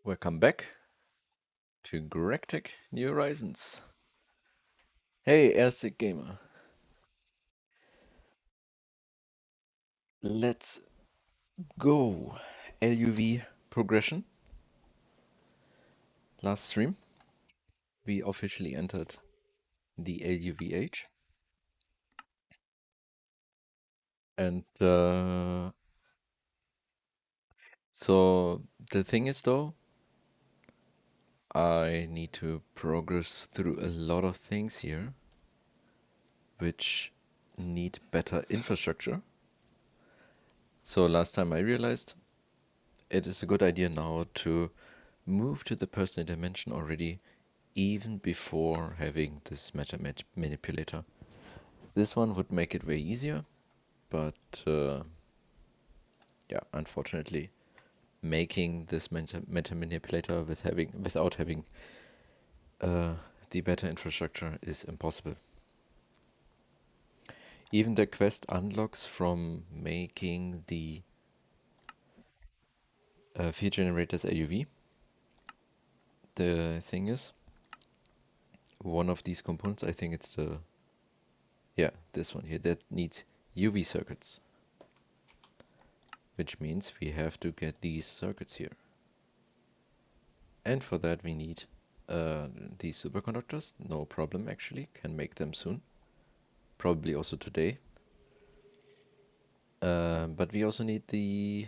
Welcome back to Galactic New Horizons. Hey, Erstic Gamer. Let's go. LUV progression. Last stream, we officially entered the LUVH. And so the thing is, though, I need to progress through a lot of things here, which need better infrastructure. So last time I realized it is a good idea now to move to the personal dimension already, even before having this manipulator. This one would make it way easier, but yeah, unfortunately, making this meta manipulator without having uh, the better infrastructure is impossible. Even the quest unlocks from making the field generators LUV. The thing is, one of these components, I think it's this one here, that needs UV circuits, which means we have to get these circuits here. And for that we need these superconductors. No problem, actually, can make them soon. Probably also today. But we also need the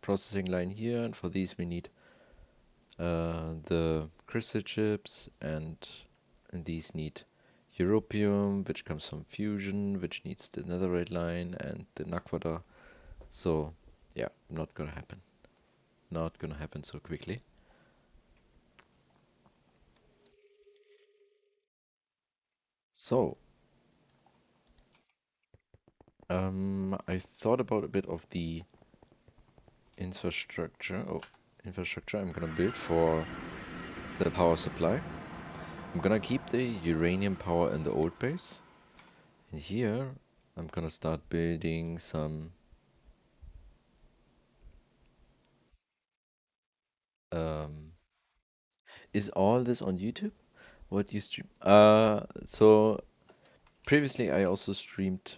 processing line here, and for these we need the crystal chips, and these need europium, which comes from fusion, which needs the netherite line and the naquadah. So yeah, not gonna happen. Not gonna happen so quickly. So I thought about a bit of the infrastructure I'm gonna build for the power supply. I'm gonna keep the uranium power in the old base, and here I'm gonna start building some um is all this on YouTube? What you stream? So previously I also streamed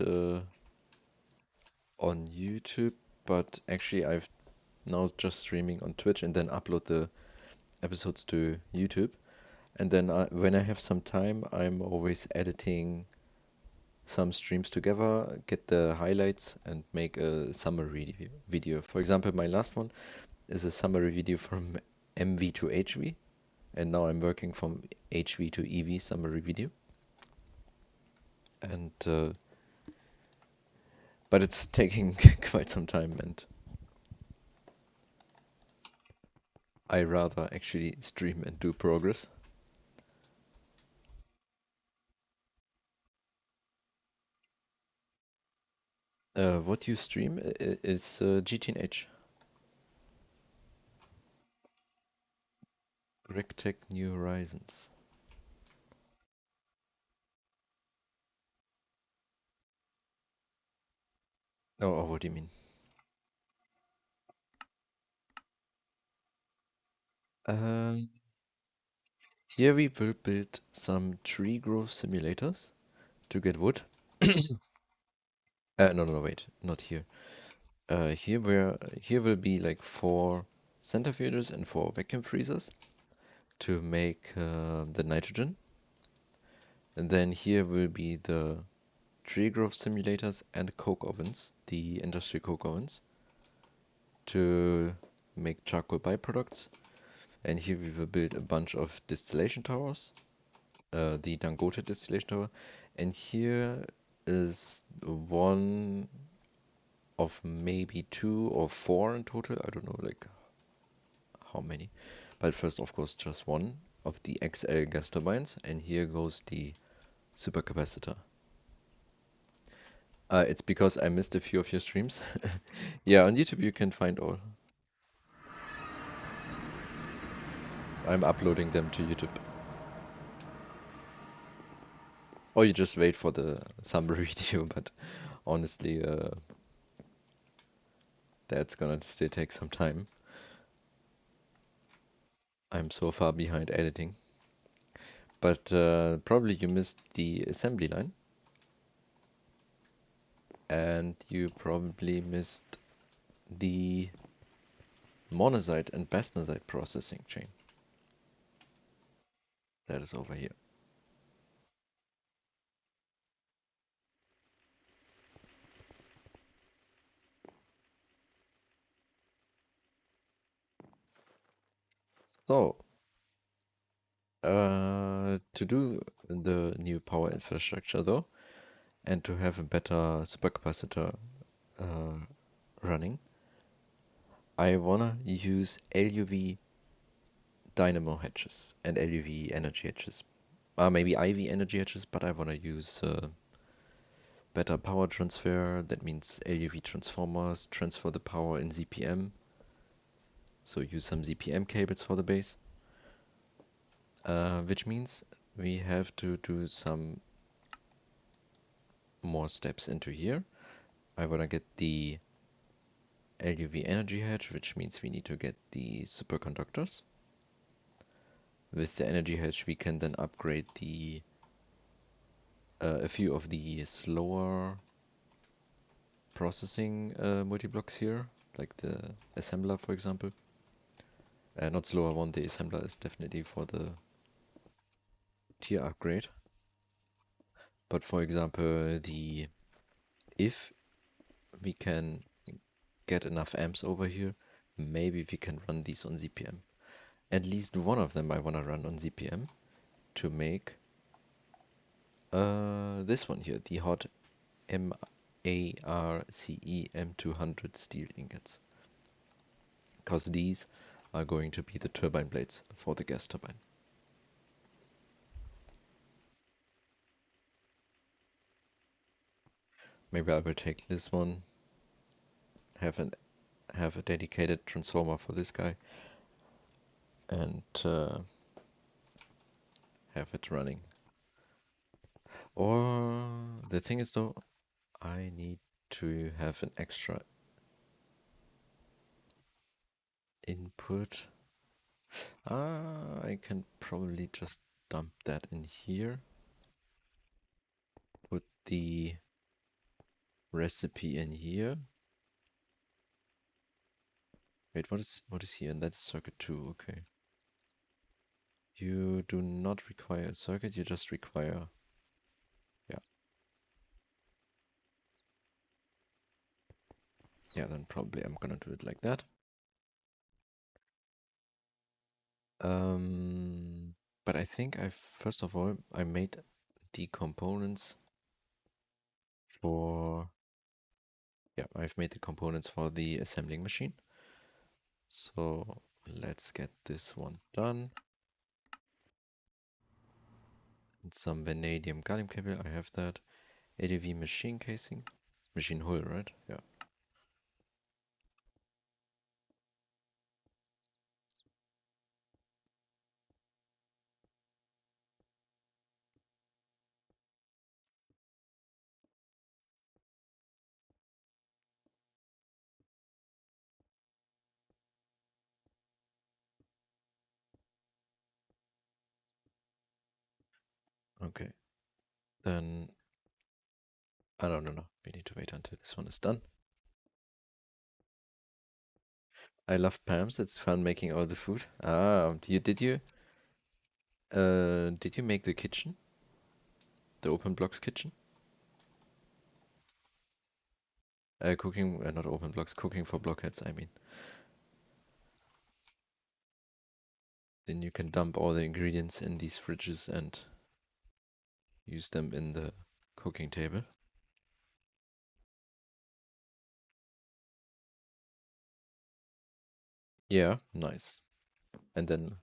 on YouTube, but actually I've now just streaming on Twitch and then upload the episodes to YouTube. And then when I have some time, I'm always editing some streams together, get the highlights, and make a summary video. For example, my last one is a summary video from MV to HV, and now I'm working from HV to EV summary video. And but it's taking quite some time, and I rather actually stream and do progress. What you stream is GTNH. Rectech New Horizons. Oh, what do you mean? Um, Here we will build some tree growth simulators to get wood. No, wait, not here. Here will be like 4 centrifuges and 4 vacuum freezers to make the nitrogen. And then here will be the tree growth simulators and coke ovens, the industrial coke ovens, to make charcoal byproducts. And here we will build a bunch of distillation towers, the Dangote distillation tower. And here is one of maybe 2 or 4 in total. I don't know like how many. But first, of course, just one of the XL gas turbines. And here goes the supercapacitor. It's because I missed a few of your streams. Yeah, on YouTube you can find all. I'm uploading them to YouTube. Or you just wait for the summary video, but honestly, that's gonna still take some time. I'm so far behind editing. But probably you missed the assembly line. And you probably missed the monazite and bastnasite processing chain. That is over here. So, to do the new power infrastructure though, and to have a better supercapacitor uh, running, I wanna use LUV dynamo hatches and LUV energy hatches. Maybe IV energy hatches, but I wanna use better power transfer. That means LUV transformers, transfer the power in ZPM. So use some ZPM cables for the base. Which means we have to do some more steps into here. I wanna get the LUV energy hedge, which means we need to get the superconductors. With the energy hedge, we can then upgrade the a few of the slower processing multi-blocks here, like the assembler, for example. Not slower one, the assembler is definitely for the tier upgrade. But for example, the if we can get enough amps over here, maybe we can run these on ZPM. At least one of them I want to run on ZPM to make this one here, the hot MARCE M200 steel ingots. Because these are going to be the turbine blades for the gas turbine. Maybe I will take this one, have a dedicated transformer for this guy, and have it running. Or the thing is though, I need to have an extra input. I can probably just dump that in here. Put the recipe in here. Wait, what is here? And that's circuit 2, okay. You do not require a circuit, you just require, yeah. Yeah, then probably I'm gonna do it like that. But I think first of all, I made the components for, yeah, I've made the components for the assembling machine. So let's get this one done. And some vanadium gallium cable, I have that. ADV machine casing, machine hull, right? Yeah. Okay. Then, I don't know. We need to wait until this one is done. I love Pam's. It's fun making all the food. Did you make the kitchen? The open blocks kitchen? Cooking, not open blocks, cooking for blockheads, I mean. Then you can dump all the ingredients in these fridges and use them in the cooking table. Yeah, nice. And then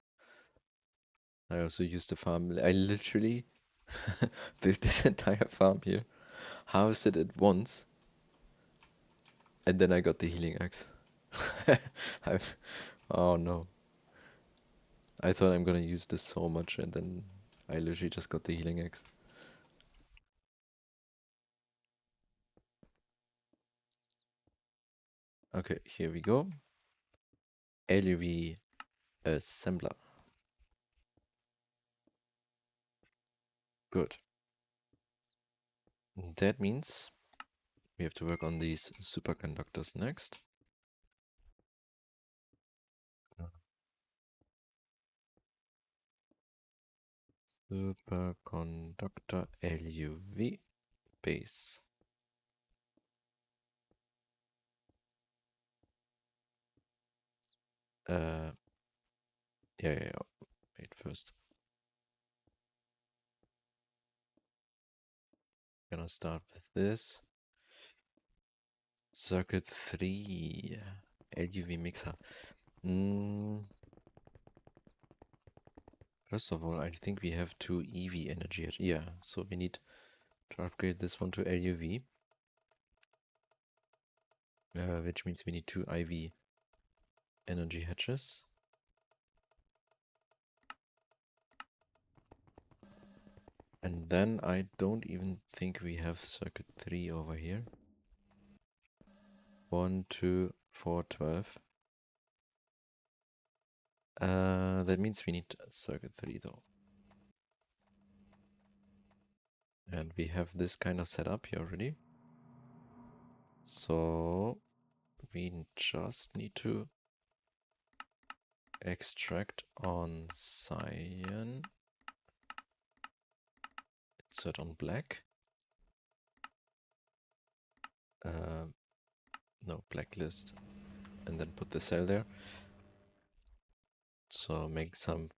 I also used the farm. I literally built this entire farm here, harvested it once, and then I got the healing axe. I've, oh no. I thought I'm gonna use this so much, and then I literally just got the healing axe. Okay, here we go. LUV assembler. Good. That means we have to work on these superconductors next. Superconductor LUV base. Yeah. Wait first. Gonna start with this. Circuit 3 LUV mixer. First of all, I think we have 2 EV energy. Yeah, so we need to upgrade this one to LUV. Which means we need 2 IV energy hatches. And then I don't even think we have circuit 3 over here. 1, 2, 4, 12. That means we need circuit 3 though. And we have this kind of setup here already. So we just need to extract on cyan, insert on black. No, blacklist, and then put the cell there. So make some.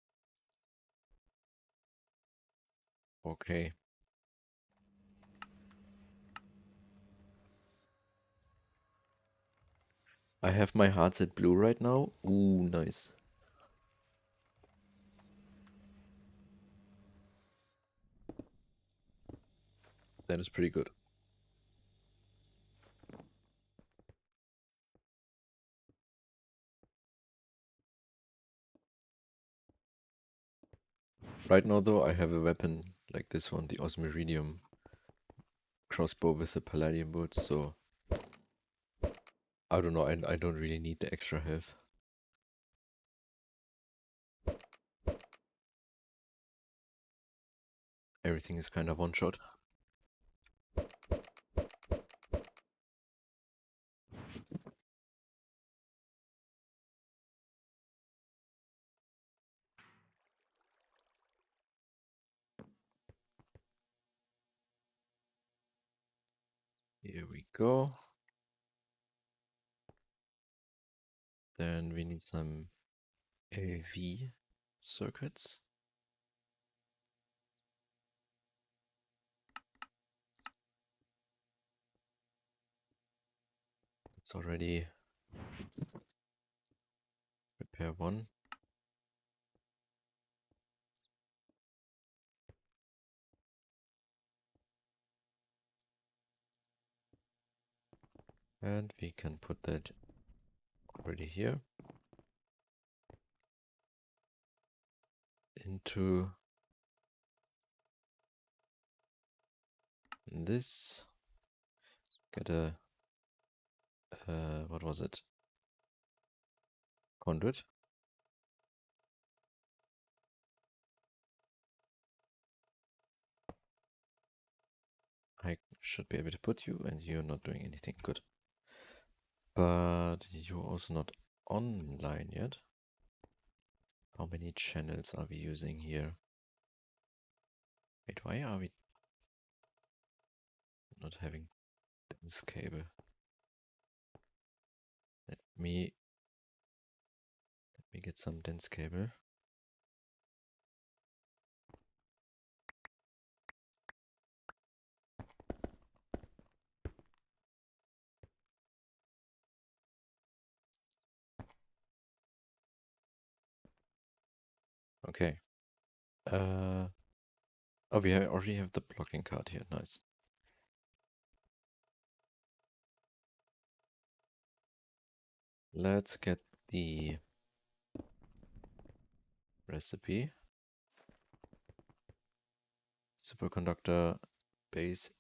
Okay. I have my heart set blue right now. Ooh, nice. That is pretty good. Right now though, I have a weapon like this one, the Osmiridium crossbow with the Palladium boots, so I don't know, I don't really need the extra health. Everything is kind of one shot. Here we go. Then we need some AV circuits. It's already repair 1. And we can put that already here into this. Get a what was it? Conduit. I should be able to put you, and you're not doing anything good. But you're also not online yet. How many channels are we using here? Wait, why are we not having dense cable? Let me get some dense cable. Okay. Oh, we already have the blocking card here. Nice. Let's get the recipe. Superconductor base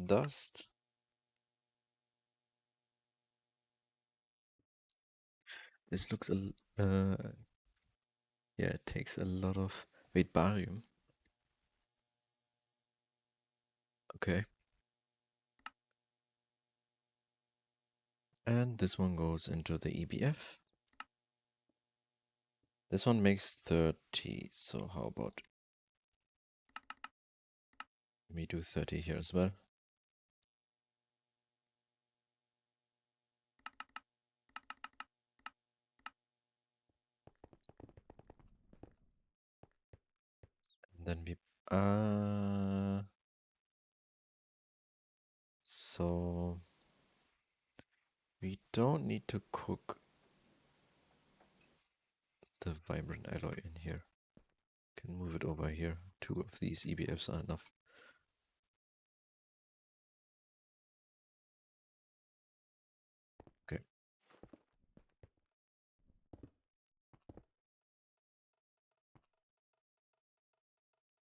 dust. This looks yeah, it takes a lot of, wait, barium. Okay. And this one goes into the EBF. This one makes 30, so how about we do 30 here as well. And then we so we don't need to cook the vibrant alloy in here. Can move it over here. 2 of these EBFs are enough. Okay.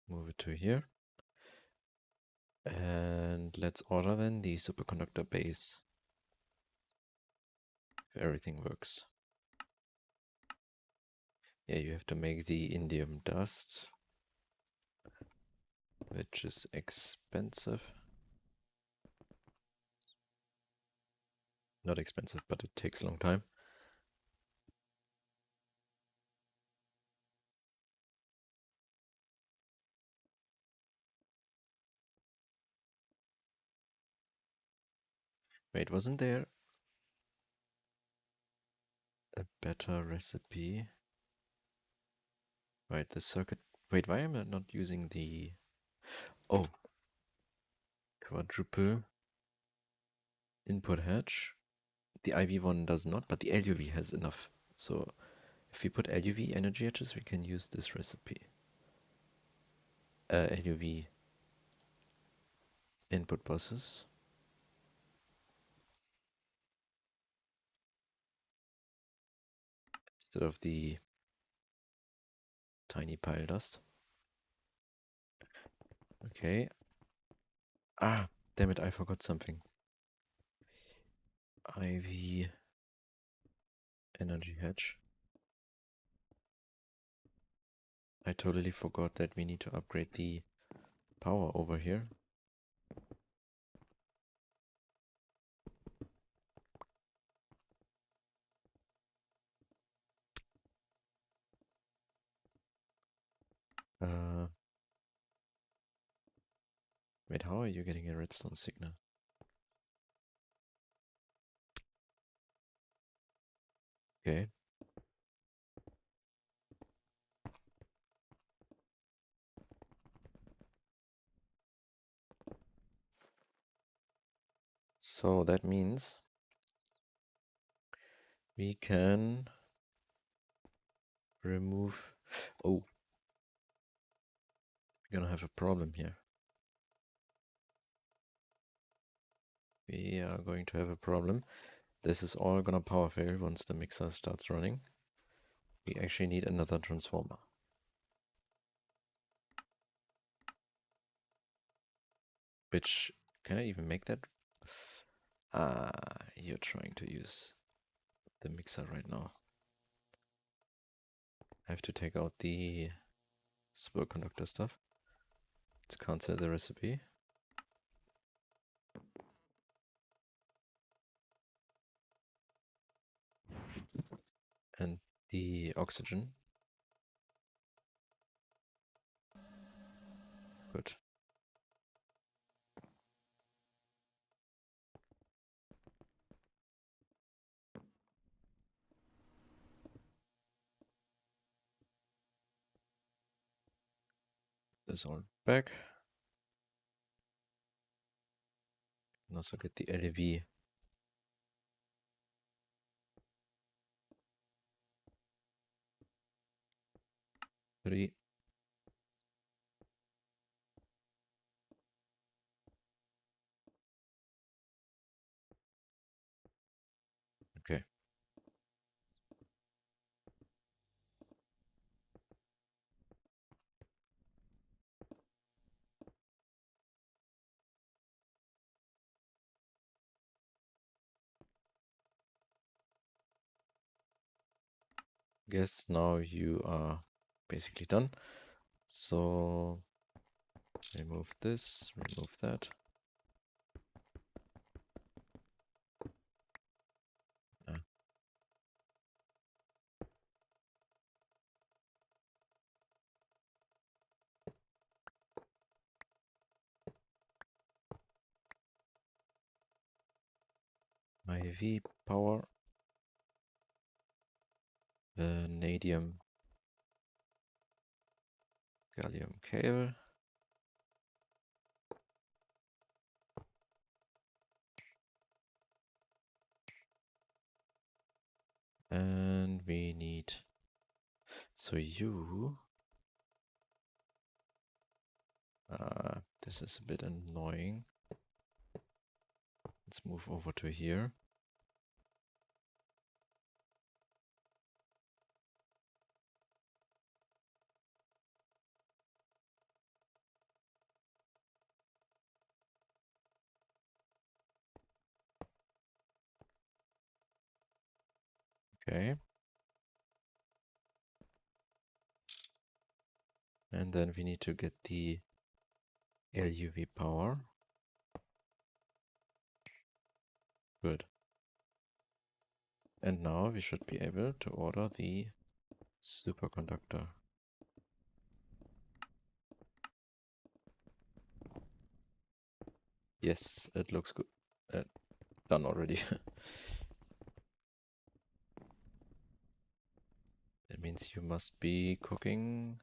Move it to here. And let's order then the superconductor base. If everything works. Yeah, you have to make the indium dust, which is expensive. Not expensive, but it takes a long time. Wait, wasn't there a better recipe? Right, the circuit. Wait, why am I not using the... Oh, quadruple input hedge. The IV one does not, but the LUV has enough. So if we put LUV energy hedges, we can use this recipe. LUV input buses. Instead of the tiny pile dust. Okay. Ah, damn it, I forgot something. IV energy hedge. I totally forgot that we need to upgrade the power over here. Wait, how are you getting a redstone signal? Okay. So that means we can remove... Oh, we're gonna have a problem here. We are going to have a problem. This is all gonna power fail once the mixer starts running. We actually need another transformer. Which, can I even make that? You're trying to use the mixer right now. I have to take out the superconductor stuff. Let's cancel the recipe. And the oxygen. Good. This all back. And also get the LUV. 3. Okay. Guess now you are basically done. So remove this, remove that. LUV power, vanadium gallium cable, and we need, so you, this is a bit annoying. Let's move over to here. Okay. And then we need to get the LUV power. Good. And now we should be able to order the superconductor. Yes, it looks good. Done already. That means you must be cooking.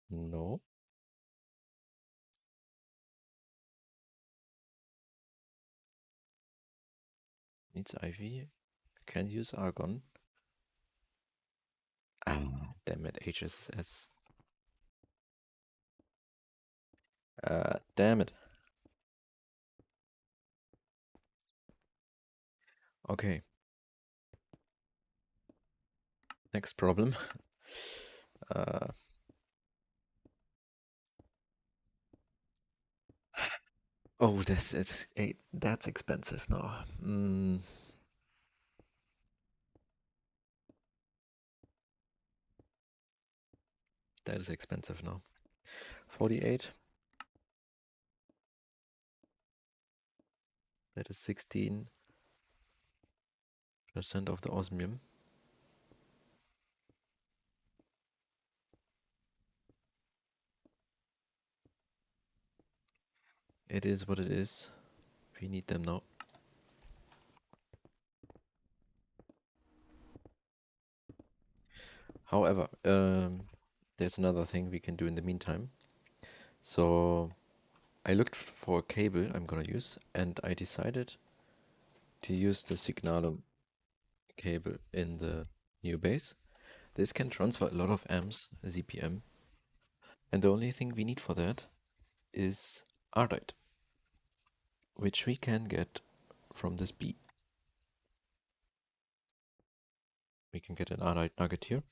No. Needs IV. Can use argon. Ah, damn it, HSS. Damn it. Okay. Next problem. Oh, that's expensive now. That is expensive now. 48. That is 16% of the osmium. It is what it is. We need them now. However, there's another thing we can do in the meantime. So I looked for a cable I'm gonna use, and I decided to use the Signalum cable in the new base. This can transfer a lot of amps, ZPM, and the only thing we need for that is Ardite, which we can get from this B. We can get an Ardite nugget here.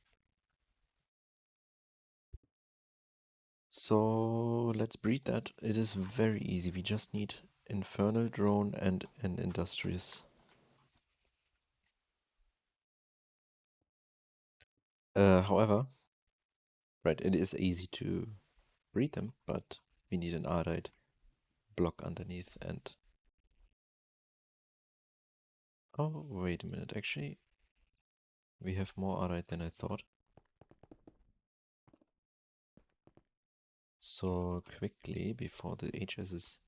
So let's breed that. It is very easy. We just need Infernal Drone and an Industrious. However, right, it is easy to breed them, but we need an Ardite block underneath and... Oh, wait a minute, actually, we have more Ardite than I thought. So quickly, before the HS is...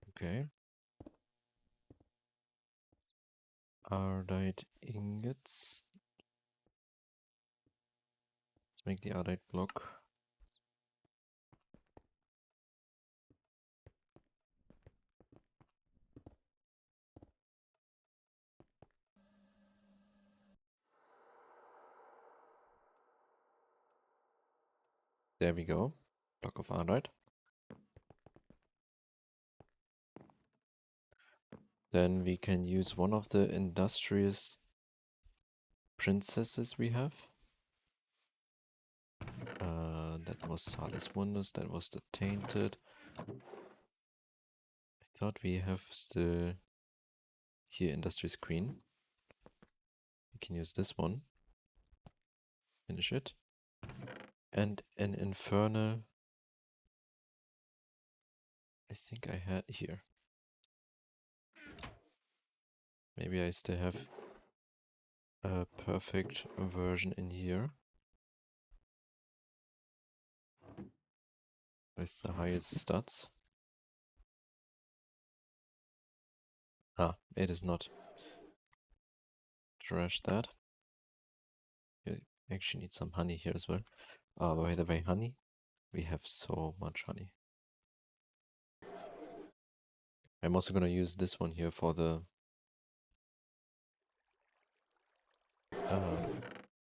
Okay. Ardite ingots. Let's make the Ardite block. There we go. Block of Ardite. Then we can use one of the industrious princesses we have. That was Salis Wonders, that was the Tainted. I thought we have the here Industrious Queen. We can use this one. Finish it. And an Infernal. I think I had here. Maybe I still have a perfect version in here. with the highest stats. Ah, it is not. Trash that. You actually need some honey here as well. By the way, honey. We have so much honey. I'm also gonna use this one here for the...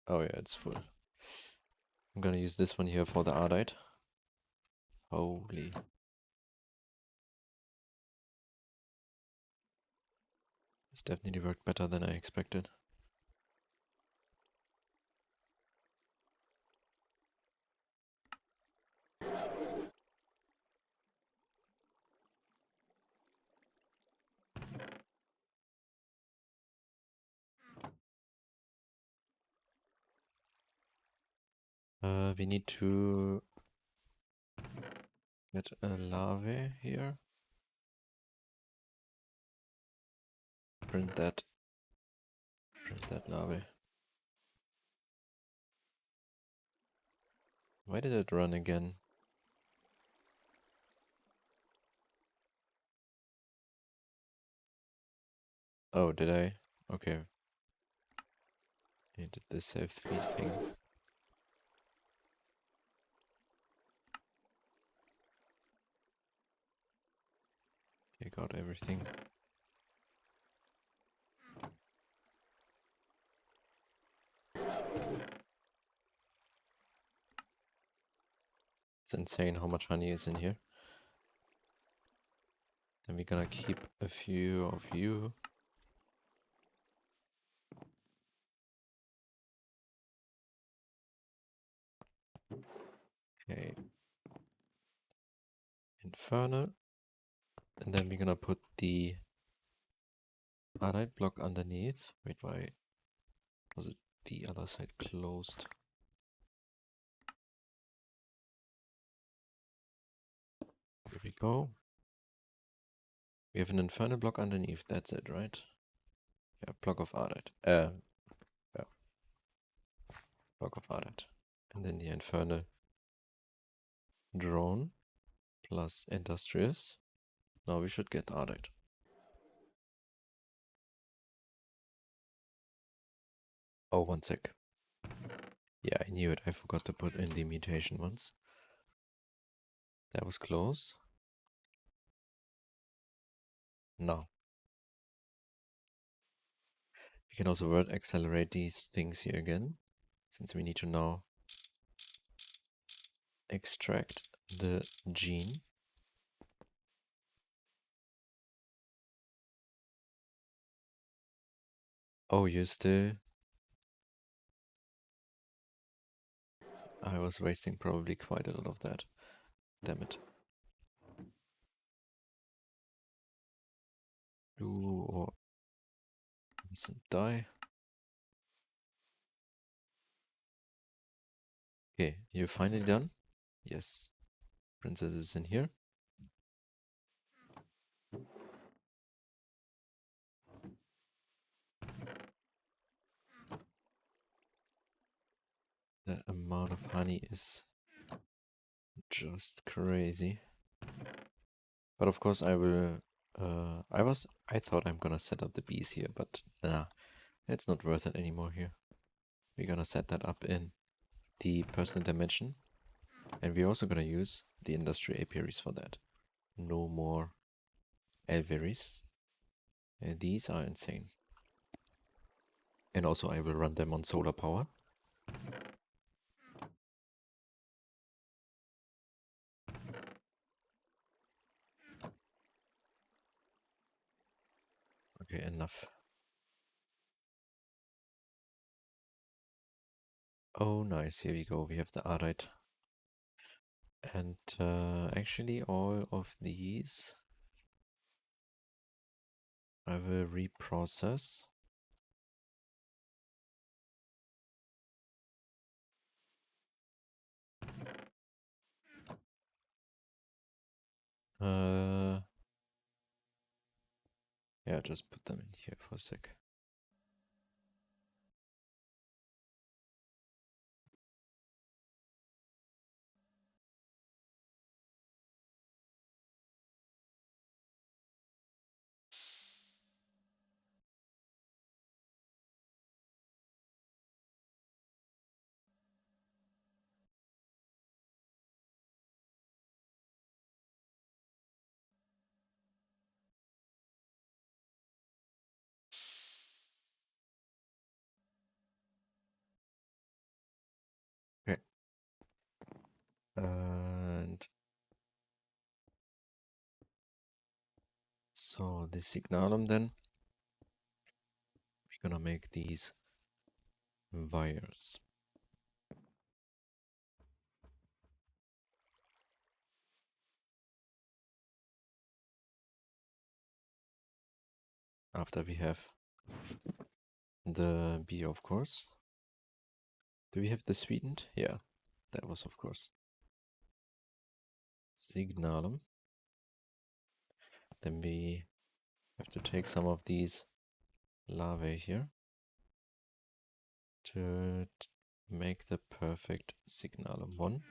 oh yeah, it's full. I'm gonna use this one here for the ardite. Holy. This definitely worked better than I expected. We need to get a larvae here. Print that larvae. Why did it run again? Oh, did I? Okay. I did the save feed thing. Take out everything. It's insane how much honey is in here. Then we're gonna keep a few of you. Okay. Infernal. And then we're gonna put the ardite block underneath. Wait, why was it the other side closed? Here we go. We have an infernal block underneath, that's it, right? Yeah, block of ardite. Yeah. Block of ardite. And then the infernal drone plus industrious. Now we should get ardite. Oh, one sec. Yeah, I knew it. I forgot to put in the mutation ones. That was close. No. We can also word accelerate these things here again, since we need to now extract the gene. Oh, you still... I was wasting probably quite a lot of that. Damn it. Blue or decent dye. Okay, you're finally done? Yes. Princess is in here. The amount of honey is just crazy. But of course I will... I thought I'm gonna set up the bees here, but nah, it's not worth it anymore here. We're gonna set that up in the personal dimension. And we're also gonna use the industry apiaries for that. No more alvearies. These are insane. And also I will run them on solar power. Okay, enough. Oh, nice. Here we go. We have the ardite. And actually all of these I will reprocess. Yeah, just put them in here for a sec. So the signalum then, we're gonna make these wires. After we have the B, of course. Do we have the sweetened? Yeah, that was of course signalum. Then we have to take some of these larvae here to make the perfect signalum one.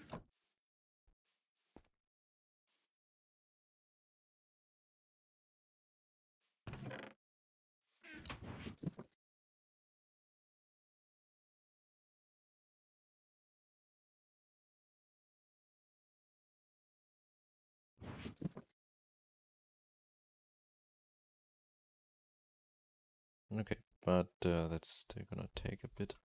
Okay, but that's still gonna take a bit.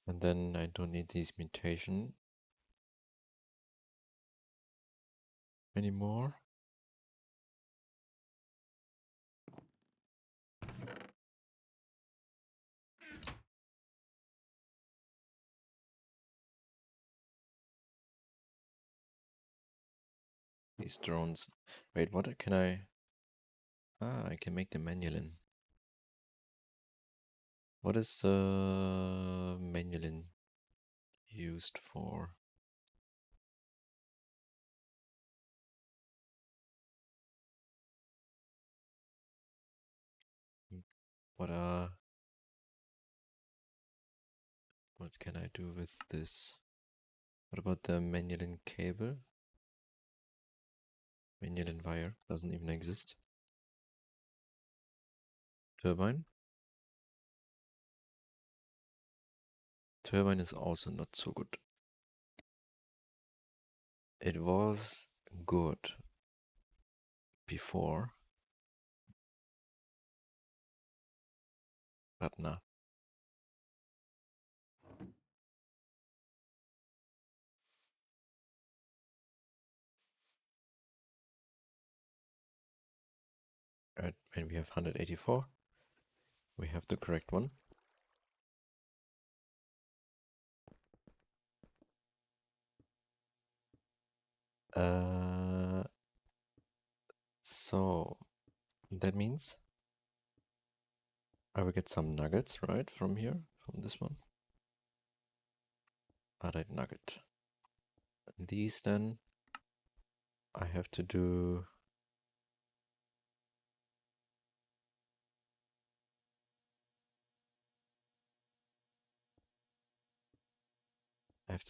And then I don't need these mutation anymore. These drones. Wait, what can I... Ah, I can make the manualin. What is manualin used for? What what can I do with this? What about the manualin cable? Manualin wire doesn't even exist. Turbine? Turbine is also not so good. It was good before, but nah. Right, when we have 184, we have the correct one. So that means I will get some nuggets, right, from here, from this one. Alright, nugget. And these then I have to do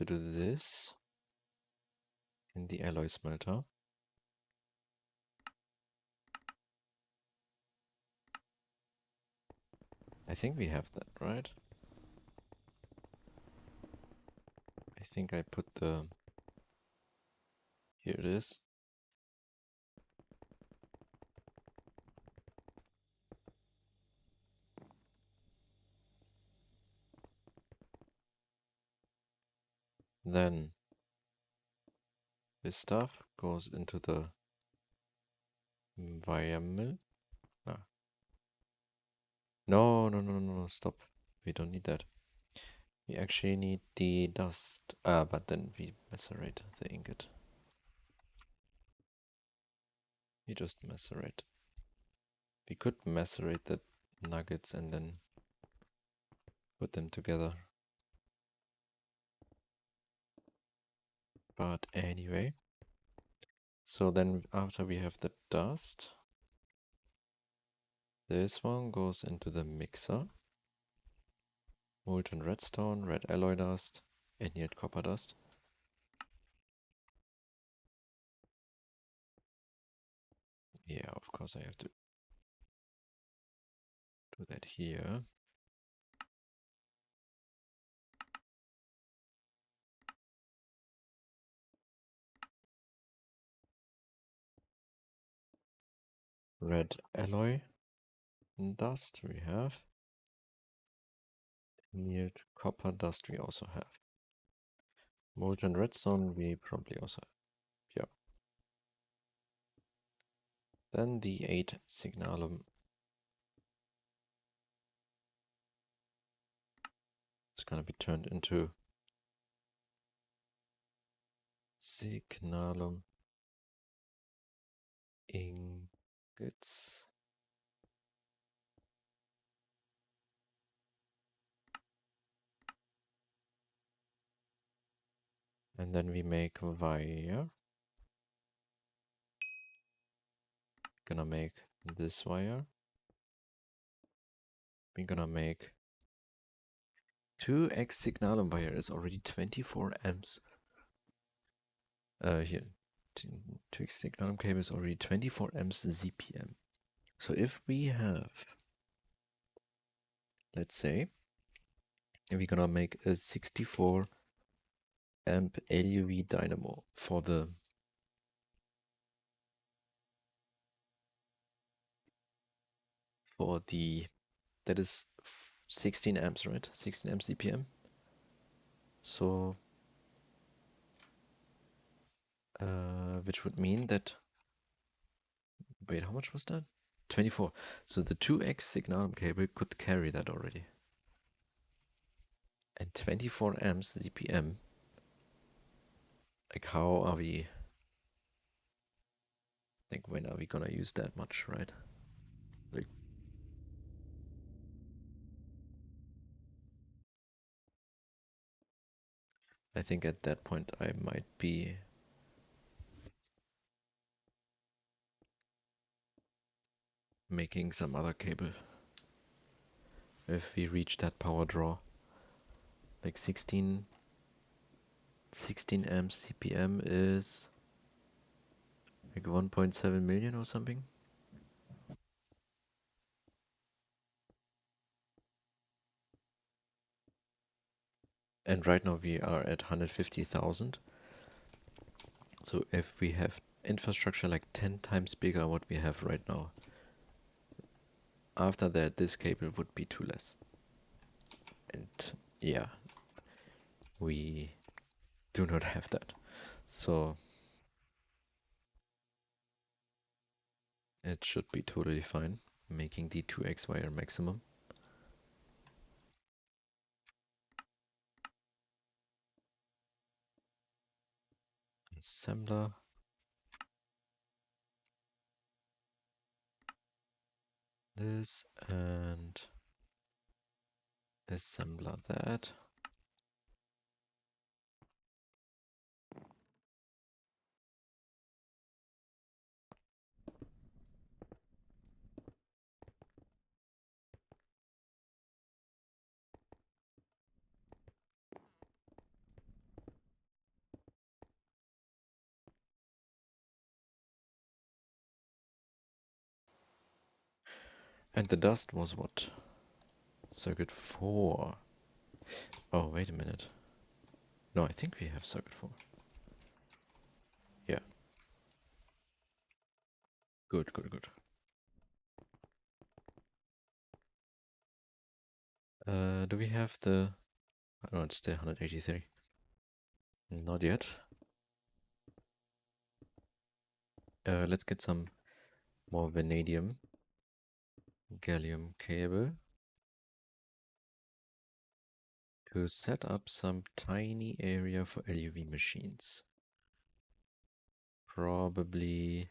this in the alloy smelter. I think we have that, right? I think I put the... Here it is. Then this stuff goes into the wire mill. Ah. No, stop. We don't need that. We actually need the dust. But then we macerate the ingot. We just macerate. We could macerate the nuggets and then put them together. But anyway, so then after we have the dust, this one goes into the mixer. Molten redstone, red alloy dust, annealed copper dust. Yeah, of course I have to do that here. Red alloy dust we have. Annealed copper dust we also have. Molten redstone we probably also have. Yeah. Then the 8 signalum. It's gonna be turned into signalum ingots. And then we make wire. Gonna make this wire. We're gonna make 2x signalum wire is already 24 amps. Here, 2x signalum cable is already 24 amps ZPM. So if we have, let's say, we're gonna make a 64 amp LUV dynamo for the that is 16 amps, right? 16 amps ZPM. So which would mean that, wait, how much was that? 24. So the 2x signalum cable could carry that already. And 24 amps ZPM. Like, how are we? Like, when are we gonna use that much, right? Like, I think at that point I might be making some other cable. If we reach that power draw, like 16 amps CPM is like 1.7 million or something. And right now we are at 150,000. So if we have infrastructure like 10 times bigger what we have right now, after that this cable would be too less. And yeah, we do not have that. So it should be totally fine, making the 2x wire maximum. Assembler. This and assembler that. And the dust was what? Circuit 4. Oh, wait a minute. No, I think we have circuit 4. Yeah. Good, good, good. Do we have the... Oh, it's the 183. Not yet. Let's get some more vanadium gallium cable to set up some tiny area for LUV machines. Probably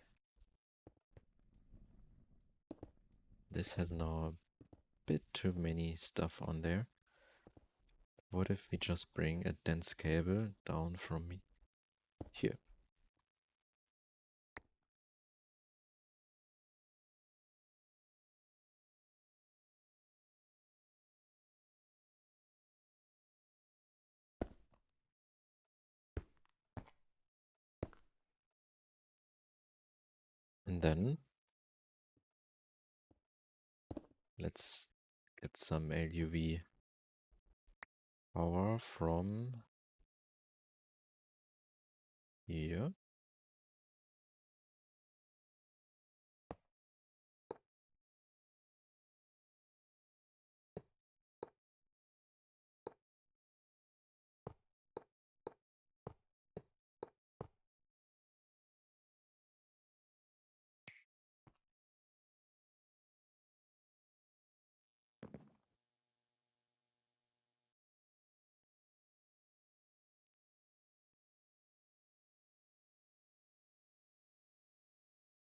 this has now a bit too many stuff on there. What if we just bring a dense cable down from here? And then let's get some LUV power from here.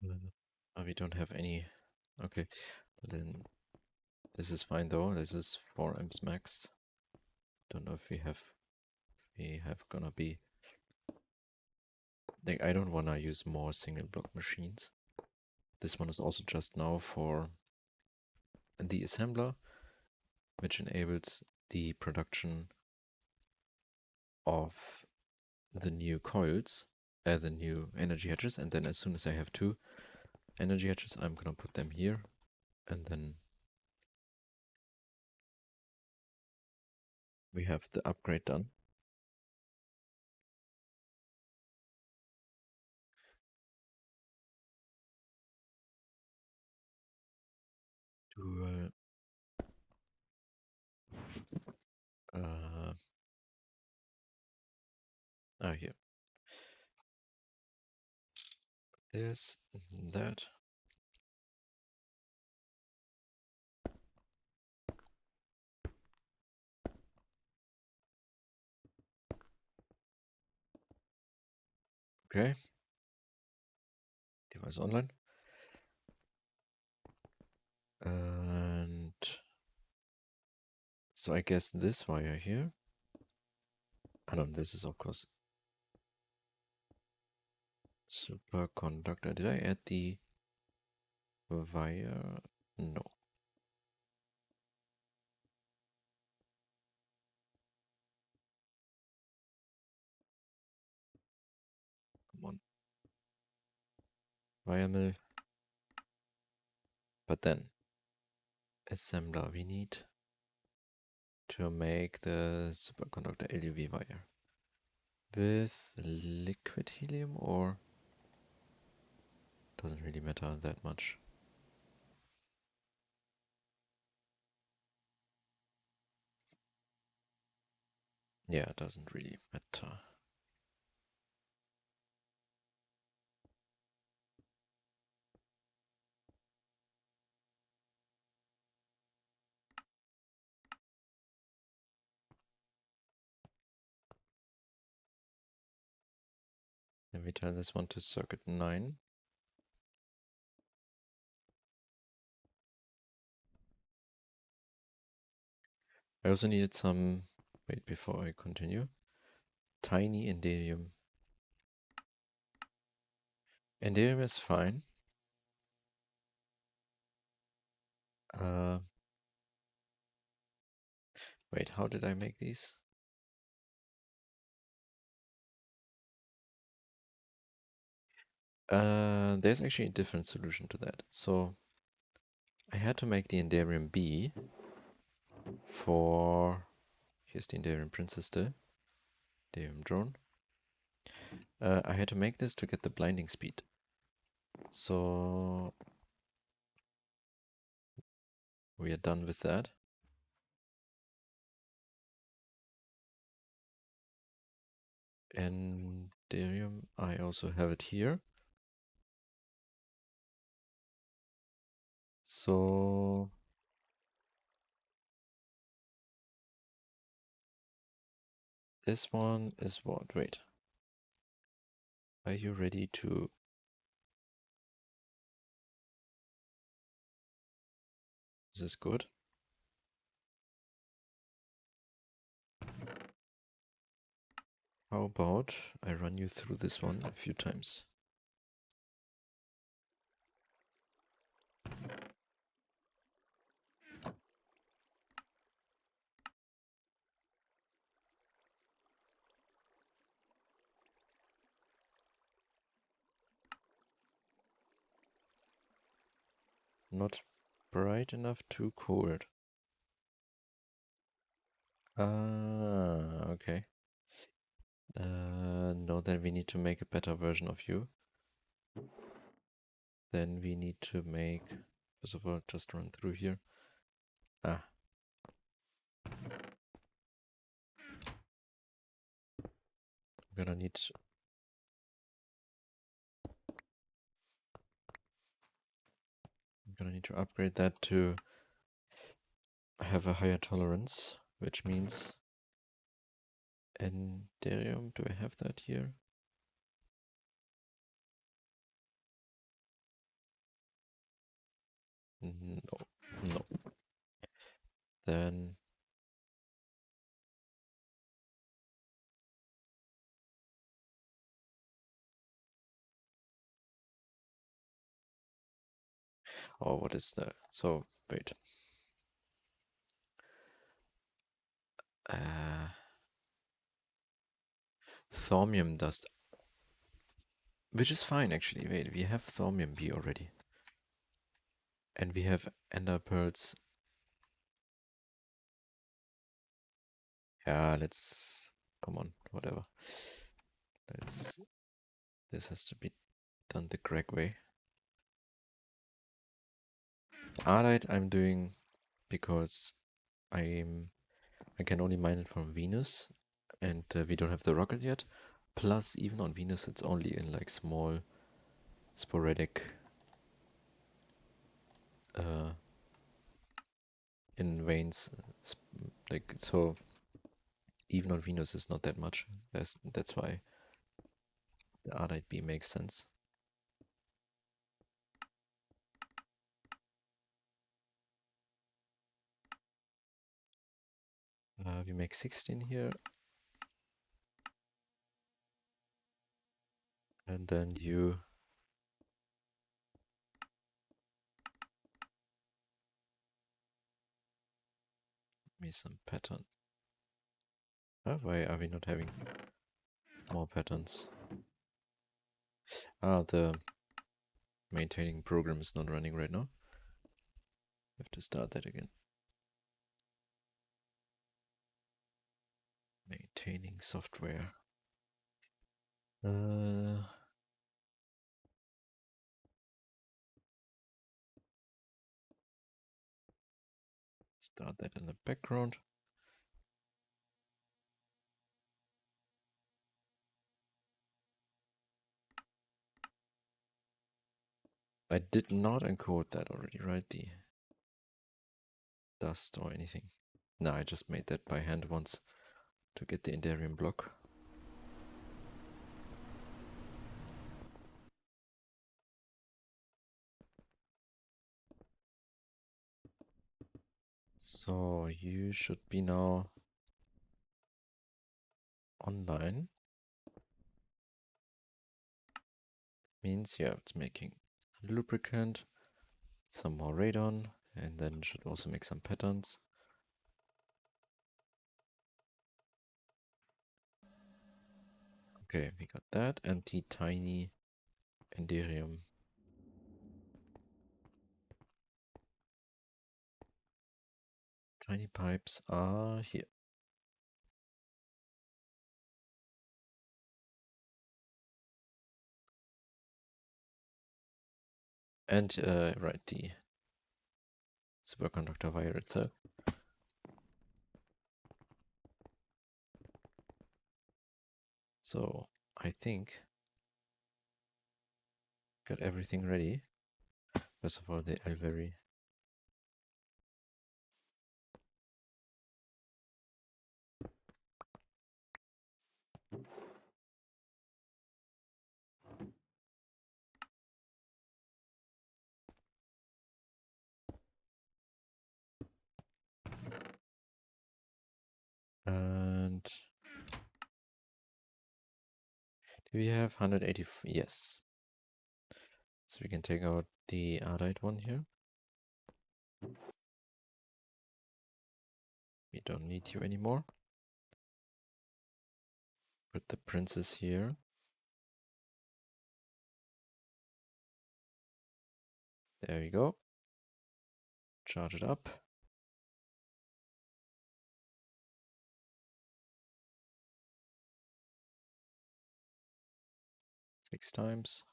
We don't have any. Okay, then this is fine though. This is 4 amps max. Don't know if we have gonna be like, I don't wanna use more single block machines. This one is also just now for the assembler, which enables the production of the new coils, the new energy hatches, and then as soon as I have 2 energy hatches, I'm gonna put them here, and then we have the upgrade done. To here. This, that. Okay. Device online. And so I guess this wire here. I don't know, this is of course superconductor. Did I add the wire? No. Come on. Wire mill. But then, assembler, we need to make the superconductor LUV wire. With liquid helium, or doesn't really matter that much. Yeah, it doesn't really matter. Then we turn this one to circuit 9. I also needed some, wait, before I continue, tiny indium. Indium is fine. Wait, how did I make these? There's actually a different solution to that. So I had to make the Endarium B for, here's the Endarium Princess still, Endarium drone. I had to make this to get the blinding speed. So we are done with that. Endarium, I also have it here. So this one is what? Wait. Are you ready to... Is this good? How about I run you through this one a few times? Not bright enough, too cold. Ah, okay. No, then we need to make a better version of you. Then we need to make, first of all, just run through here. Ah. I'm gonna need to upgrade that to have a higher tolerance, which means Endarium, do I have that here? No. Then oh, what is that? So wait. Thaumium dust, which is fine actually. Wait, we have thaumium B already, and we have ender pearls. Yeah, let's come on, whatever. Let's. This has to be done the correct way. Ardite I'm doing because I can only mine it from Venus, and we don't have the rocket yet. Plus, even on Venus, it's only in like small, sporadic, in veins. Like so, even on Venus is not that much. That's why the Ardite B makes sense. We make 16 here, and then you me some pattern. Why are we not having more patterns? The maintaining program is not running right now. I have to start that again. Maintaining software. Start that in the background. I did not encode that already, right? The dust or anything. No, I just made that by hand once to get the Indarium block. So you should be now online. Means, yeah, it's making lubricant, some more radon, and then should also make some patterns. Okay, we got that. Empty, tiny Indarium. Tiny pipes are here. And, right, the superconductor wire itself. So I think got everything ready. First of all, the Elvery. And do we have 180? Yes. So we can take out the Ardite one here. We don't need you anymore. Put the princess here. There we go. Charge it up. Six times.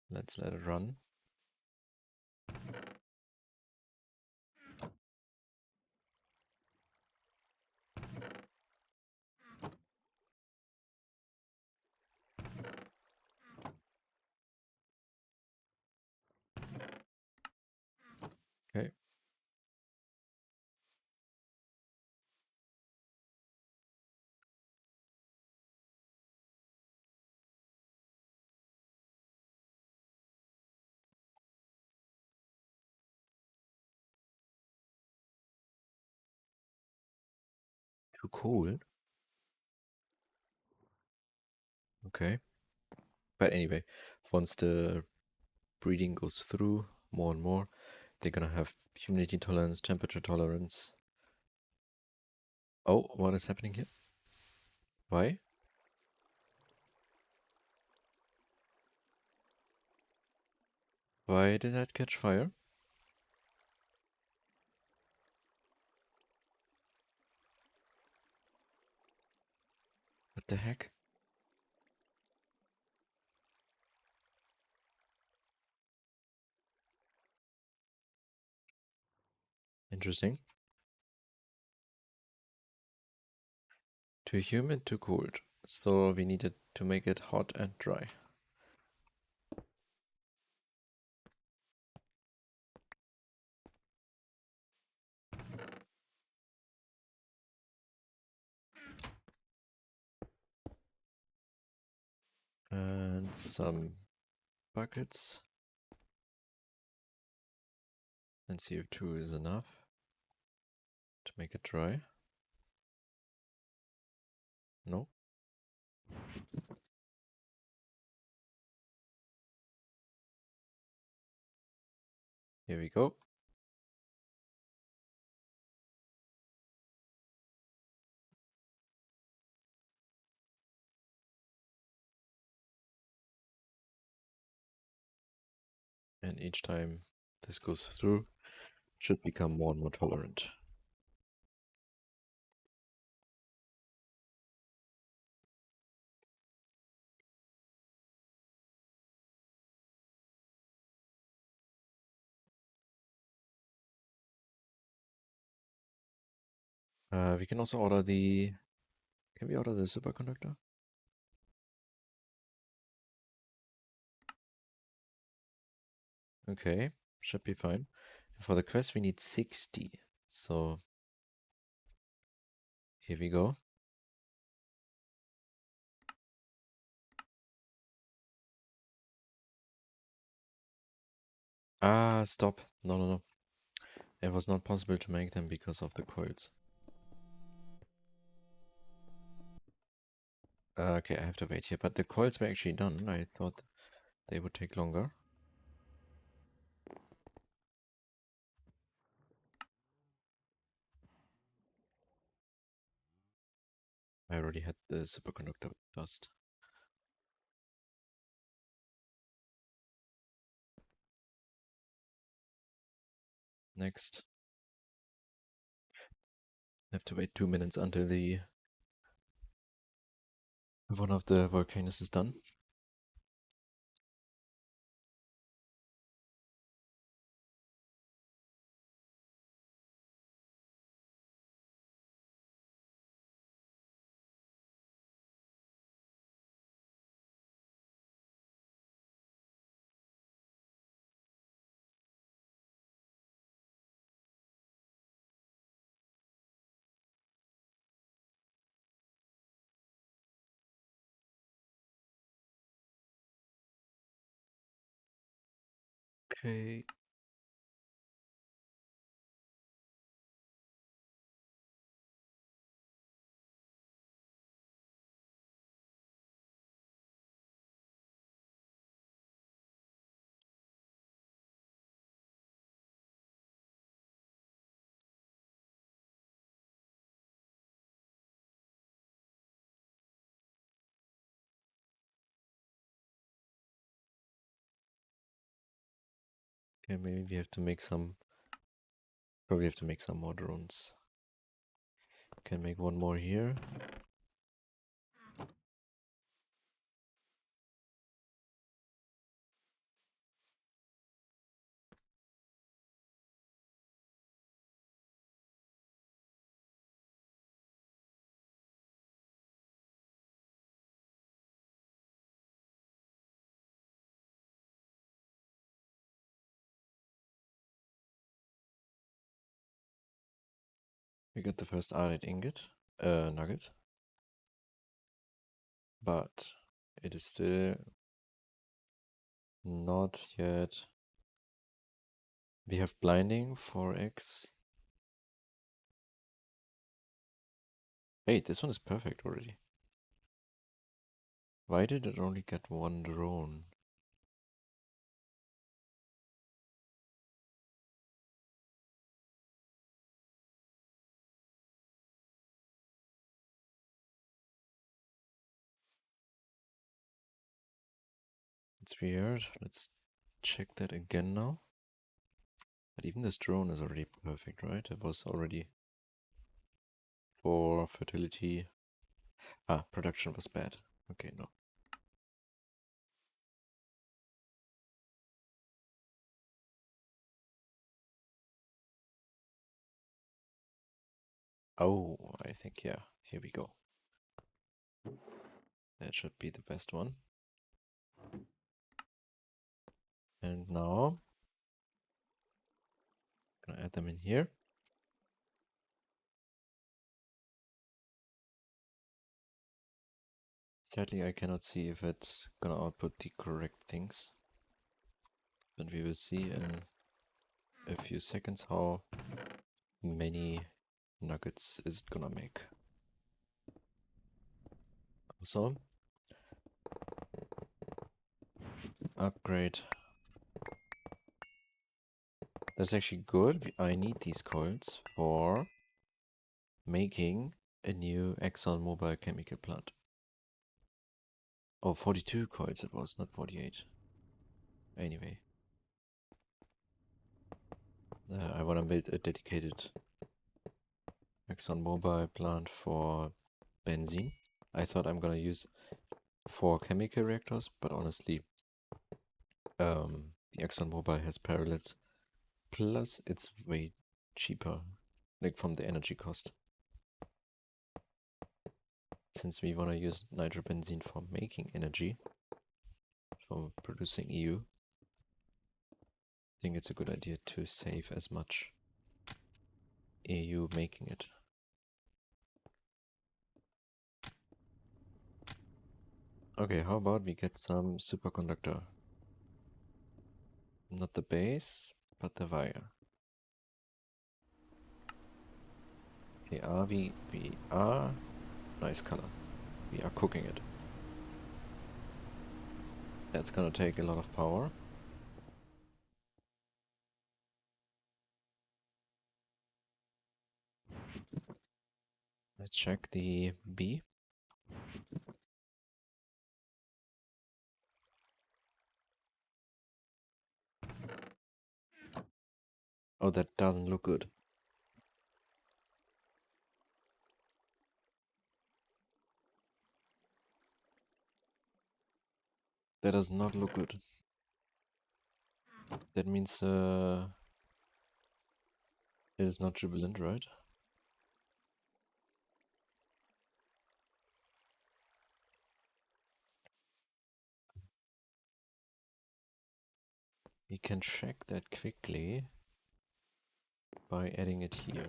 Let's let it run. Okay. too cold. Okay. But anyway, once the breeding goes through more and more, they're gonna have humidity tolerance, temperature tolerance. Oh, what is happening here? Why? Why did that catch fire? What the heck? Interesting. Too humid, too cold. So we needed to make it hot and dry. And some buckets. And CO2 is enough to make it dry. No. Here we go. And each time this goes through, it should become more and more tolerant. We can also order the... Can we order the superconductor? Okay, should be fine. For the quest we need 60. So here we go. Ah, stop. No, no, no. It was not possible to make them because of the coils. Okay, I have to wait here. But the coils were actually done. I thought they would take longer. I already had the superconductor dust. Next. I have to wait 2 minutes until the one of the volcanoes is done. Okay. Okay, maybe we have to make some... Probably have to make some more drones. Can make one more here. We got the first iron ingot, nugget. But it is still not yet... We have blinding, 4x. Hey, this one is perfect already. Why did it only get one drone? It's weird. Let's check that again now. But even this drone is already perfect, right? It was already for fertility. Ah, production was bad. Okay, no. Oh, I think, yeah. Here we go. That should be the best one. And now, gonna add them in here. Sadly, I cannot see if it's gonna output the correct things. But we will see in a few seconds how many nuggets is it gonna make. Also, upgrade. That's actually good. I need these coils for making a new ExxonMobil chemical plant. Oh, 42 coils it was, not 48. Anyway. I want to build a dedicated ExxonMobil plant for benzene. I thought I'm gonna use 4 chemical reactors, but honestly, the ExxonMobil has parallels. Plus, it's way cheaper, like from the energy cost. Since we want to use nitrobenzene for making energy, for producing EU, I think it's a good idea to save as much EU making it. Okay, how about we get some superconductor? Not the base, but the wire. Okay, we are... Nice color. We are cooking it. That's gonna take a lot of power. Let's check the B. Oh, that doesn't look good. That does not look good. That means it is not jubilant, right? We can check that quickly by adding it here.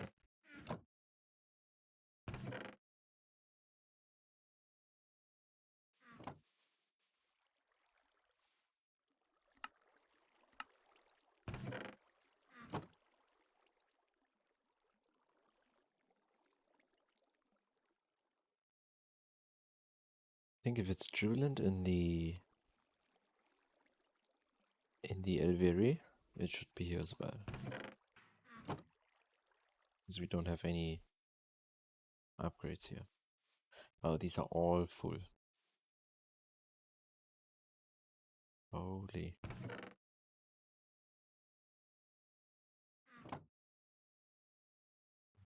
I think if it's jubilant in the LUV, it should be here as well. Because we don't have any upgrades here. Oh, these are all full. Holy.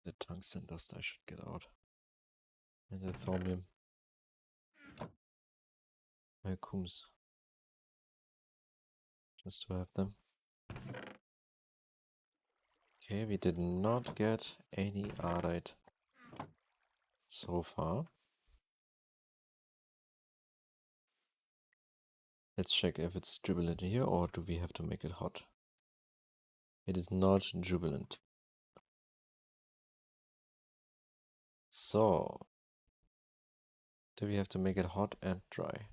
The tungsten dust I should get out. And the thorium. Malcoons. Just to have them. Okay, we did not get any ardite so far. Let's check if it's jubilant here or do we have to make it hot. It is not jubilant. So, do we have to make it hot and dry?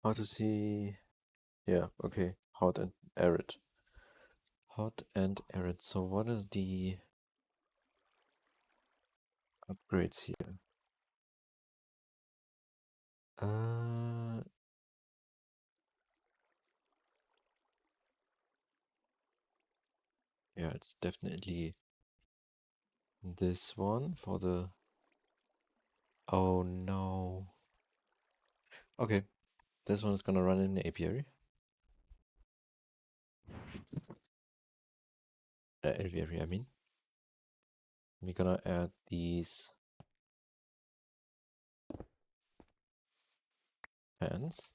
How to see... Yeah, okay. Hot and arid. Hot and arid. So what is the upgrades here? Yeah, it's definitely this one for the... Oh no. Okay, this one is gonna run in the apiary. Aviary, I mean. We're gonna add these fans.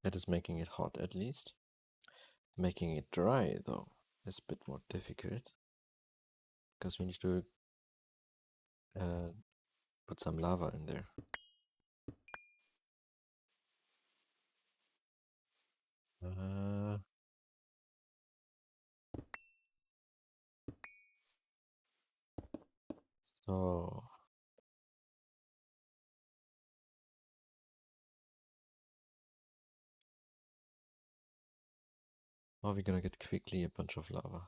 That is making it hot at least. Making it dry though is a bit more difficult because we need to put some lava in there. So are we gonna get quickly a bunch of lava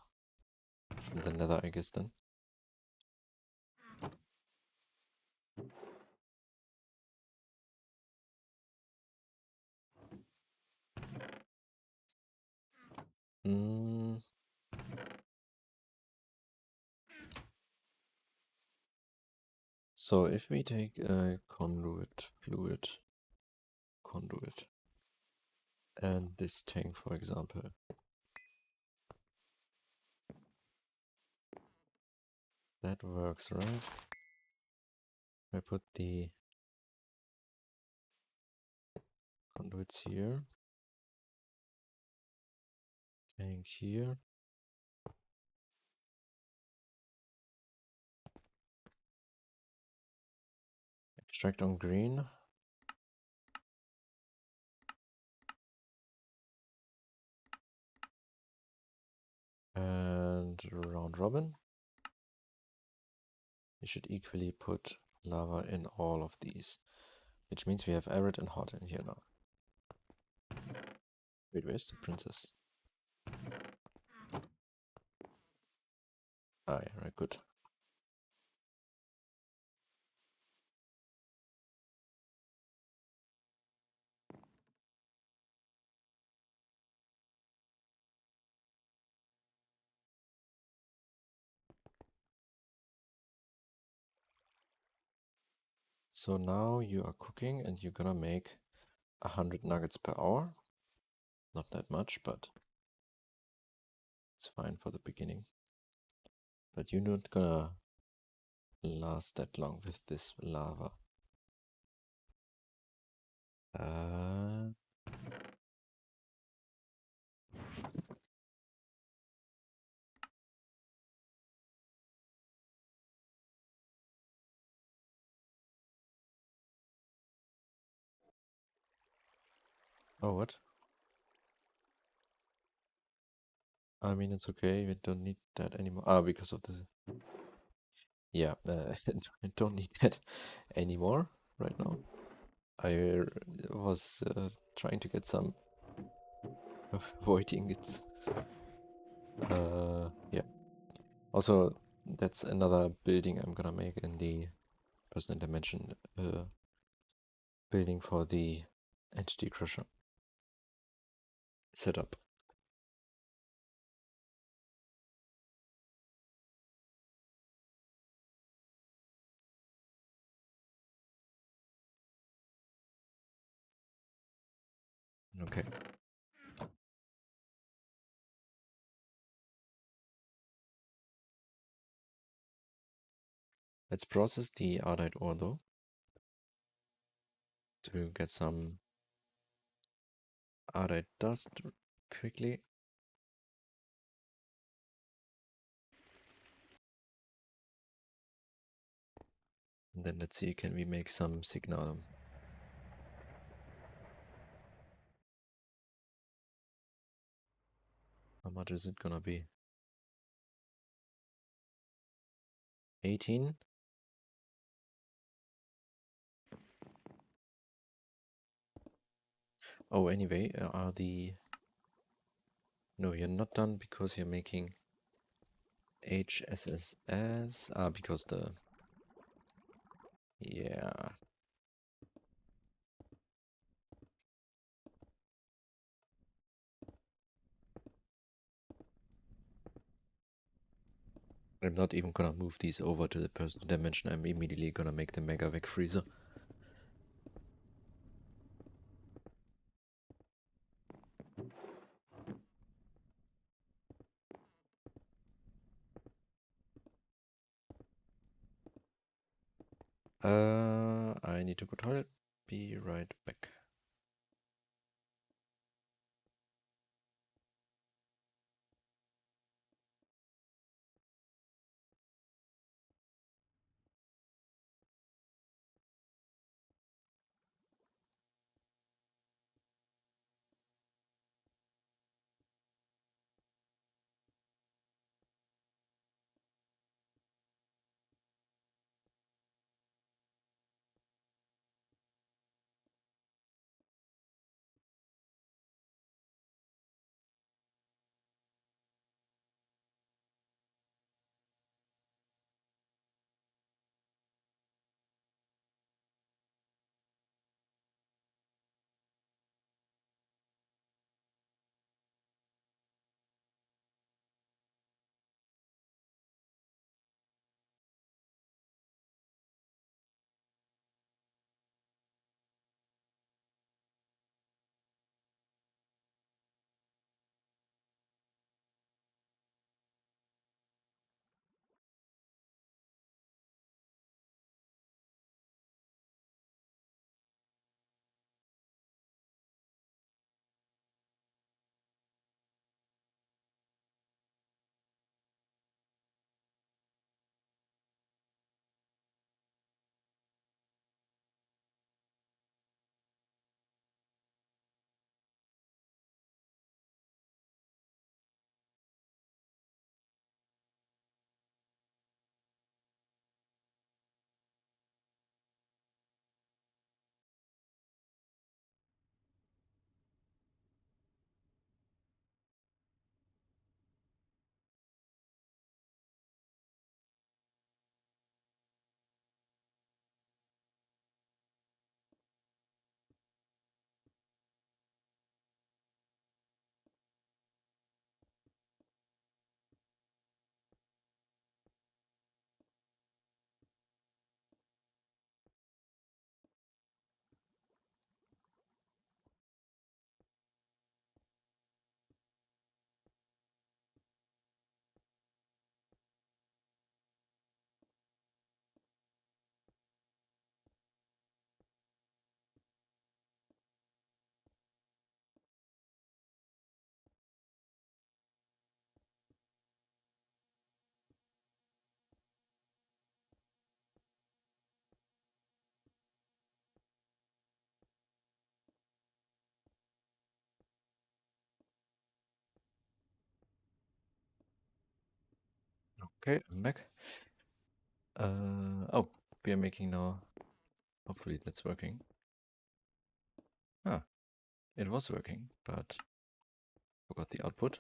from the nether, I guess then? So if we take a conduit, fluid, conduit, and this tank, for example, that works, right? I put the conduits here, tank here, extract on green, and round robin. We should equally put lava in all of these, which means we have arid and hot in here now. Wait, where's the princess? Ah, yeah, right, good. So now you are cooking and you're gonna make 100 nuggets per hour. Not that much, but it's fine for the beginning. But you're not gonna last that long with this lava. Oh, what? I mean, it's okay. We don't need that anymore. Ah, because of the... Yeah, I don't need that anymore right now. I was trying to get some avoiding it. Yeah. Also, that's another building I'm gonna make in the Personal Dimension building for the Entity Crusher setup. Okay. Let's process the ardite ore though to get some ardite dust quickly. And then let's see, can we make some signal? How much is it gonna be? 18? Oh, anyway, are the... No, you're not done because you're making HSSS. Ah, because the... Yeah. I'm not even gonna move these over to the personal dimension. I'm immediately gonna make the Mega Vec Freezer. I need to go toilet. Be right back. Okay, I'm back. Oh, we are making now... Hopefully that's working. Ah, it was working, but forgot the output.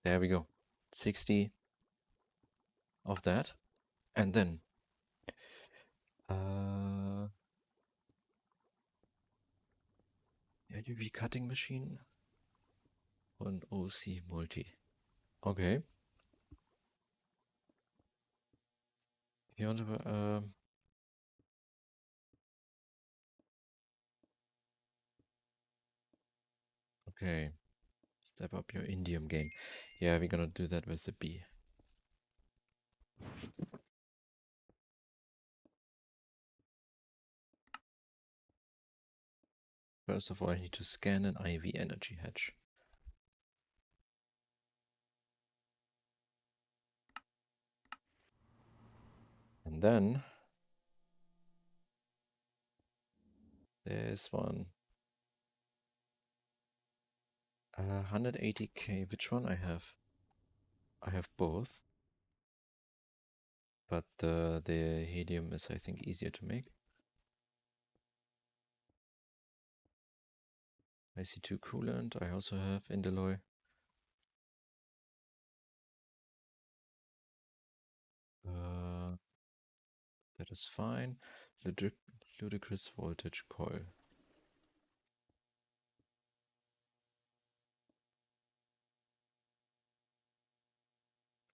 There we go. 60 of that. And then LUV cutting machine und OC Multi. Okay. You want to okay. Step up your indium game. Yeah, we're gonna do that with the B. First of all, I need to scan an IV energy hatch. And then There's one. 180k. Which one I have? I have both. But the helium is, I think, easier to make. IC2 coolant. I also have Indaloy. That is fine. Ludicrous voltage coil.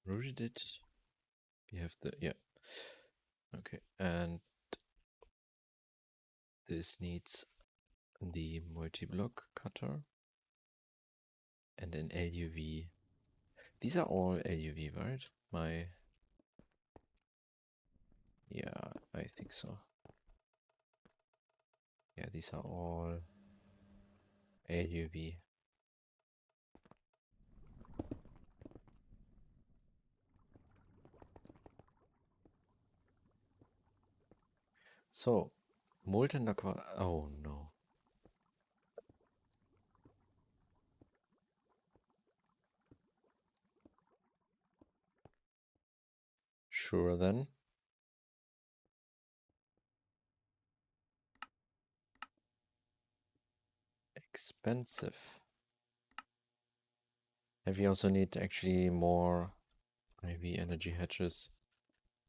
Rooted it. We have the, yeah. Okay, and this needs the multi-block cutter and an LUV. These are all LUV, right? Yeah, I think so. Yeah, these are all LUV. So, molten aqua. Oh no. Sure then. Expensive. And we also need actually more IV energy hatches,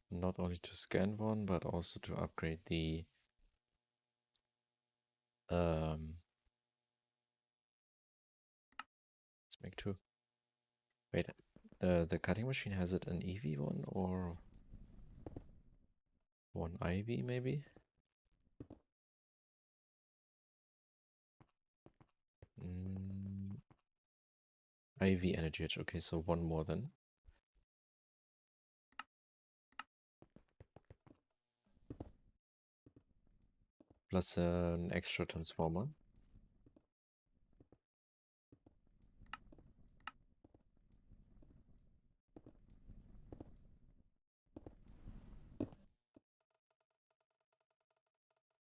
not only to scan one, but also to upgrade the let's make two. Wait, the cutting machine, has it an EV one or one IV maybe? IV energy hatch, okay, so one more then. Plus an extra transformer.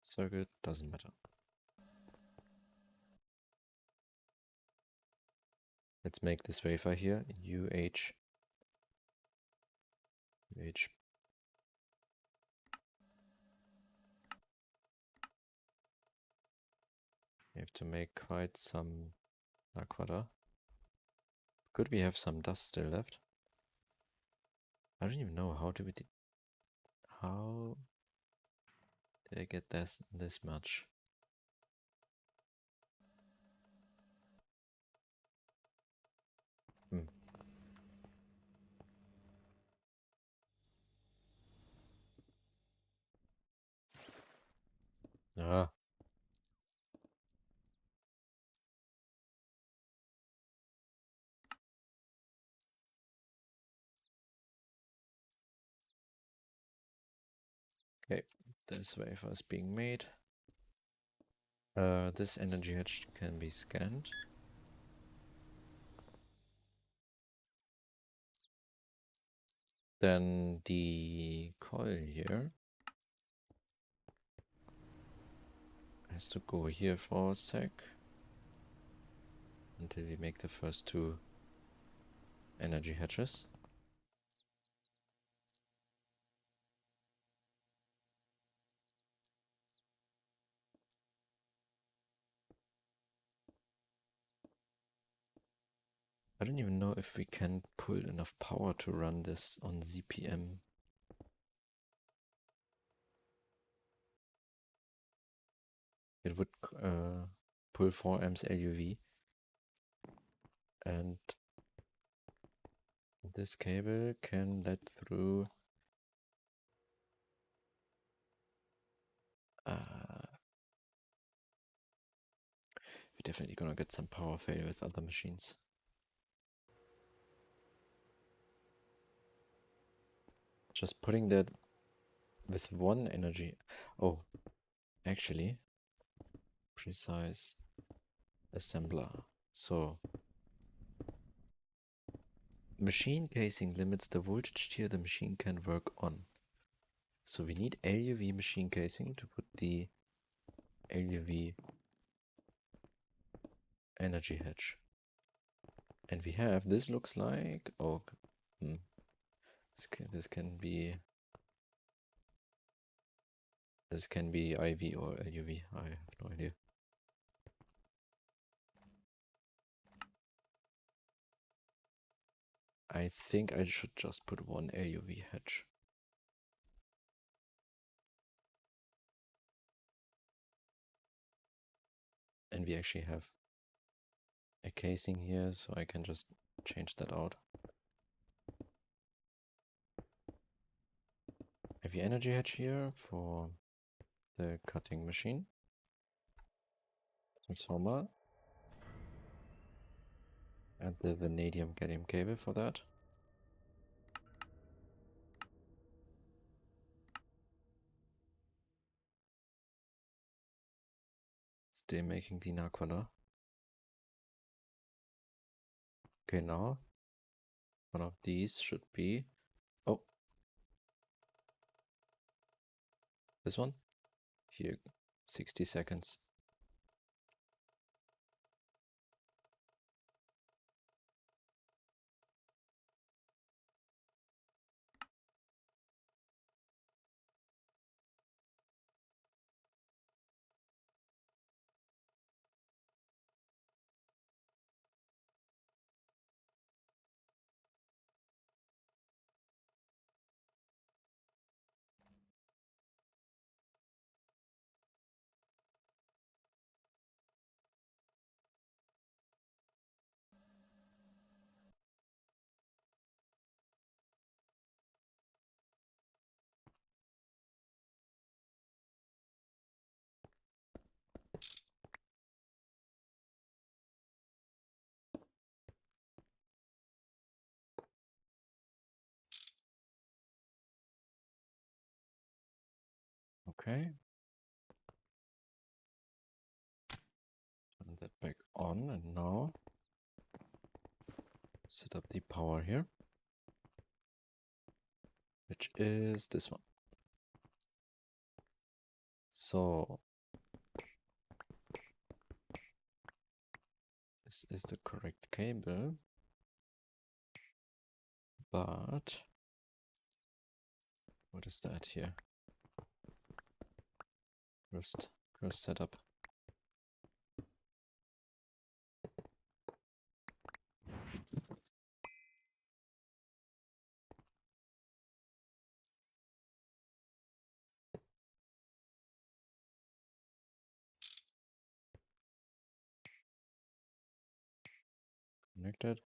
Circuit, doesn't matter. Let's make this wafer here, UH. UH. We have to make quite some aquada. Good, we have some dust still left. I don't even know how did I get this much? Ah. Okay, this wafer is being made. This energy hatch can be scanned. Then the coil here has to go here for a sec until we make the first two energy hatches. I don't even know if we can pull enough power to run this on ZPM. It would pull 4 amps LUV, and this cable can let through we're definitely gonna get some power failure with other machines. Just putting that with one energy. Oh, actually, precise assembler. So, machine casing limits the voltage tier the machine can work on. So we need LUV machine casing to put the LUV energy hedge. And we have, this looks like, oh, this can be IV or LUV, I have no idea. I think I should just put one LUV hedge. And we actually have a casing here, so I can just change that out. Heavy energy hedge here for the cutting machine. Transformer. And the vanadium gallium cable for that. Still making the Naquana. Okay, now one of these should be, oh, this one here, 60 seconds. Okay. Turn that back on, and now set up the power here, which is this one. So this is the correct cable, but what is that here? First setup. Connected.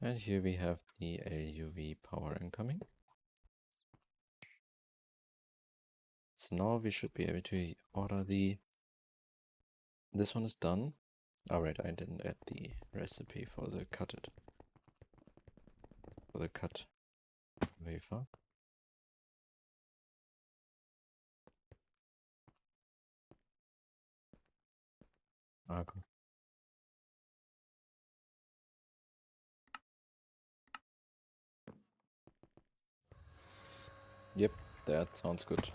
And here we have the LUV power incoming. So now we should be able to order this one is done. Alright, I didn't add the recipe for the cut wafer. Okay. Yep, that sounds good.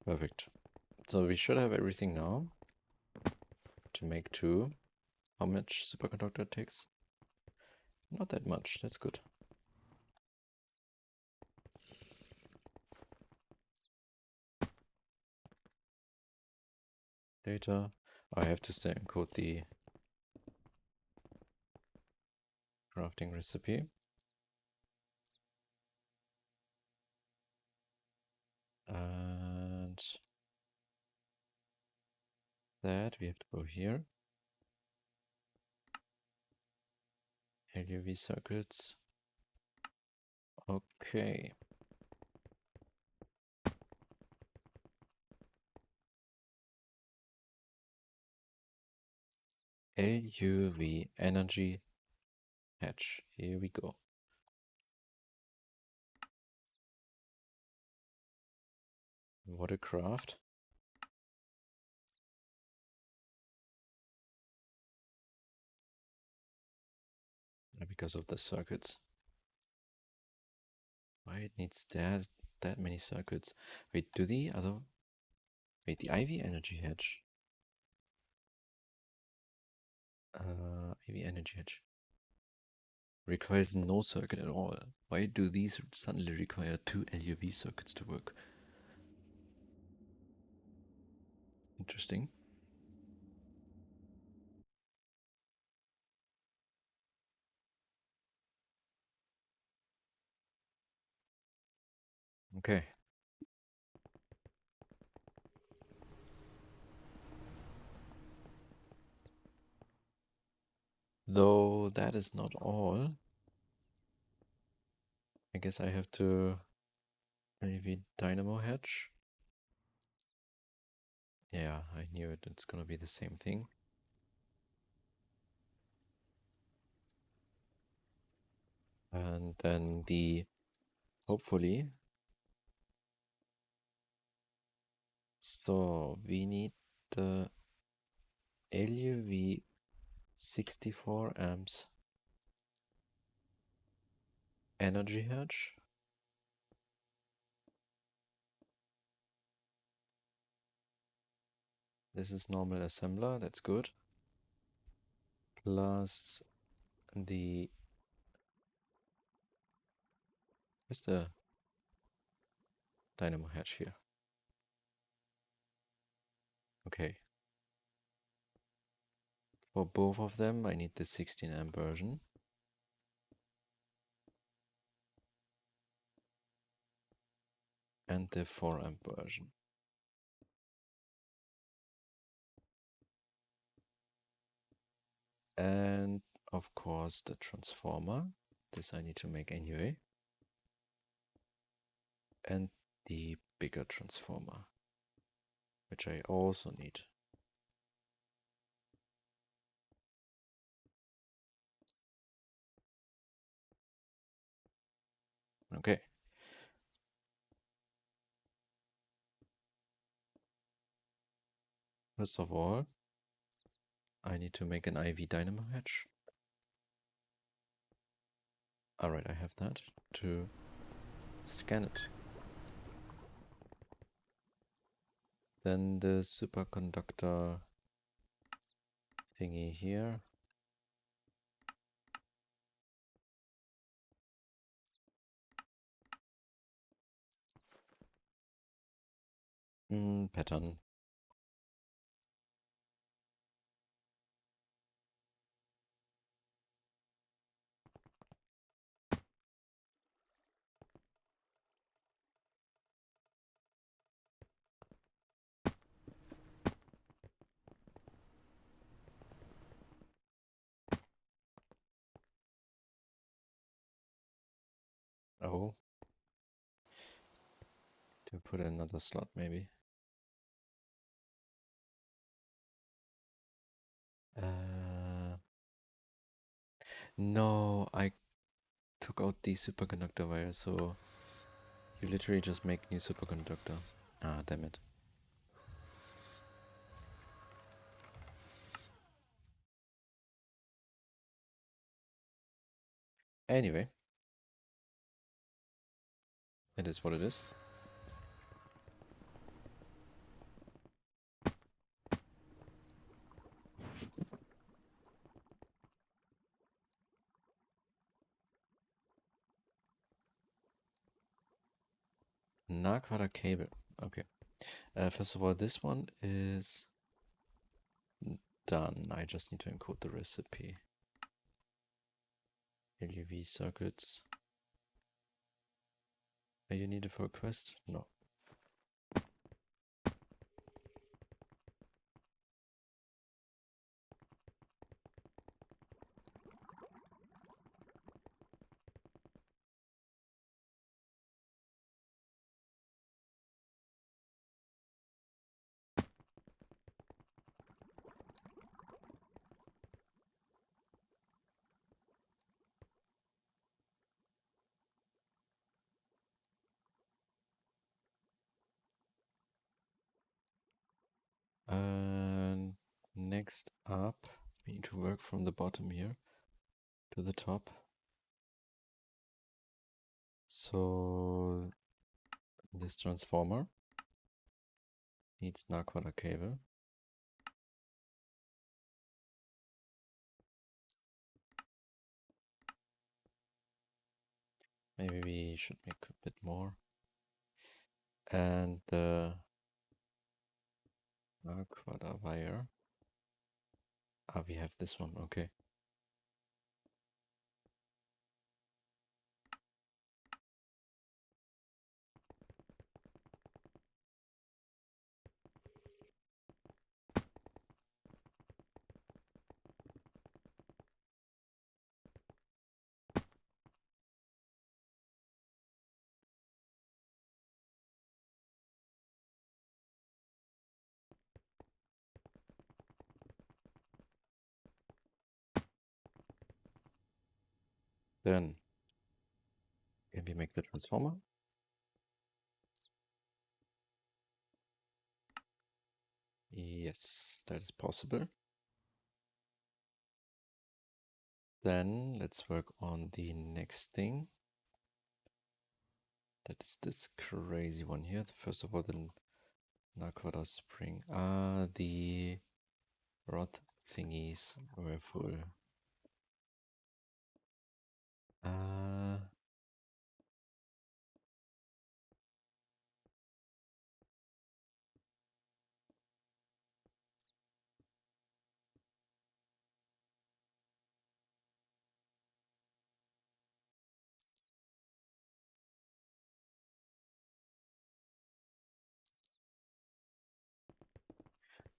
Perfect. So we should have everything now to make 2. How much superconductor it takes? Not that much, that's good. Data. I have to still encode the crafting recipe. And that we have to go here. LUV circuits. Okay. LUV energy hedge. Here we go. What a craft. Because of the circuits. Why it needs that many circuits? Wait, the IV energy hedge. IV energy hedge requires no circuit at all. Why do these suddenly require 2 LUV circuits to work? Interesting. Okay. Though that is not all. I guess I have to maybe dynamo hedge. Yeah, I knew it. It's gonna be the same thing. And then hopefully. So we need the LUV 64 amps energy hedge. This is normal assembler, that's good. Plus where's the dynamo hedge here? Okay. For both of them, I need the 16 amp version. And the 4 amp version. And of course the transformer. This I need to make anyway. And the bigger transformer, which I also need. Okay. First of all, I need to make an IV dynamo hedge. Alright, I have that to scan it. Then the superconductor thingy here. Pattern. Oh. To put another slot maybe. No, I took out the superconductor wire, so you literally just make new superconductor. Ah, damn it. Anyway. It is what it is. Narquader cable. Okay. First of all, this one is done. I just need to encode the recipe. LUV circuits. Are you needed for a quest? No. And next up, we need to work from the bottom here to the top. So this transformer needs Naquadah cable. Maybe we should make a bit more. And the Naquadah wire. Ah, we have this one, okay. Then can we make the transformer? Yes, that is possible. Then let's work on the next thing. That is this crazy one here. First of all, the Naquadah spring. Ah, the rod thingies were full.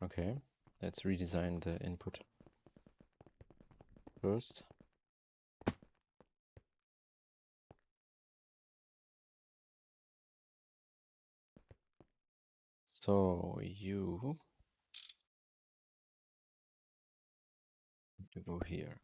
Okay, let's redesign the input first. So you have to go here.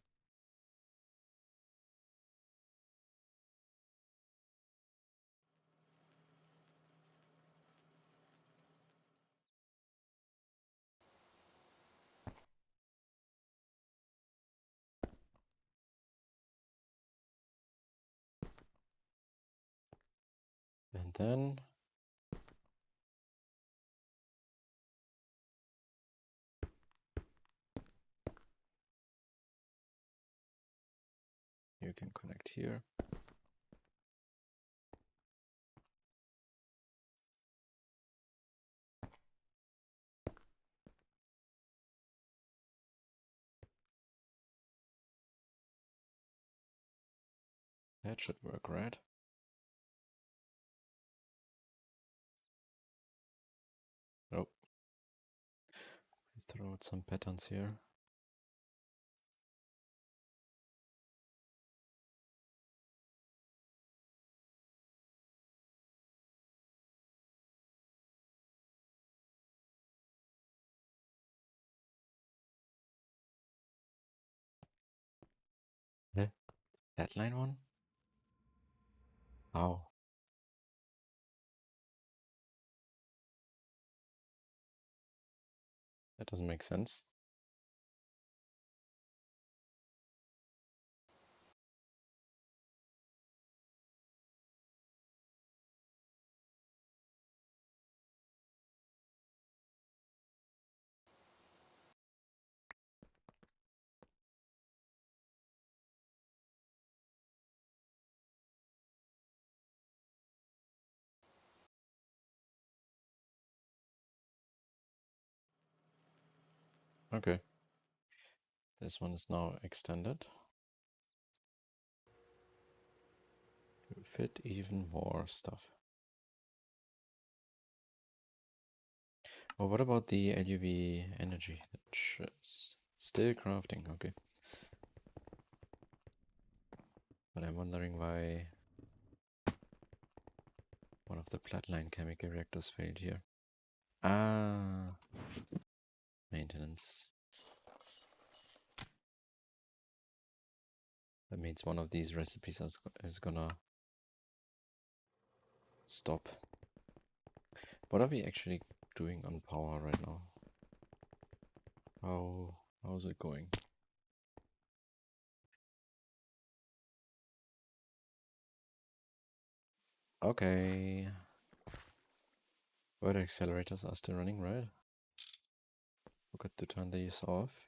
And then you can connect here. That should work, right? Oh, throw out some patterns here. Yeah. That line one? How? That doesn't make sense. Okay. This one is now extended to fit even more stuff. Oh, what about the LUV energy? Still crafting, okay. But I'm wondering why one of the flatline chemical reactors failed here. Ah, maintenance. That means one of these recipes is gonna stop. What are we actually doing on power right now? How's it going? Okay. Word accelerators are still running, right? Forgot to turn these off.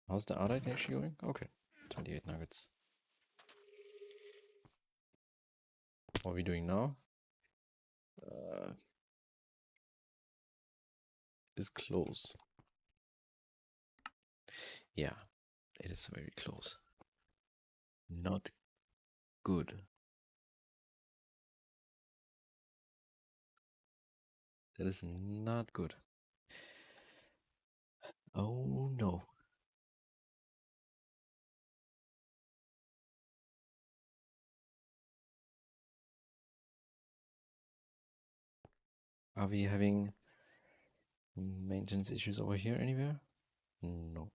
How's the other actually going? Okay. 28 nuggets. What are we doing now? Is close. Yeah, it is very close. Not good. That is not good. Oh no. Are we having maintenance issues over here anywhere? No.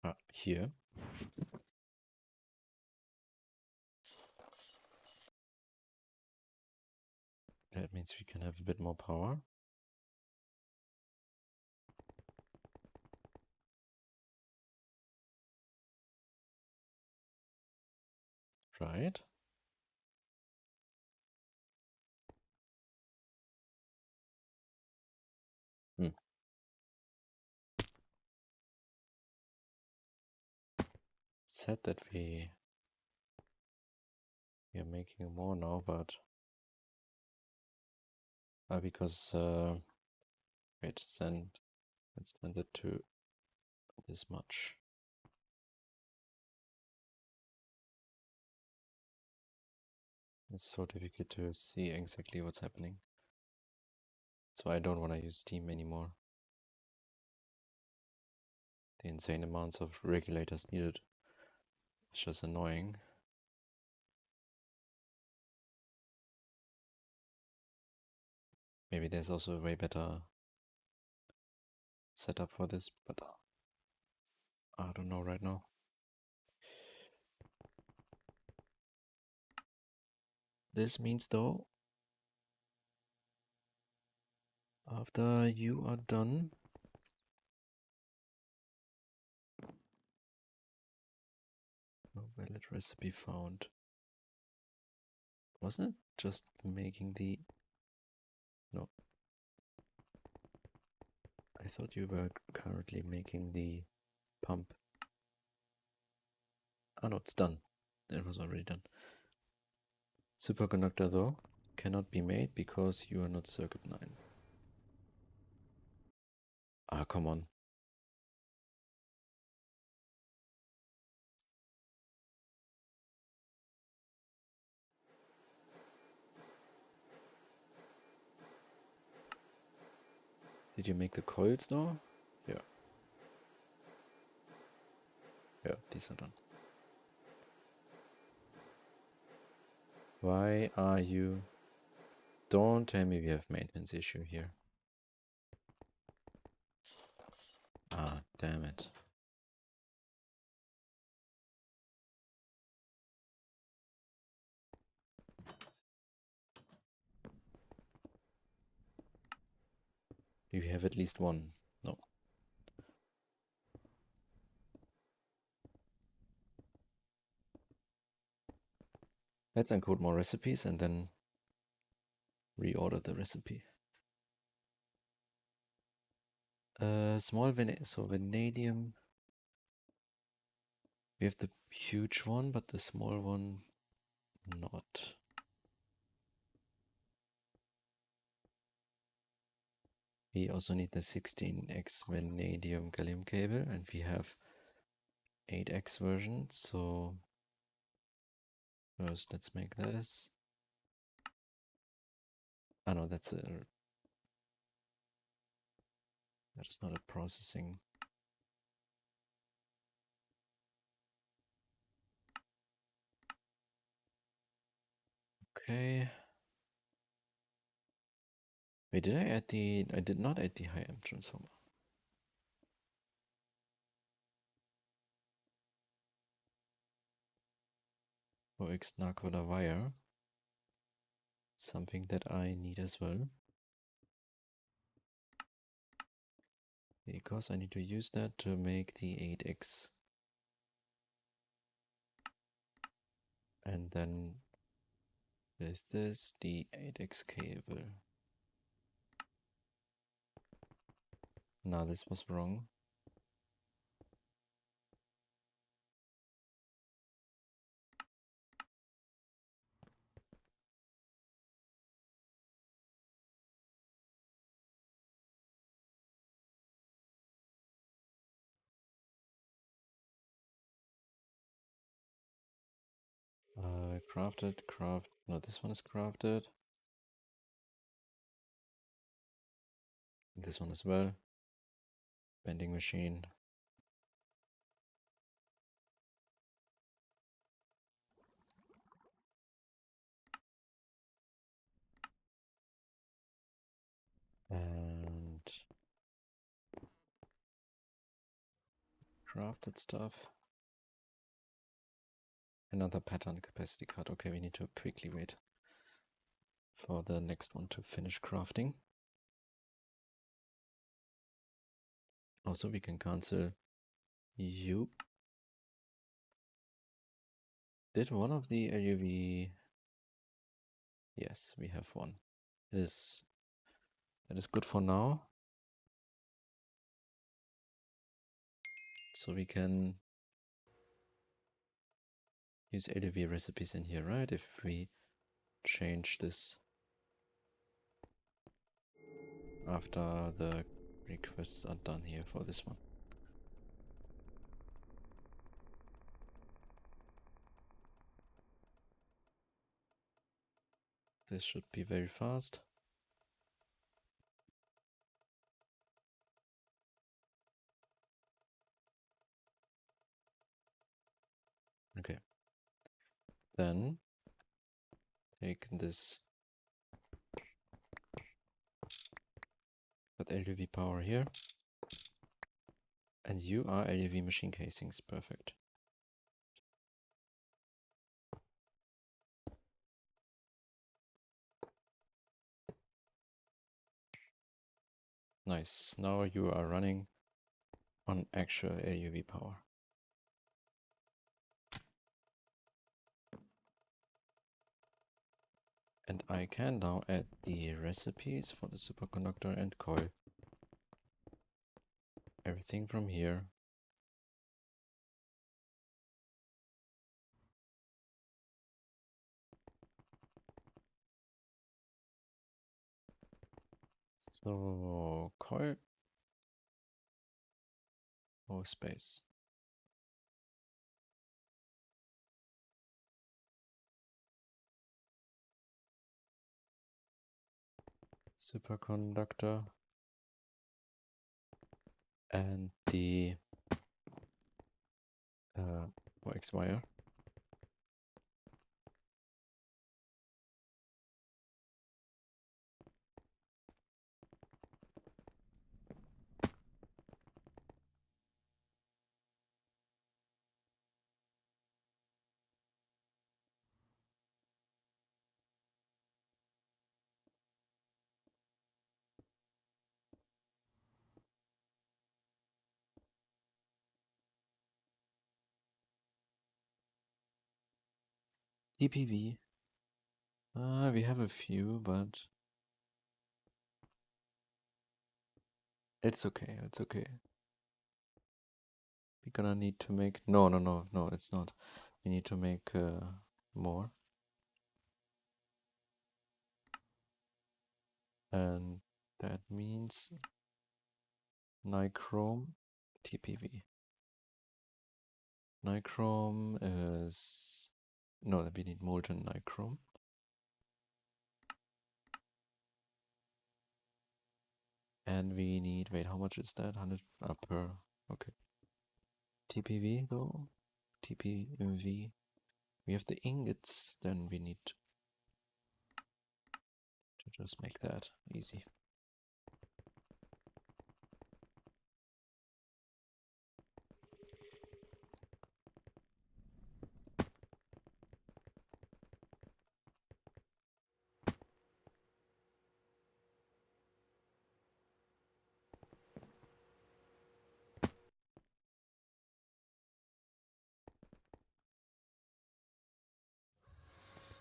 Ah, here. That means we can have a bit more power. Right. Hmm. Said that we are making more now, but because wait, let's send it to this much. It's so difficult to see exactly what's happening. That's why I don't want to use Steam anymore. The insane amounts of regulators needed. It's just annoying. Maybe there's also a way better setup for this, but I don't know right now. This means though, after you are done, no valid recipe found. Wasn't it just making the... No. I thought you were currently making the pump. Oh no, it's done. It was already done. Superconductor though cannot be made because you are not circuit 9. Ah, come on. Did you make the coils now? Yeah. Yeah, these are done. Why are you... Don't tell me we have maintenance issue here. Ah, damn it. Do you have at least one? No. Let's encode more recipes and then reorder the recipe. Small vanadium. We have the huge one, but the small one not. We also need the 16x vanadium gallium cable, and we have 8x version. So first, let's make this. Ah no, that is not a processing. Okay. Wait, did I add the... I did not add the high amp transformer. coax narcoda wire. Something that I need as well. Because I need to use that to make the 8x. And then with this, the 8x cable. Now this was wrong. No, this one is crafted. This one as well. Bending machine. And crafted stuff. Another pattern capacity card. Okay, we need to quickly wait for the next one to finish crafting. Also, we can cancel you. Did one of the LUV... Yes, we have one. That is good for now. So we can use LUV recipes in here, right? If we change this after the requests are done here for this one. This should be very fast. Okay. Then take this. Got LUV power here. And you are LUV machine casings. Perfect. Nice. Now you are running on actual LUV power. And I can now add the recipes for the superconductor and coil. Everything from here. So, coil. Oh, space. Superconductor. And the coax wire. DPV. We have a few, but it's okay. It's okay. We're gonna need to make... No, it's not. We need to make more. And that means nichrome TPV. Nichrome is... No, we need molten nichrome. And we need... Wait, how much is that? 100 per... Okay. TPV though? TPV. We have the ingots, then we need to just make that easy.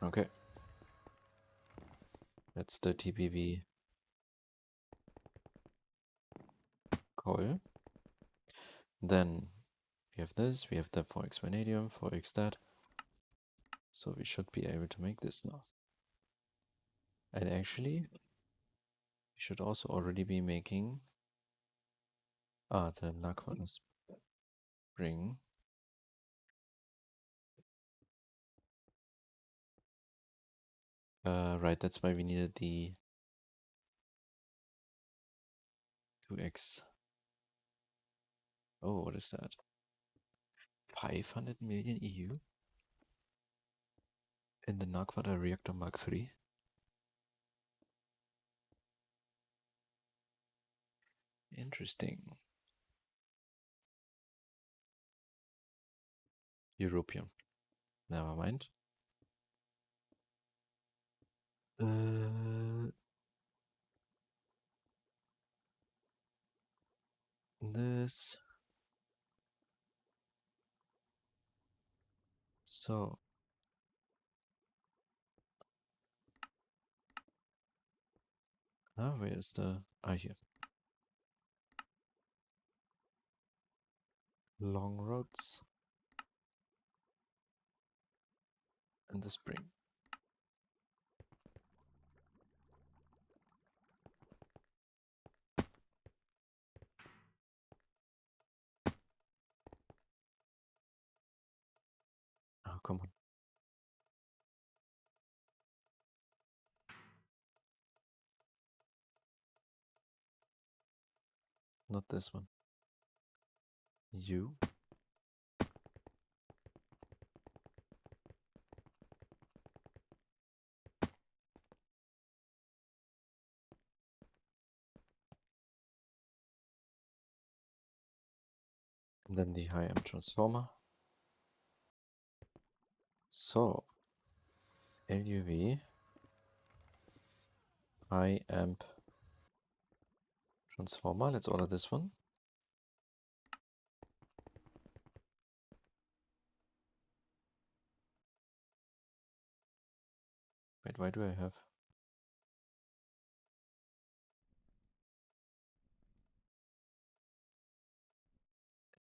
Okay. That's the TPV coil. Then we have this, we have the 4x vanadium, 4x that. So we should be able to make this now. And actually, we should also already be making the Nakwana spring. Right, that's why we needed the 2x. Oh, what is that? 500 million EU in the Nakwana reactor Mark III. Interesting. European. Never mind. This. So. Where is the... here. Long rods. And the spring. Oh, come on. Not this one. You. And then the high amp transformer. So. LUV. High amp transformer. Let's order this one. Wait, why do I have...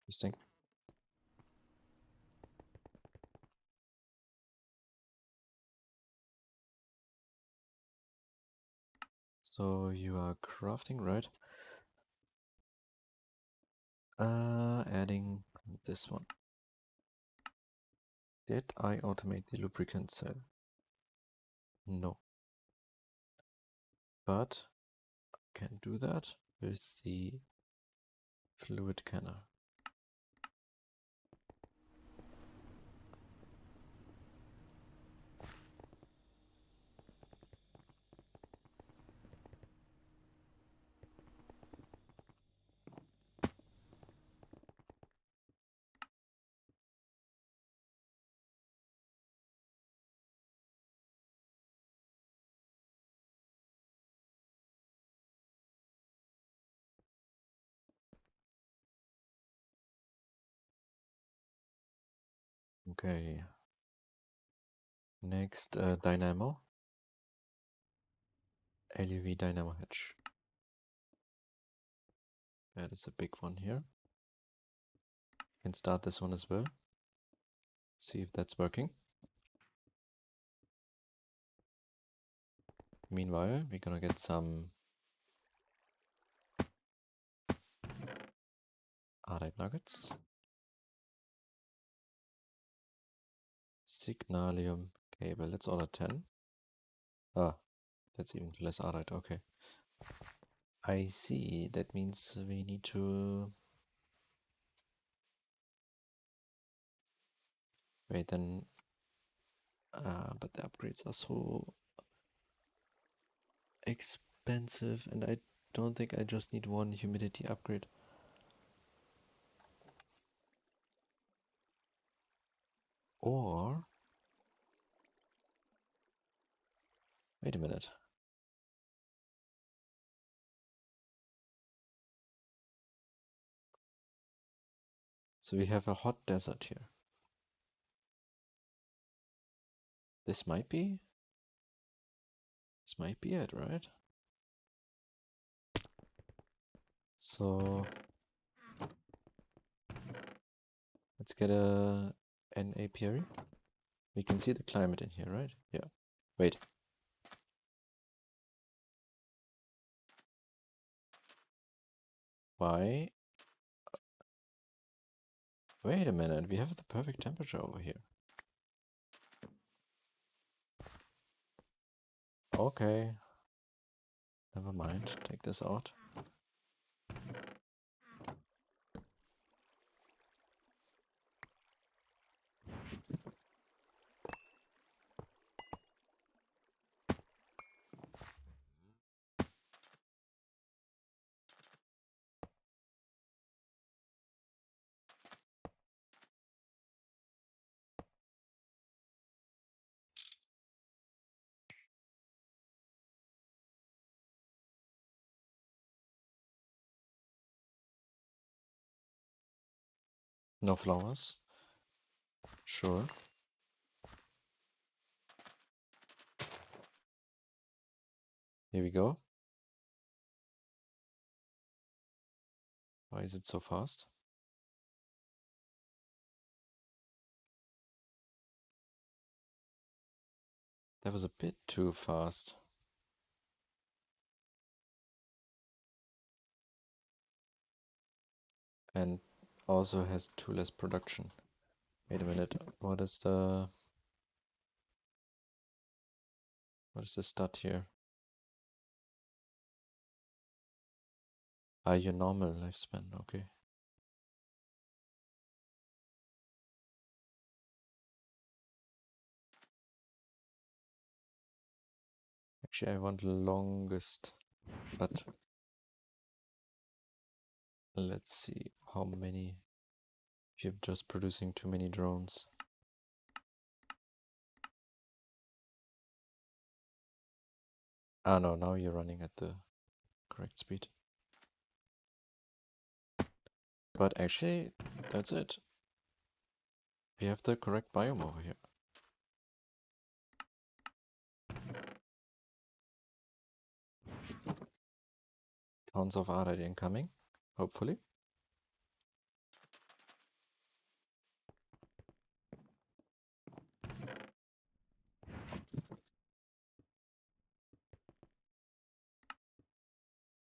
Interesting. So you are crafting, right? Adding this one. Did I automate the lubricant cell? No. But I can do that with the fluid canner. Okay. Next, dynamo. LUV dynamo hatch. That is a big one here. Can start this one as well. See if that's working. Meanwhile, we're gonna get some Arite nuggets. Signalium cable. Let's order 10. That's even less Arite. Okay. I see. That means we need to... Wait, then... but the upgrades are so expensive, and I don't think I just need one humidity upgrade. Or... Wait a minute. So we have a hot desert here. This might be it, right? So let's get an apiary. We can see the climate in here, right? Yeah. Wait. Why? Wait a minute, we have the perfect temperature over here. Okay. Never mind, take this out. No flowers. Sure. Here we go. Why is it so fast? That was a bit too fast. And also has 2 less production. Wait a minute, what is the stat here? Ah, your normal lifespan, okay. Actually, I want the longest, but let's see how many. If you're just producing too many drones. Ah, no, now you're running at the correct speed. But actually, that's it. We have the correct biome over here. Tons of Ardite incoming, hopefully.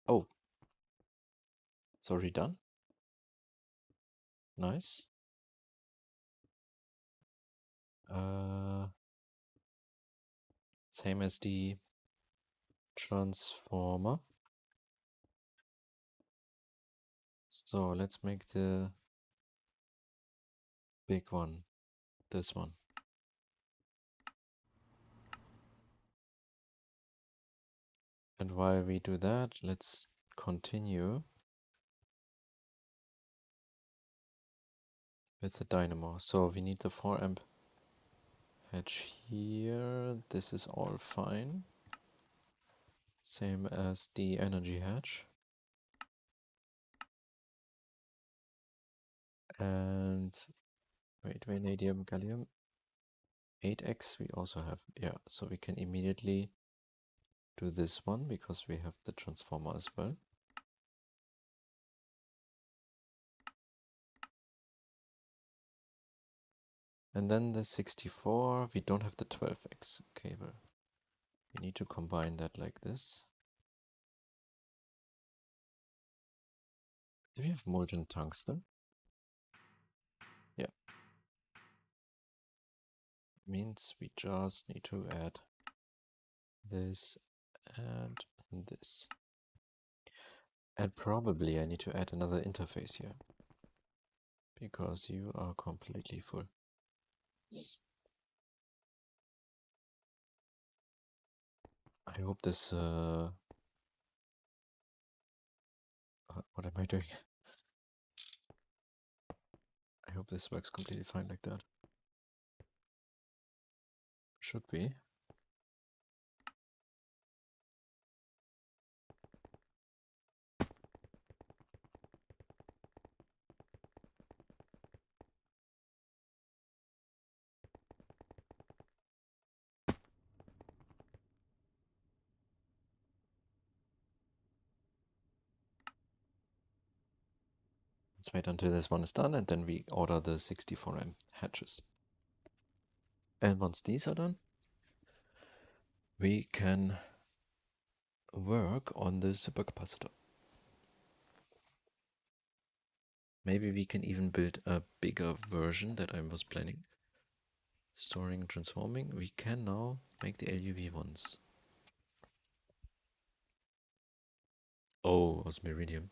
Oh, it's already done. Nice. Same as the transformer. So let's make the big one, this one. And while we do that, let's continue with the dynamo. So we need the 4 amp hatch here. This is all fine. Same as the energy hatch. And wait, vanadium, gallium. 8x we also have, yeah, so we can immediately do this one because we have the transformer as well. And then the 64, we don't have the 12x cable. We need to combine that like this. Do we have molten tungsten? Yeah. Means we just need to add this and this. And probably I need to add another interface here, because you are completely full. I hope this, what am I doing? I hope this works completely fine like that. Should be. Let's wait until this one is done and then we order the 64M hatches. And once these are done, we can work on the supercapacitor. Maybe we can even build a bigger version that I was planning. Storing, transforming. We can now make the LUV ones. Oh, osmiridium.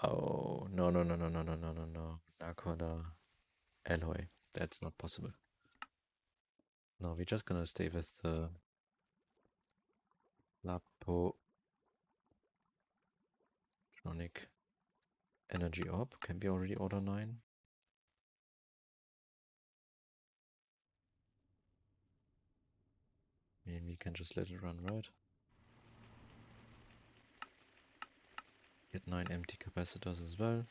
Oh, no. Nakoda alloy. That's not possible. No, we're just gonna stay with the Lapotronic energy orb. Can we already order 9? Maybe we can just let it run, right? Get 9 empty capacitors as well.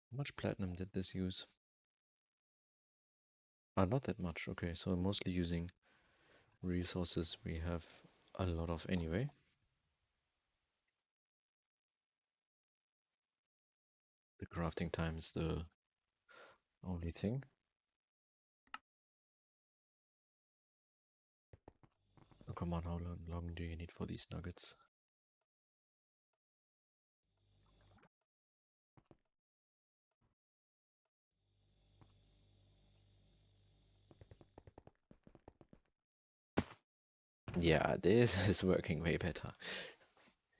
How much platinum did this use? Not that much. Okay, so mostly using resources we have a lot of anyway. The crafting time is the only thing. Oh, come on, how long do you need for these nuggets? Yeah, this is working way better.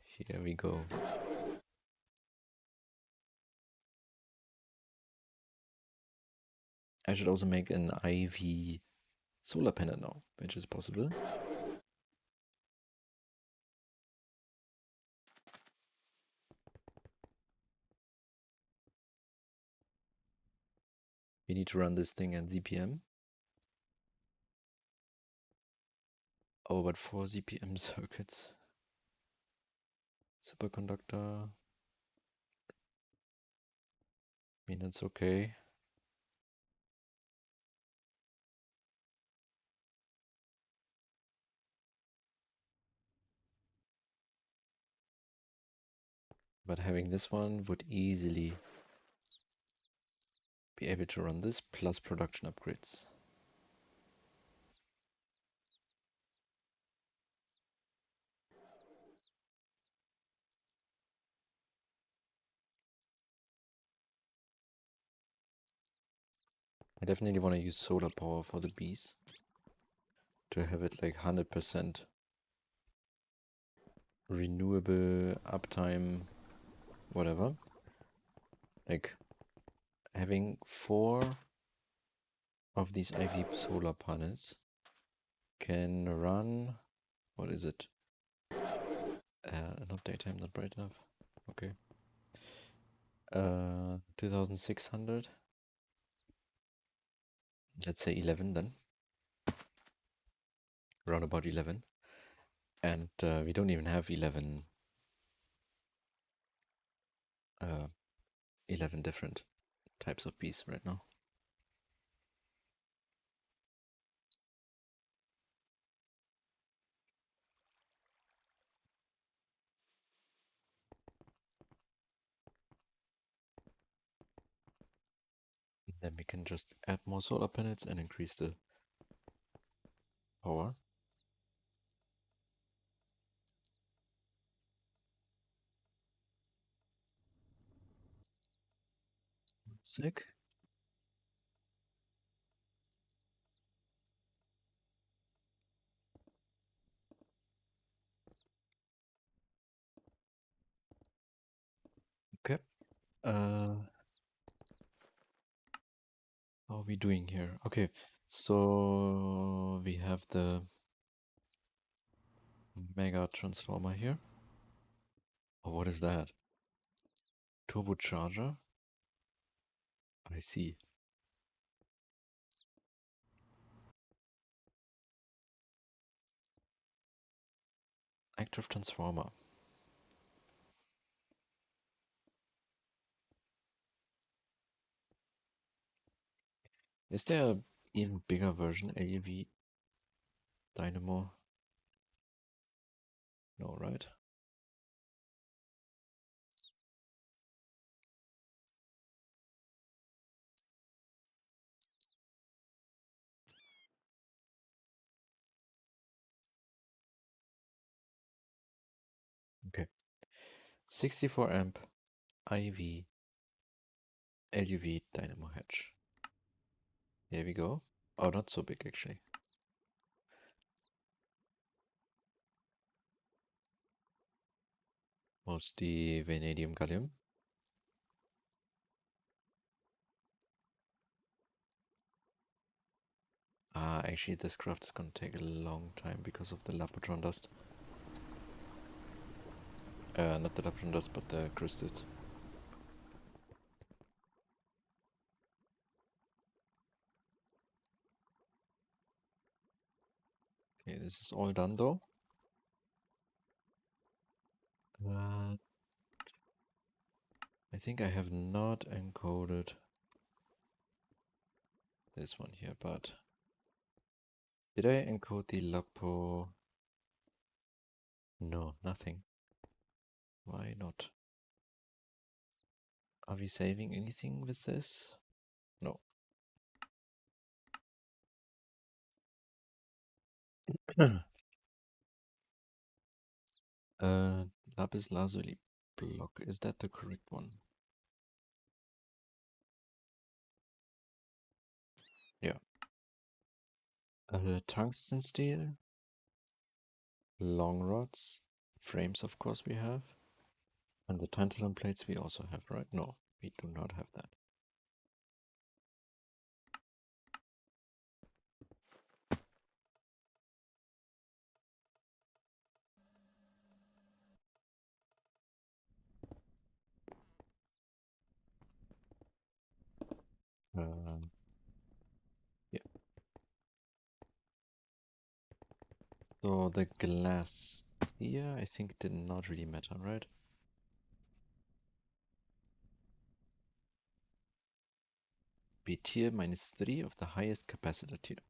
Here we go. I should also make an IV solar panel now, which is possible. We need to run this thing at ZPM. Oh, but 4 ZPM circuits. Superconductor. I mean, that's okay. But having this one would easily be able to run this plus production upgrades. I definitely want to use solar power for the bees. To have it like 100% renewable uptime, whatever. Like having 4 of these IV solar panels can run, what is it? Not daytime, not bright enough. Okay. 2600. Let's say 11 then. Around about 11. And we don't even have 11 different types of bees right now. Then we can just add more solar panels and increase the power. Sick. Okay. How are we doing here? Okay, so we have the mega transformer here. Oh, what is that? Turbocharger? I see. Active transformer. Is there an even bigger version, LUV Dynamo? No, right? Okay. 64 amp IV LUV Dynamo Hatch. Here we go. Oh, not so big actually. Mostly vanadium gallium. Actually this craft is gonna take a long time because of the Lapotron dust. Not the Lapotron dust, but the crystals. Okay, this is all done though. I think I have not encoded this one here, but did I encode the Lapo? No, nothing. Why not? Are we saving anything with this? No. Lapis lazuli block. Is that the correct one? Yeah. Tungsten steel. Long rods. Frames, of course, we have. And the tantalum plates we also have, right? No, we do not have that. Yeah. So the glass here, I think, did not really matter, right? Be tier -3 of the highest capacitor tier.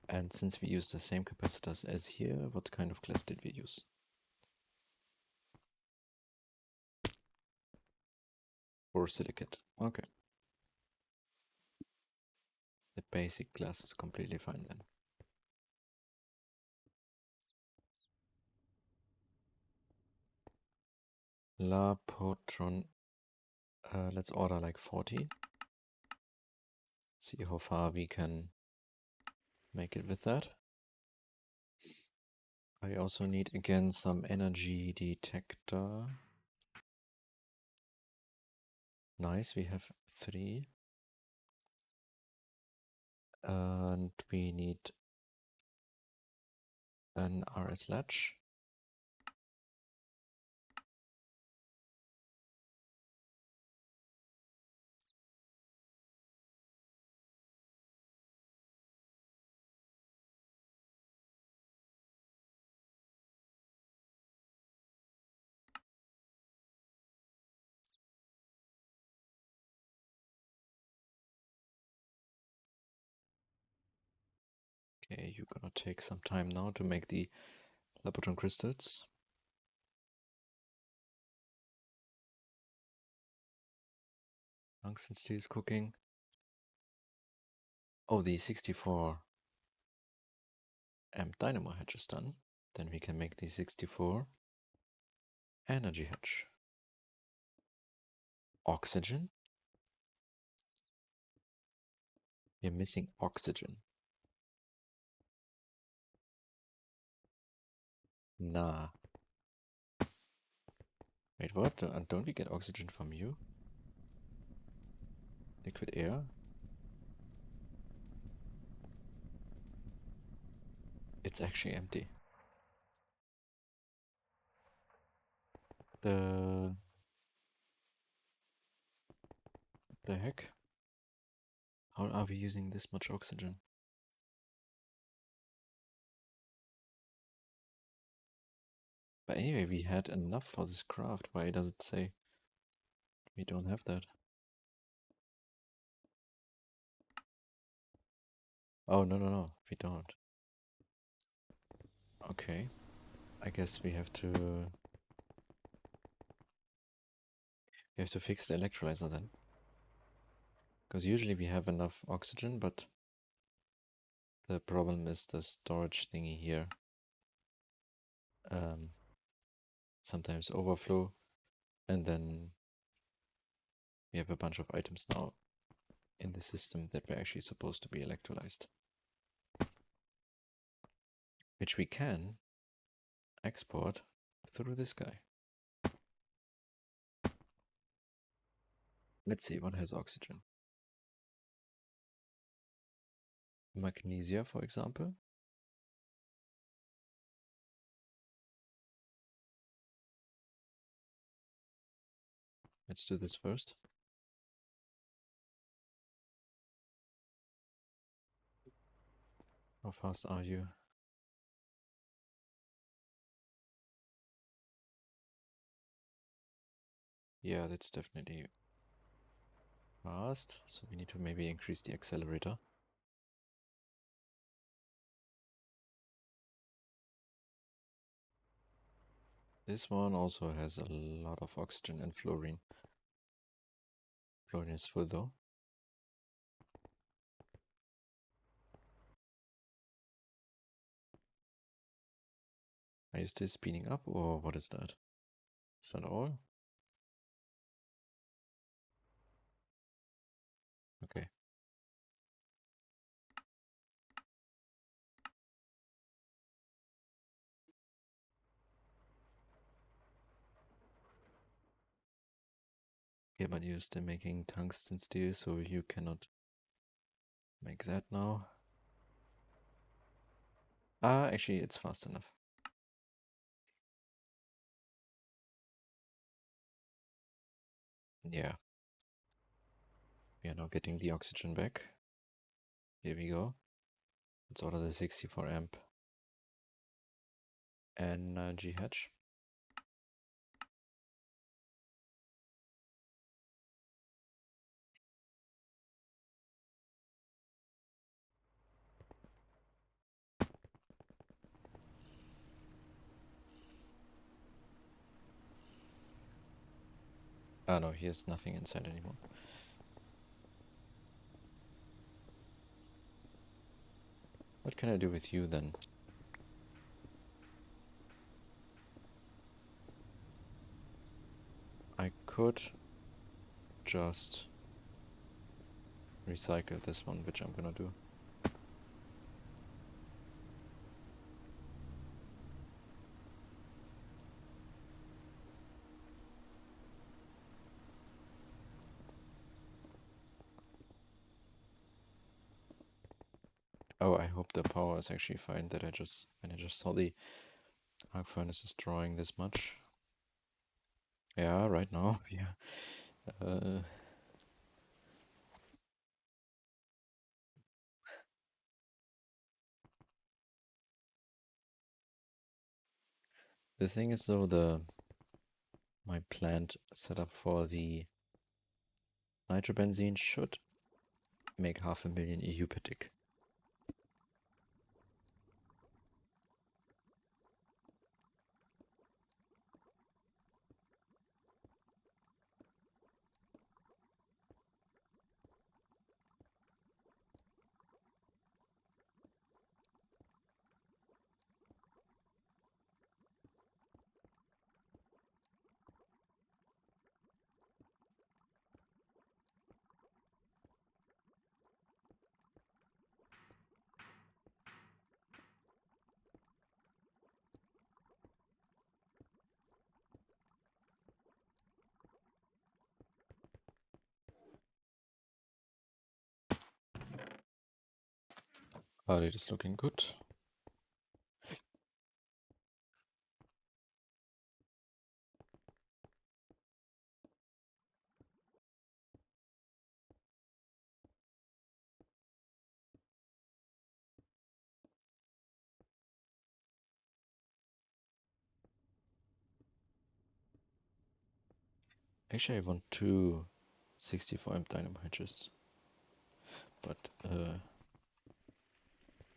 And since we use the same capacitors as here, what kind of glass did we use? Borosilicate. Okay. The basic glass is completely fine then. Lapotron. Let's order like 40. See how far we can make it with that. I also need again some energy detector. Nice, we have 3. And we need an RS latch. Okay, you're gonna take some time now to make the Lapotron crystals. Tungsten steel is cooking. Oh, the 64 amp dynamo hatch is done. Then we can make the 64 energy hatch. Oxygen. We're missing oxygen. Nah. Wait, what? Don't we get oxygen from you? Liquid air? It's actually empty. The heck? How are we using this much oxygen? But anyway, we had enough for this craft. Why does it say we don't have that? Oh, no, we don't. Okay. I guess we have to fix the electrolyzer then. Because usually we have enough oxygen, but the problem is the storage thingy here. Sometimes overflow, and then we have a bunch of items now in the system that were actually supposed to be electrolyzed, which we can export through this guy. Let's see what has oxygen. Magnesia, for example. Let's do this first. How fast are you? Yeah, that's definitely fast. So we need to maybe increase the accelerator. This one also has a lot of oxygen and fluorine. Fluorine is full though. Are you still speeding up, or what is that? Is that all? Okay. Okay, but you're still making tungsten steel, so you cannot make that now. Actually, it's fast enough. Yeah. We are now getting the oxygen back. Here we go. Let's order the 64 amp energy hatch. Ah, no, here's nothing inside anymore. What can I do with you then? I could just recycle this one, which I'm gonna do. Oh, I hope the power is actually fine that when I just saw the arc furnace is drawing this much. Yeah, right now, yeah. The thing is though, my plant setup for the nitrobenzene should make 500,000 EU per tick. But it is looking good. Actually, I want two 64 amp dynamo hatches. But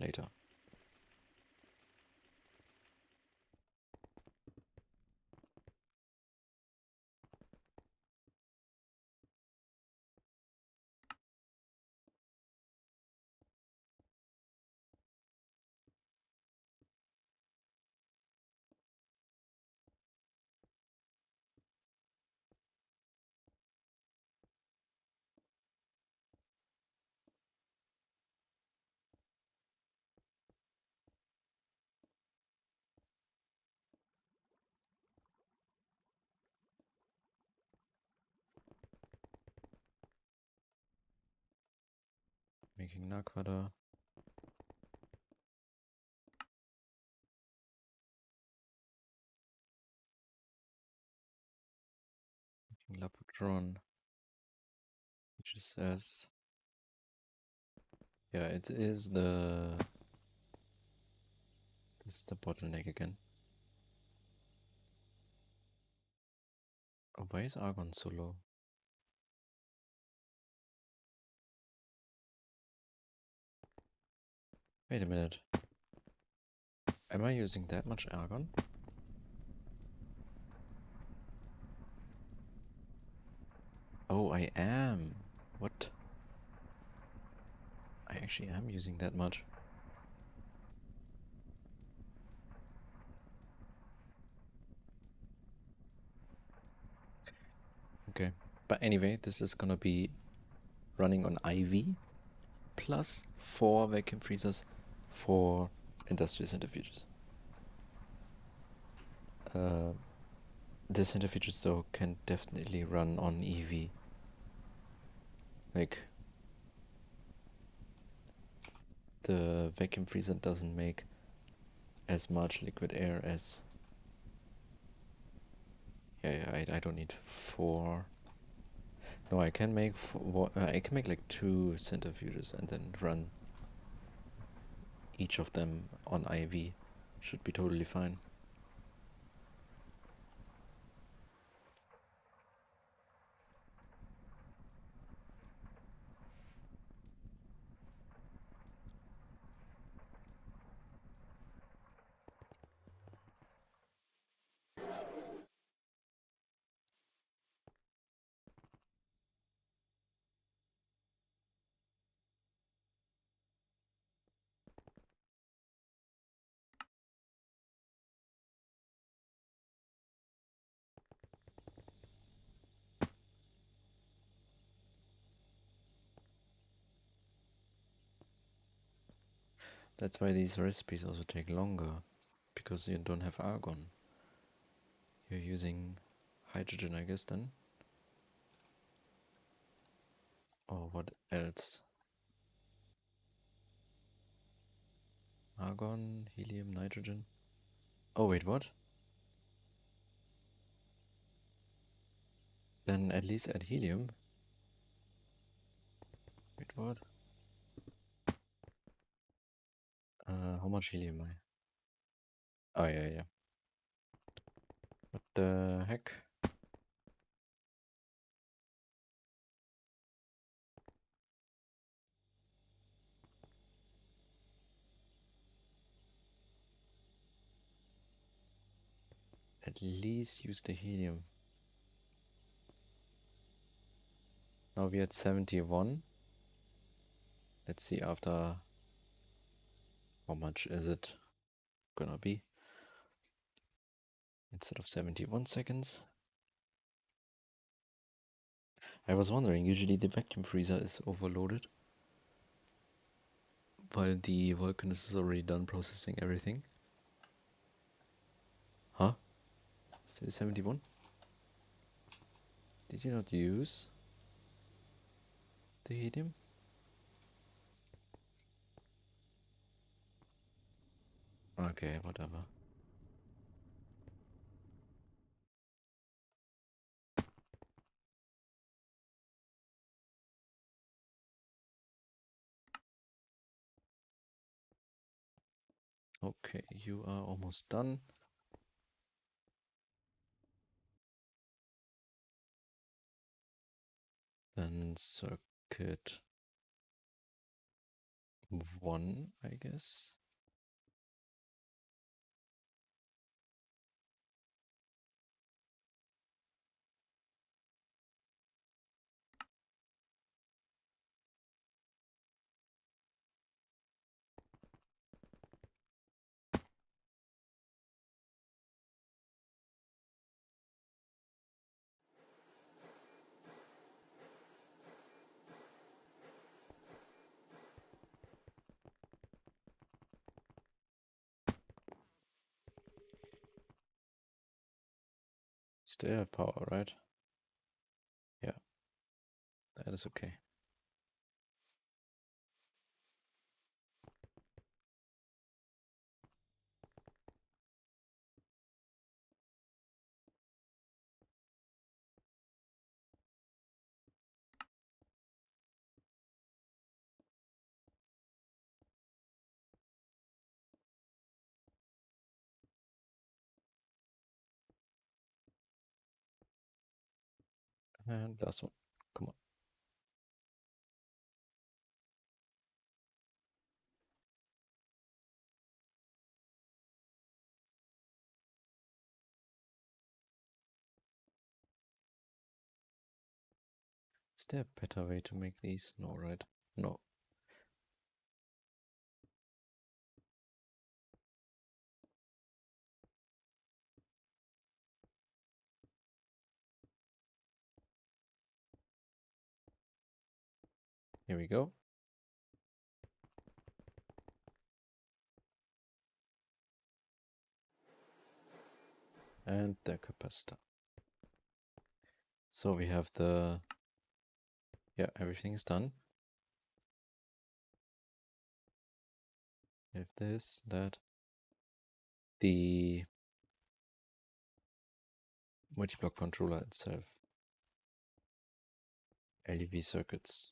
later. Making Naquada. Making Lapotron. Which says, yeah, it is the, this is the bottleneck again. Oh, why is Argon so low? Wait a minute. Am I using that much Argon? Oh, I am. What? I actually am using that much. Okay. But anyway, this is gonna be running on IV plus 4 vacuum freezers for industrial centrifuges. The centrifuges though can definitely run on EV. Like, the vacuum freezer doesn't make as much liquid air as, yeah, I don't need 4. No, I can make I can make like 2 centrifuges and then run each of them on IV. Should be totally fine. That's why these recipes also take longer, because you don't have argon. You're using hydrogen, I guess, then? Or what else? Argon, helium, nitrogen. Oh, wait, what? Then at least add helium. Wait, what? How much helium am I? Oh, yeah. What the heck? At least use the helium. Now we're at 71. Let's see after how much is it gonna be. Instead of 71 seconds. I was wondering, usually the vacuum freezer is overloaded while the Vulcanist is already done processing everything. Huh? Still 71? Did you not use the helium? Okay, whatever. Okay, you are almost done. Then circuit 1, I guess. Still have power, right? Yeah, that is okay. And last one. Come on. Is there a better way to make these? No, right? No. Here we go. And the capacitor. So we have the, yeah, everything is done. We have this, that. The multi-block controller itself. LUV circuits.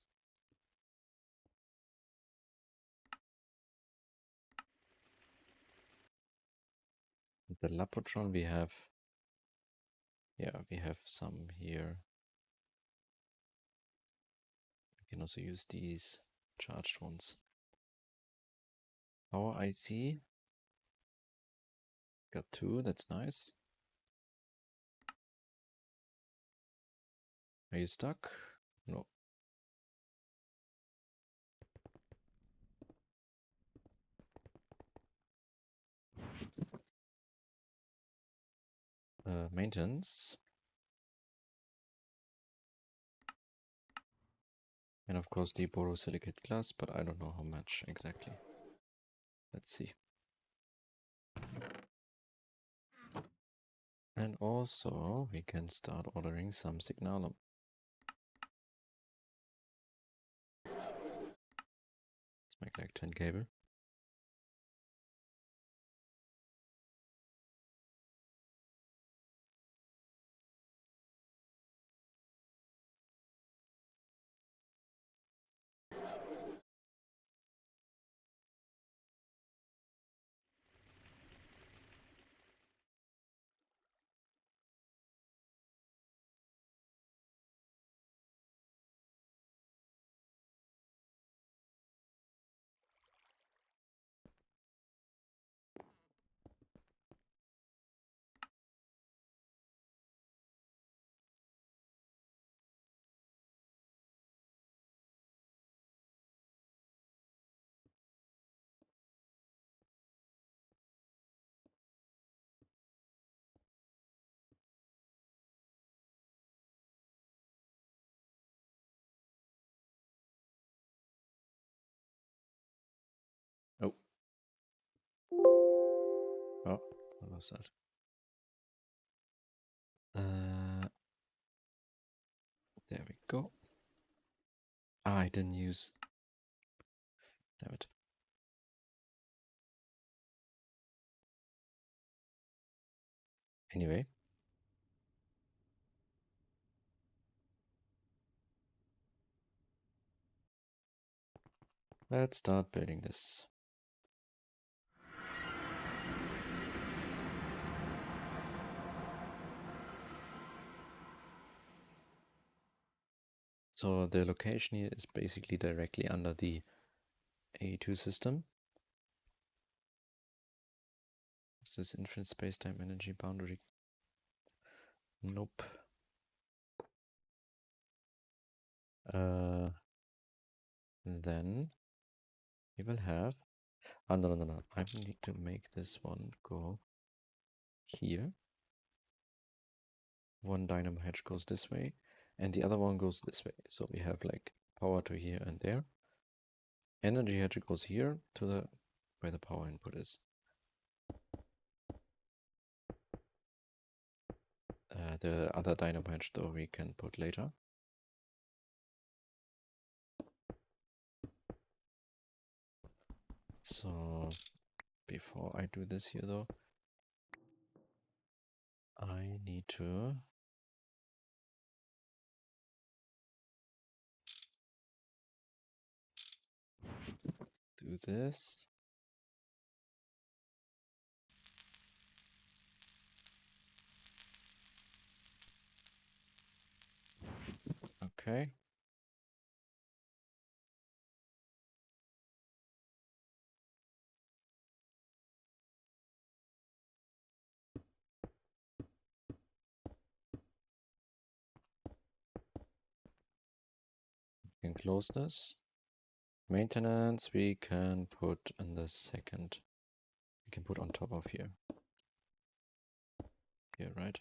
The Lapotron we have, yeah, we have some here. We can also use these charged ones. Power IC. Got 2, that's nice. Are you stuck? No. Maintenance. And of course the borosilicate glass, but I don't know how much exactly. Let's see. And also we can start ordering some signalum. Let's make like 10 cable. Oh. Oh, what was that? There we go. Ah, I didn't use. Damn it. Anyway. Let's start building this. So the location here is basically directly under the A2 system. Is this infinite space-time energy boundary? Nope. Then we will have... Oh, no. I need to make this one go here. One dynamo hedge goes this way, and the other one goes this way. So we have like power to here and there. Energy hedge goes here to the where the power input is. The other dynamo hedge though we can put later. So before I do this here though, I need to do this. Okay. We can close this. Maintenance we can put in the second. We can put on top of here. Here, right?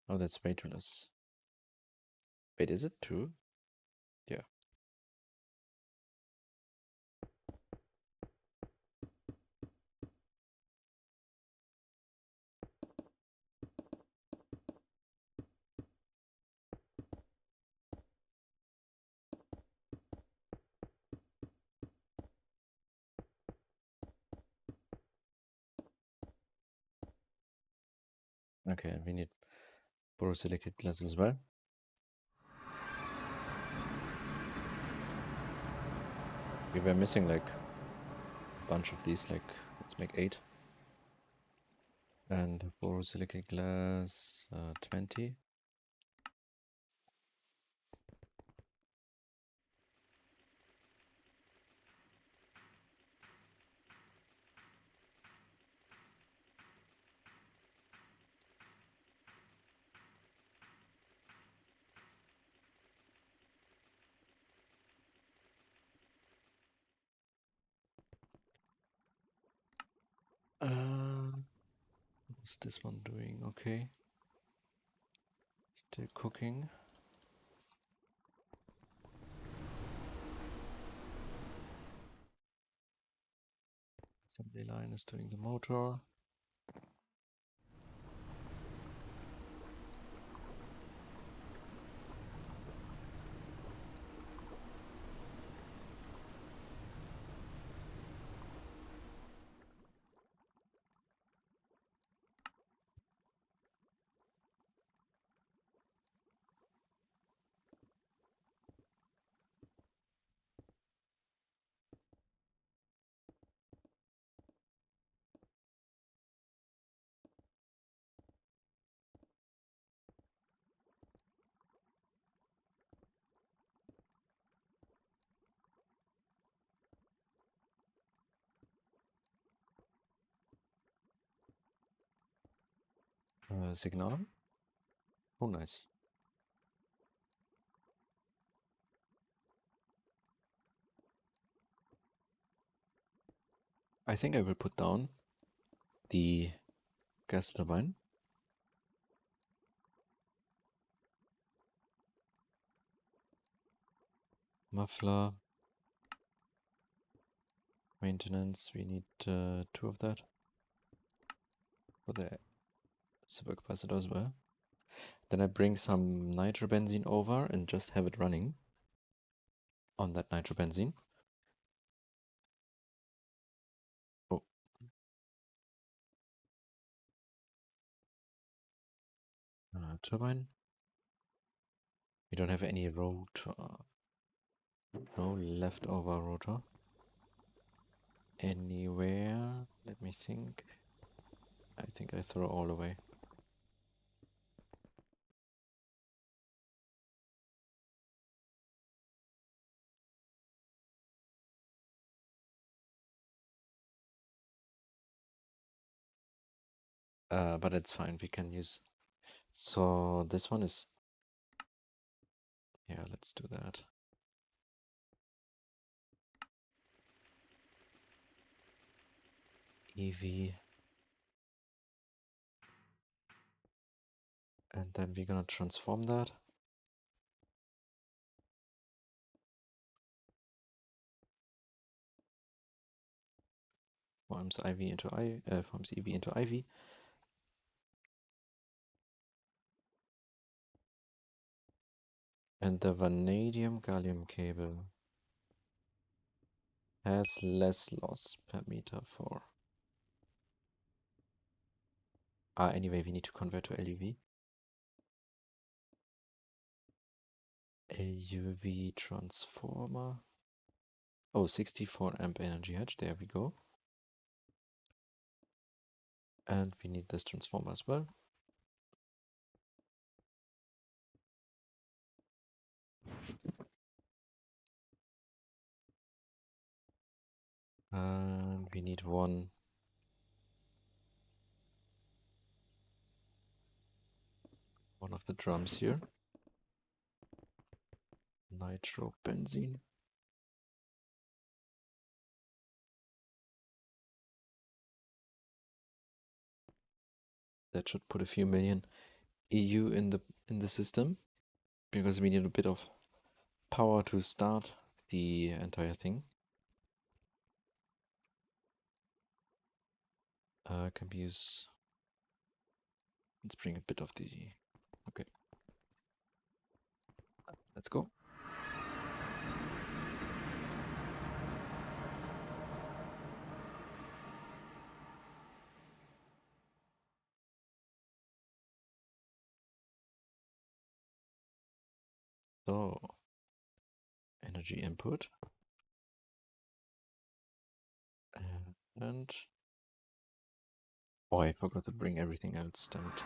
Oh, that's way too less. Wait, is it 2? Yeah. Okay, we need borosilicate glass as well. We were missing like a bunch of these, like let's make 8. And borosilicate glass 20. What's this one doing? Okay. Still cooking. Assembly line is doing the motor. Signal. Oh, nice. I think I will put down the gas turbine. Muffler. Maintenance, we need 2 of that. For the supercapacitor as well. Then I bring some nitrobenzene over and just have it running on that nitrobenzene. Oh. Turbine. We don't have any rotor. No leftover rotor. Anywhere. Let me think. I think I throw all away. but it's fine. We can use. So this one is. Yeah, let's do that. EV. And then we're gonna transform that. Forms IV into forms EV into IV. And the vanadium gallium cable has less loss per meter for. Anyway, we need to convert to LUV. LUV transformer. Oh, 64 amp energy hedge. There we go. And we need this transformer as well. And we need one of the drums here. Nitrobenzene. That should put a few million EU in the system, because we need a bit of power to start the entire thing. Can we use. Let's bring a bit of the. Okay. Let's go. So, energy input. And. Oh, I forgot to bring everything else, damn it.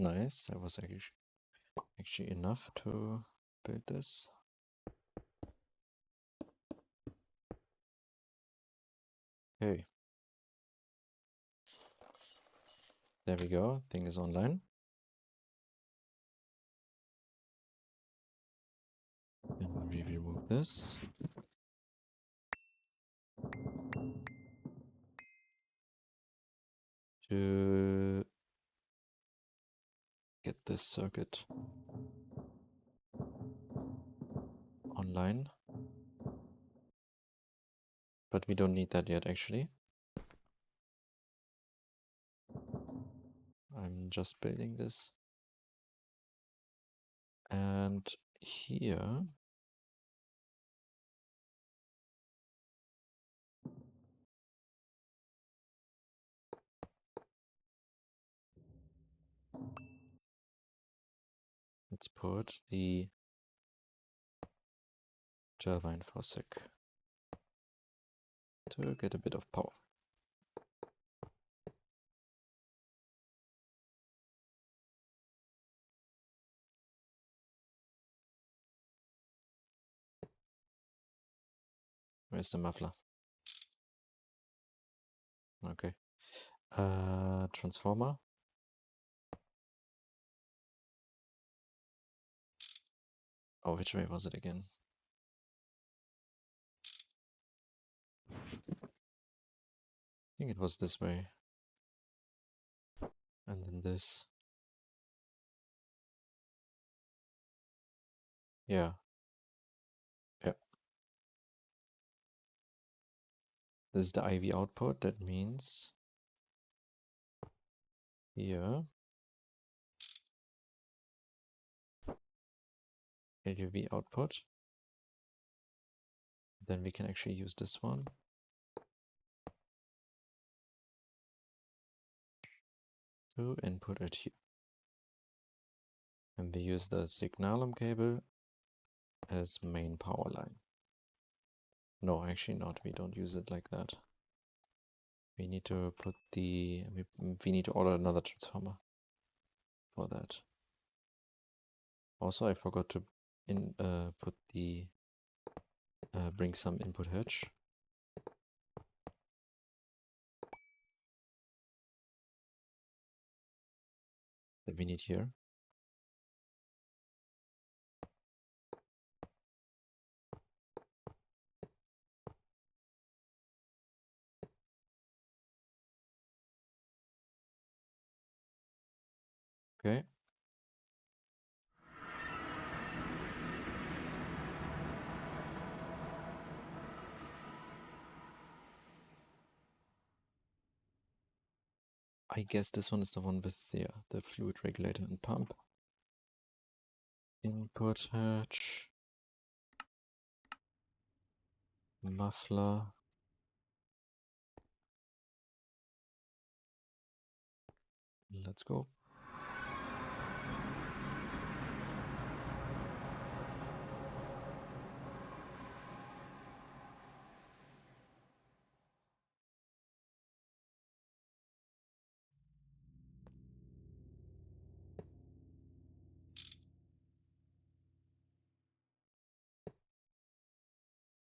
Nice, that was actually enough to build this. Okay. There we go, thing is online. And we remove this. To get this circuit online. But we don't need that yet, actually. I'm just building this. And here, let's put the turbine for a sec to get a bit of power. Where's the muffler? Okay. Transformer. Oh, which way was it again? I think it was this way. And then this. Yeah. Yeah. This is the IV output. That means here LUV output. Then we can actually use this one. to input it here. And we use the signalum cable as main power line. No, actually not. We don't use it like that. We need to put the... we need to order another transformer for that. Also, I forgot to put the... bring some input hedge. That we need here. Okay. I guess this one is the one with the fluid regulator and pump. Input hedge. Muffler. Let's go.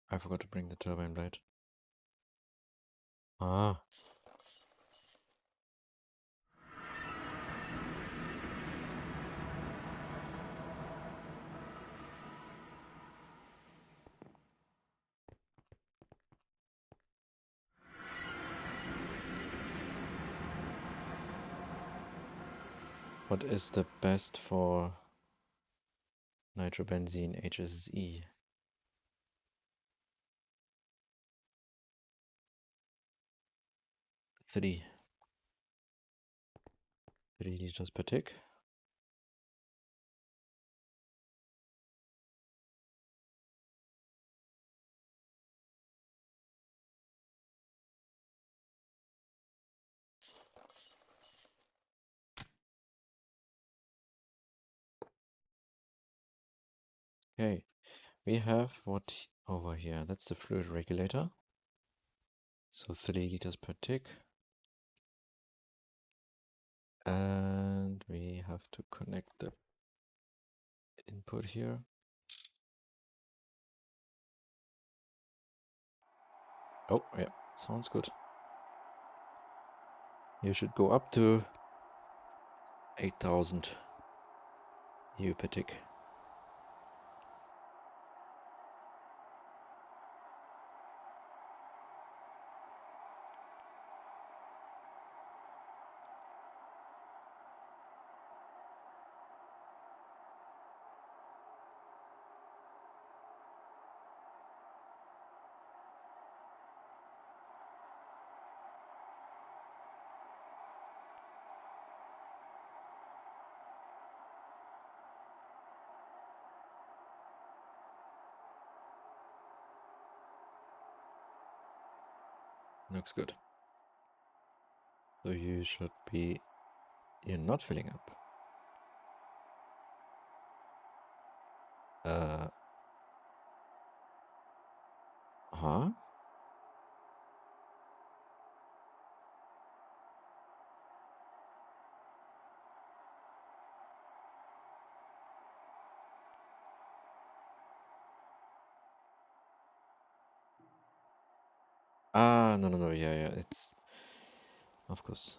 I forgot to bring the turbine blade. Ah. What is the best for nitrobenzene HSE? 3 liters per tick. Okay, we have what over here. That's the fluid regulator. So 3 liters per tick. And we have to connect the input here. Oh, yeah, sounds good. You should go up to 8,000 U per tick. Looks good. So you should be... You're not filling up. Huh? Ah, no, yeah, it's... Of course.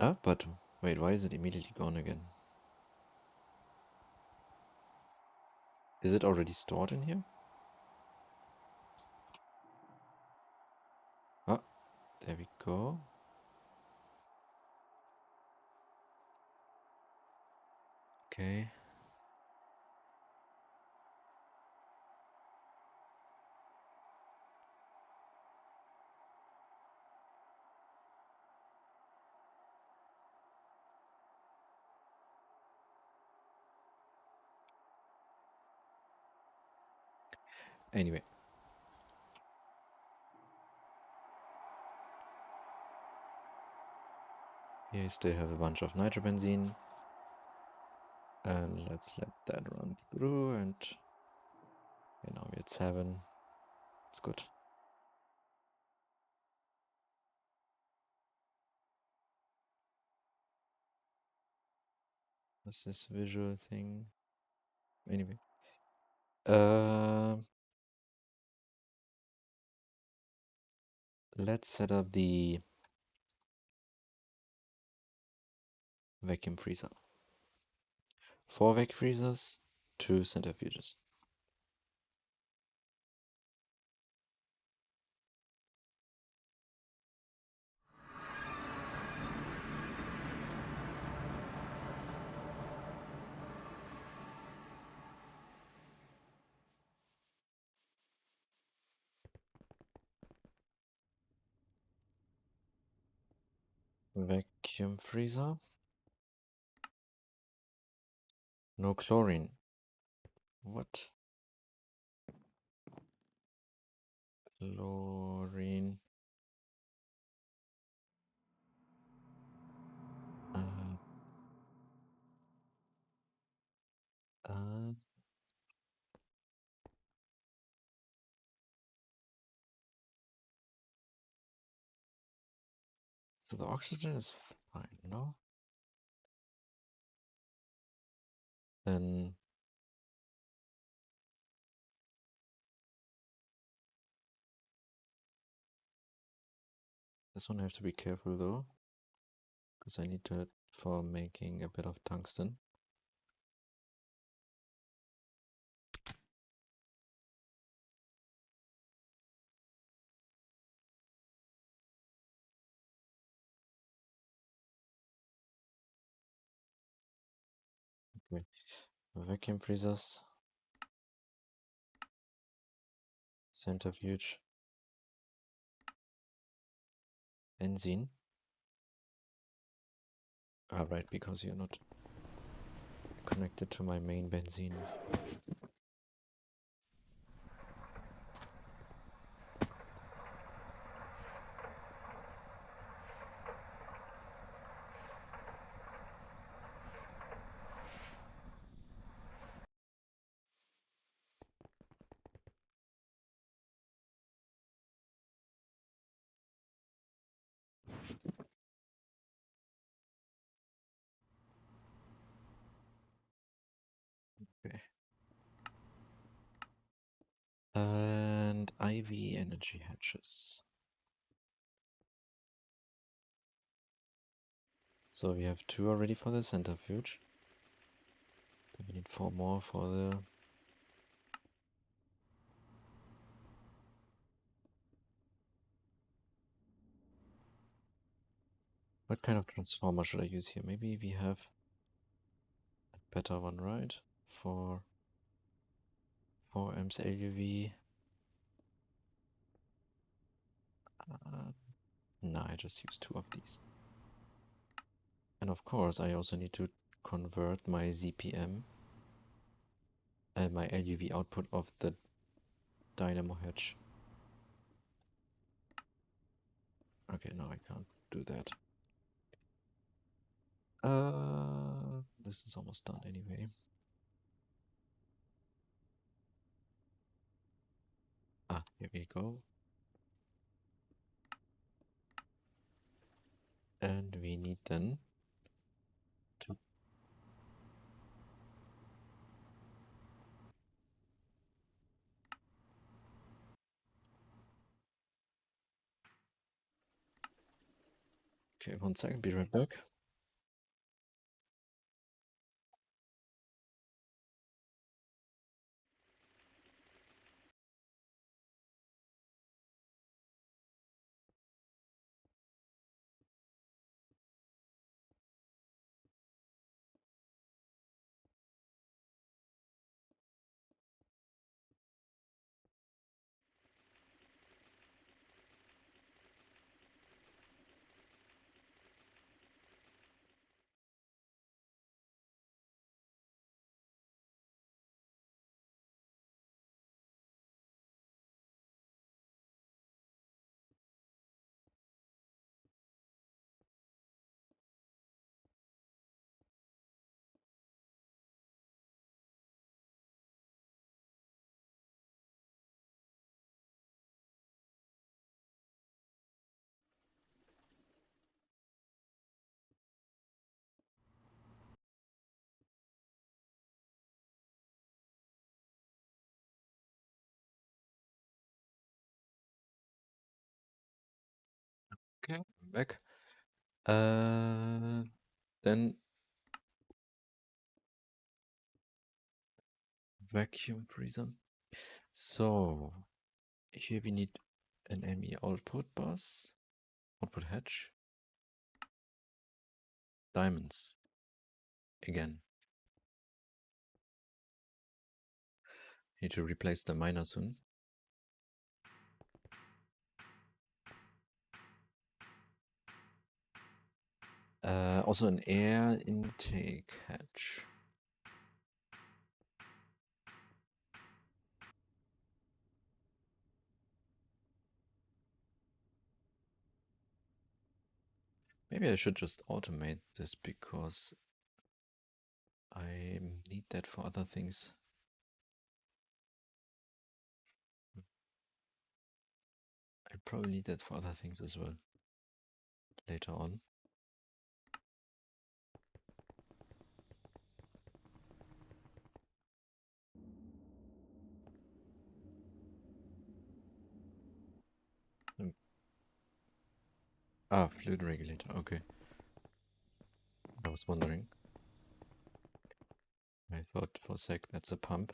Ah, but wait, why is it immediately gone again? Is it already stored in here? Ah, there we go. Okay. Anyway. Here I still have a bunch of nitrobenzene. And let's let that run through, and now we're at 7. It's good. What's this visual thing? Anyway. Let's set up the vacuum freezer. 4 vac freezers, 2 centrifuges. Vacuum freezer. No chlorine. What? Chlorine. Uh, so the oxygen is fine, no? Then this one I have to be careful though, because I need it for making a bit of tungsten. Okay, vacuum freezers, centrifuge, benzene. Ah, right, because you're not connected to my main benzene. Okay. And IV energy hatches. So we have 2 already for the centrifuge. Then we need 4 more for the... What kind of transformer should I use here? Maybe we have a better one, right? For 4 amps LUV. No, I just use 2 of these. And of course, I also need to convert my ZPM and my LUV output of the dynamo hatch. Okay, no, I can't do that. This is almost done anyway. Ah, here we go. And we need then to... Okay, 1 second, be right back. Okay, back. Then vacuum freezer. So here we need an ME output bus, output hatch, diamonds again. Need to replace the miner soon. Also an air intake hatch. Maybe I should just automate this because I need that for other things. I probably need that for other things as well later on. Ah, fluid regulator, okay. I was wondering. I thought for a sec that's a pump.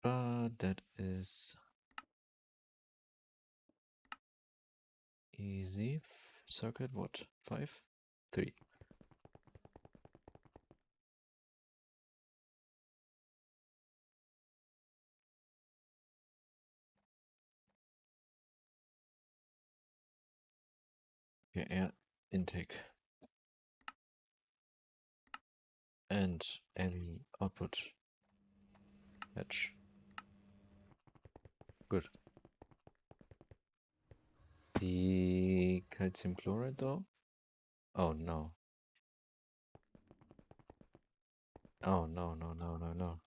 But that is easy. Circuit, what? 5? 3. Okay, air intake. And any output hatch. Good. The calcium chloride though? Oh no. Oh no, no, no, no, no.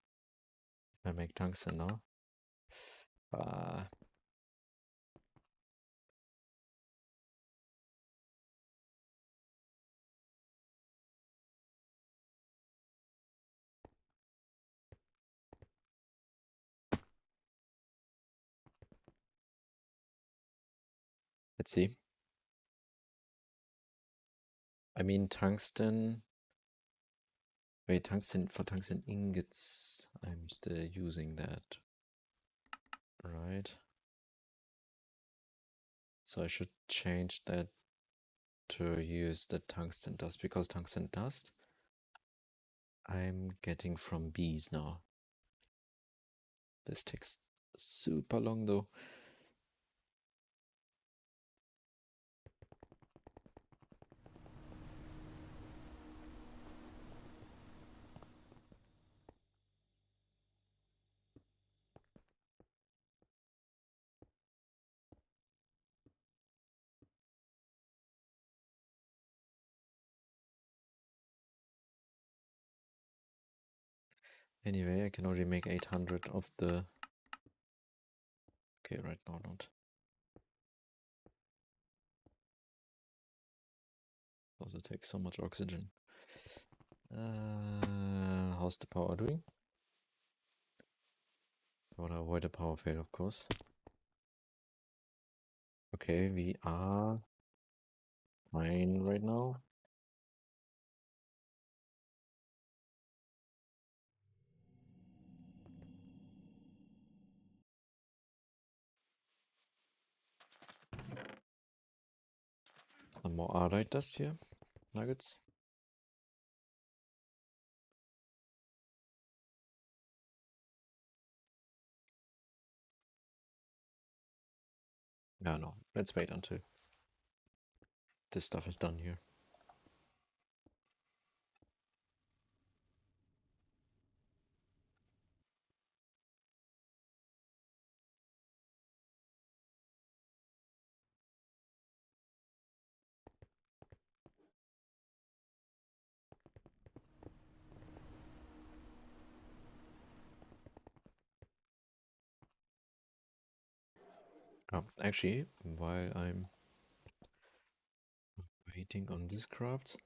I make tungsten now. Let's see. I mean tungsten. Wait, tungsten for tungsten ingots. I'm still using that. Right. So I should change that to use the tungsten dust because tungsten dust I'm getting from bees now. This takes super long though. Anyway, I can only make 800 of the... Okay, right now not. Also takes so much oxygen. How's the power doing? I want to avoid a power fail, of course. Okay, we are fine right now. Some more ardite dust here. Nuggets. No, no. Let's wait until this stuff is done here. Actually, while I'm waiting on these crafts,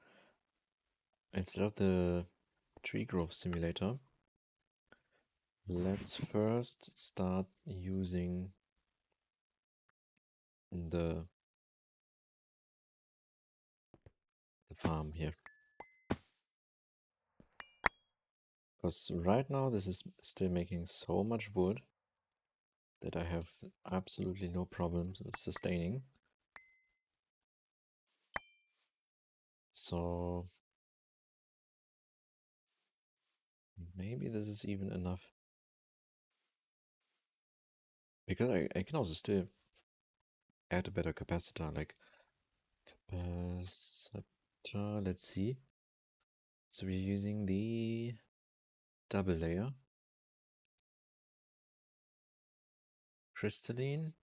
instead of the tree growth simulator, Let's first start using the farm here. Because right now this is still making so much wood that I have absolutely no problems with sustaining. So maybe this is even enough. Because I can also still add a better capacitor, like capacitor, let's see. So we're using the double layer. Crystalline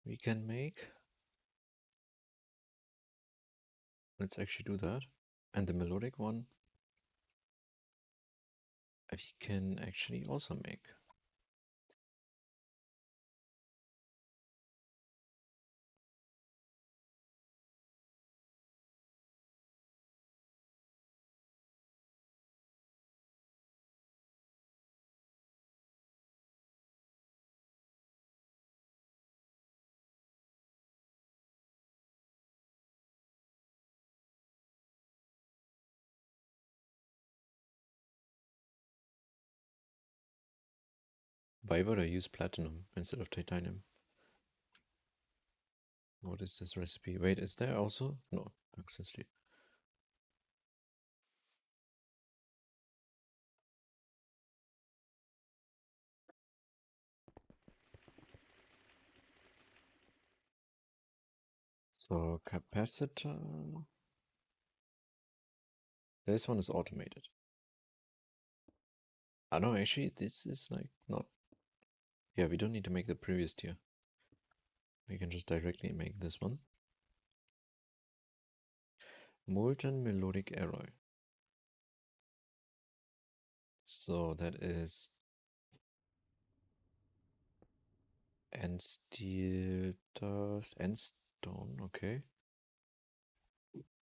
we can make. Let's actually do that. And the melodic one we can actually also make. Why would I use platinum instead of titanium? What is this recipe? Wait, is there also? No, toxicity. So capacitor. This one is automated. Ah no, actually this is like not. Yeah, we don't need to make the previous tier. We can just directly make this one. Molten melodic alloy. So that is end steel dust, end stone, okay.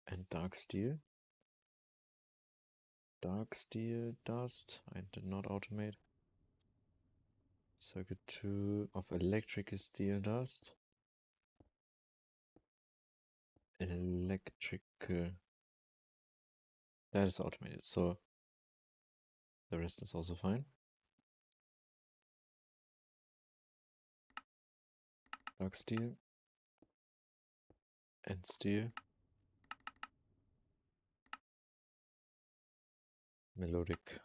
And dark steel. Dark steel dust. I did not automate. Circuit 2 of electric steel dust. Electrical. That is automated, so the rest is also fine. Dark steel. And steel. Melodic.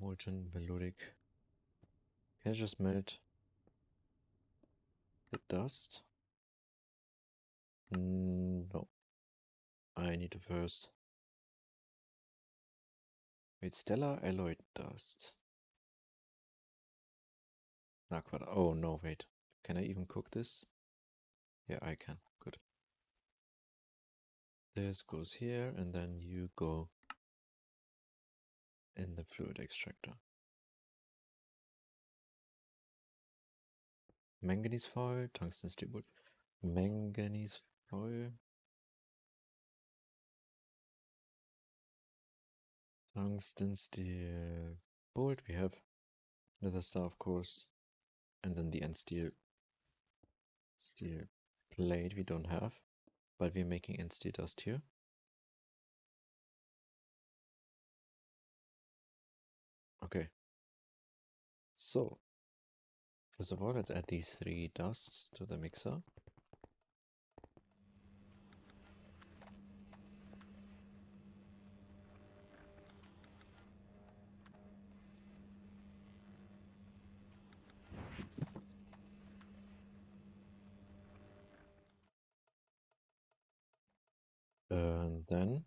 Molten melodic. Can I just melt the dust? No. I need to first. Wait, stellar alloy dust. Aqua. Oh no, wait. Can I even cook this? Yeah, I can. Good. This goes here, and then you go in the fluid extractor. Manganese foil, tungsten steel bolt. Manganese foil. Tungsten steel bolt. We have leather star, of course. And then the end steel plate we don't have. But we're making end steel dust here. Okay. So, first of all, let's add these 3 dusts to the mixer. And then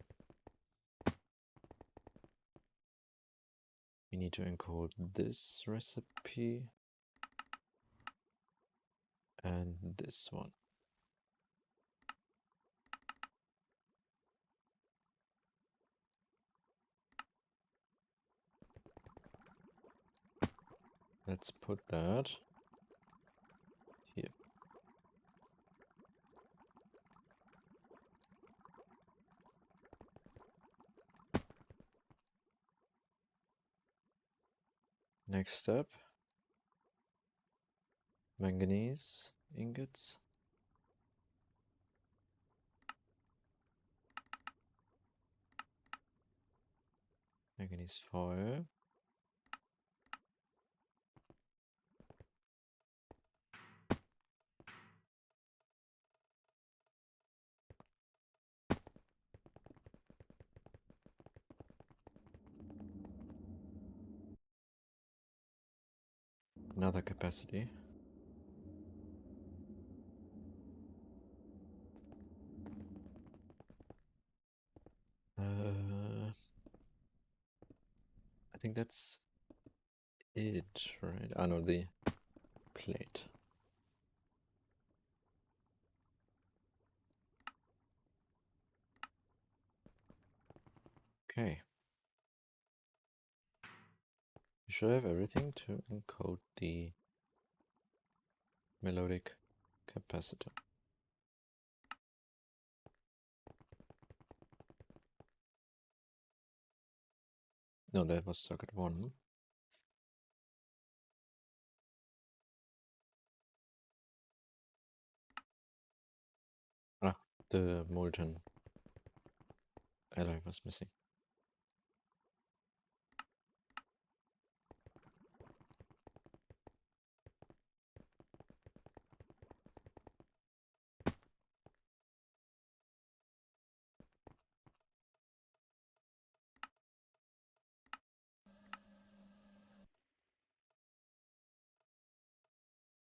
we need to encode this recipe and this one. Let's put that here. Next step, manganese ingots. Manganese foil. Another capacity. I think that's it, right? Ah, no, the plate. Okay. You should have everything to encode the melodic capacitor. No, that was circuit 1. Ah, the molten alloy was missing.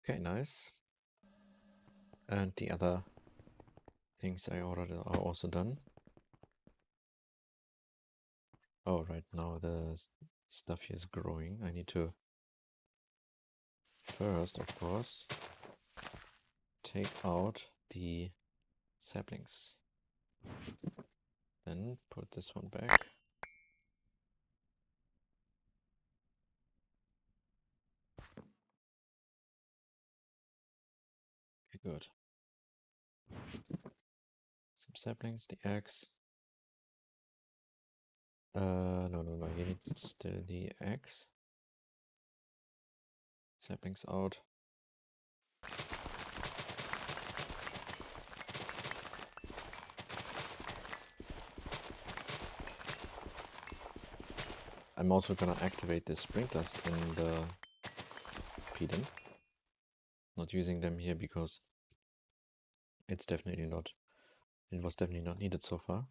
Okay, nice. And the other things I ordered are also done. Oh, right now the stuff here is growing. I need to first, of course, take out the saplings. Then put this one back. Okay, good. Some saplings, the axe. No, you need still the axe. Saplings out. I'm also gonna activate the sprinklers in the PDIM. Not using them here because it was definitely not needed so far.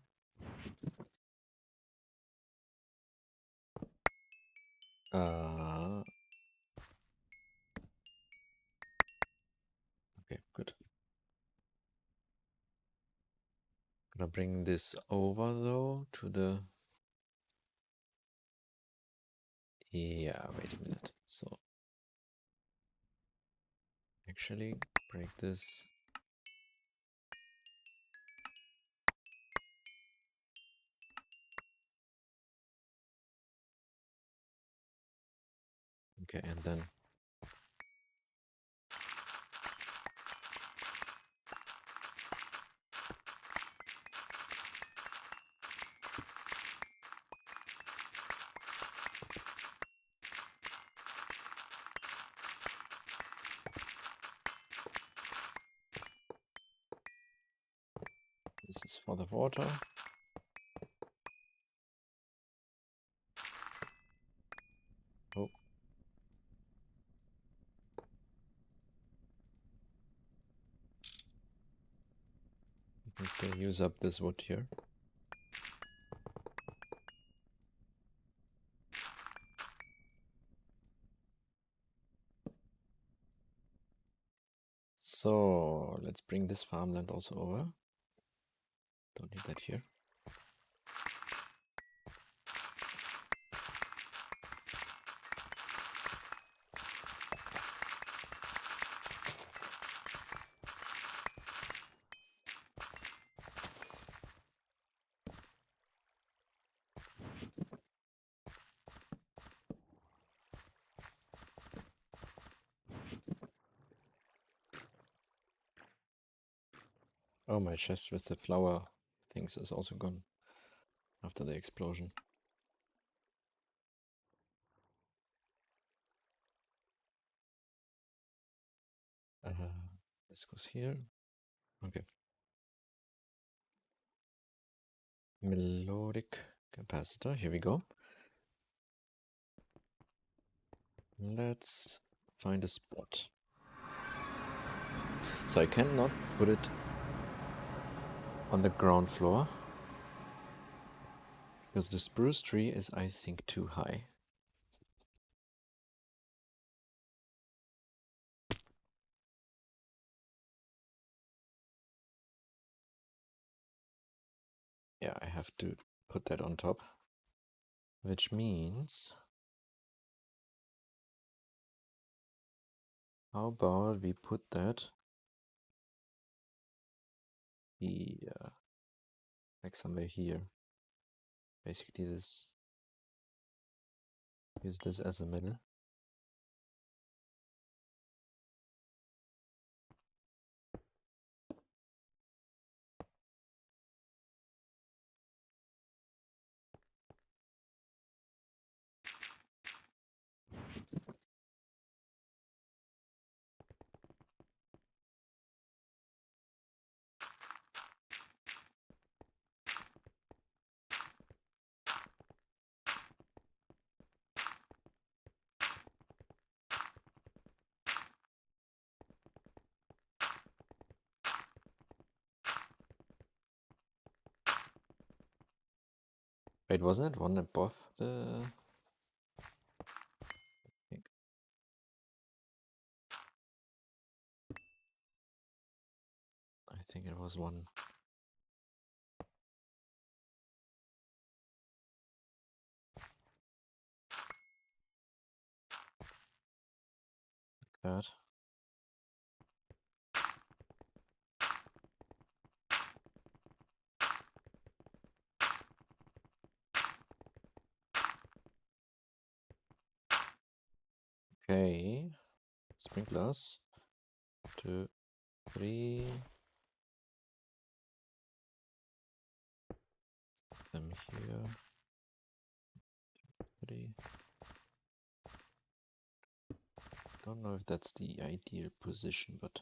Okay, good. Gonna bring this over though to the... Yeah, wait a minute. So actually break this. Okay, and then this is for the water. Oh. You can still use up this wood here. So let's bring this farmland also over. Don't need that here. Oh, my chest with the flower things is also gone after the explosion. This goes here. Okay. Melodic capacitor. Here we go. Let's find a spot. So I cannot put it on the ground floor because the spruce tree is, I think, too high. Yeah, I have to put that on top, which means how about we put that here, like somewhere here. Basically this, use this as a middle. Wait, wasn't it one above the... I think it was one. Like that. Okay, sprinklers. 2, 3. Them here. 3. Don't know if that's the ideal position, but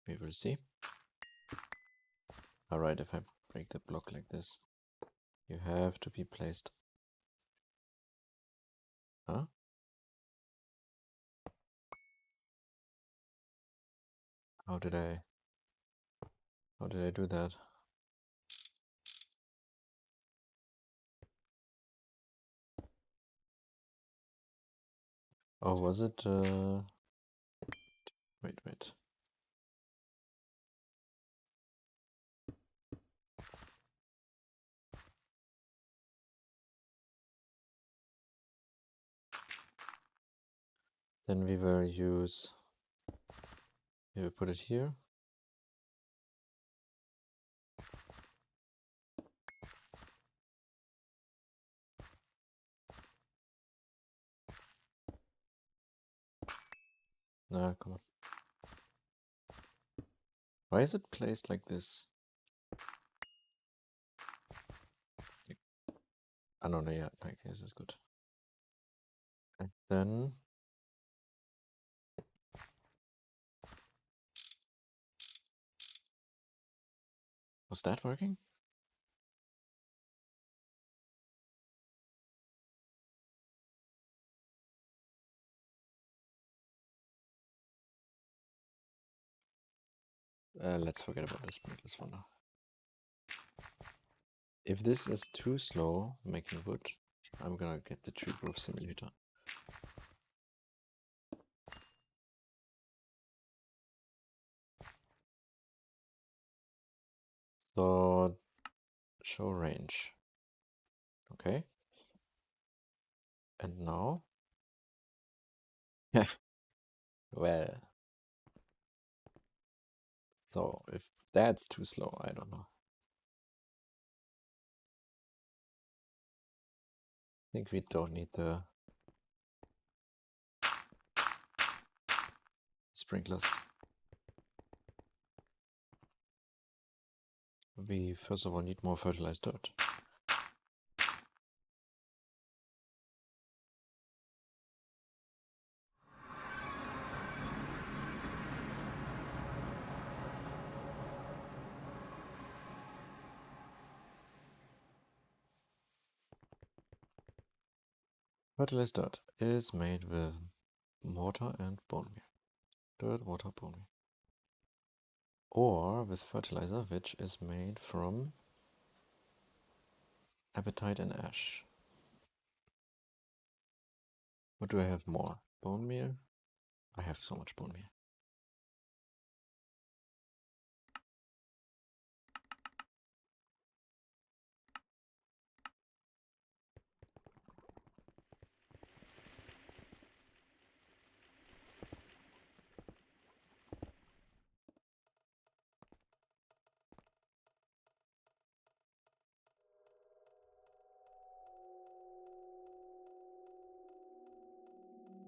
we will see. Alright, if I break the block like this, you have to be placed. Huh? How did I do that? Oh, was it, wait. Then we will put it here. Nah, come on. Why is it placed like this? I don't know, yeah, like this is good. And then was that working? Let's forget about this sprinklers for now. If this is too slow making wood, I'm gonna get the tree growth simulator. So show range. Okay. And now? Yeah. Well. So if that's too slow, I don't know. I think we don't need the sprinklers. We first of all need more fertilized dirt. Fertilized dirt is made with water and bone meal. Dirt, water, bone meal. Or with fertilizer, which is made from apatite and ash. What do I have more? Bone meal? I have so much bone meal.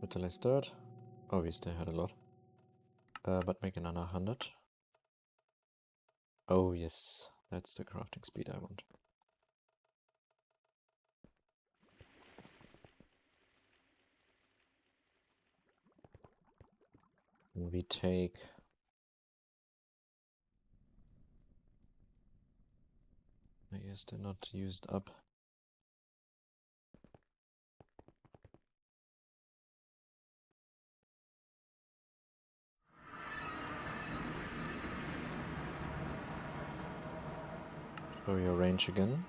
Fertilized dirt. Oh, we still had a lot. But make another 100. Oh yes, that's the crafting speed I want. And we take... I guess they're not used up. Show your range again.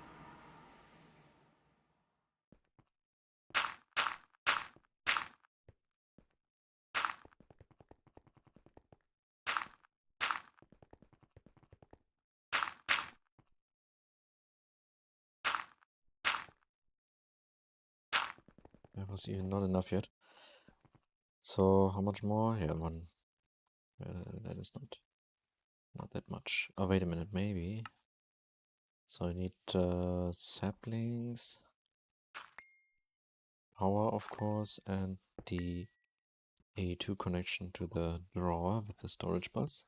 That was even not enough yet. So how much more? Yeah, one. That is not that much. Oh, wait a minute, maybe. So I need saplings, power of course, and the A2 connection to the drawer with the storage bus.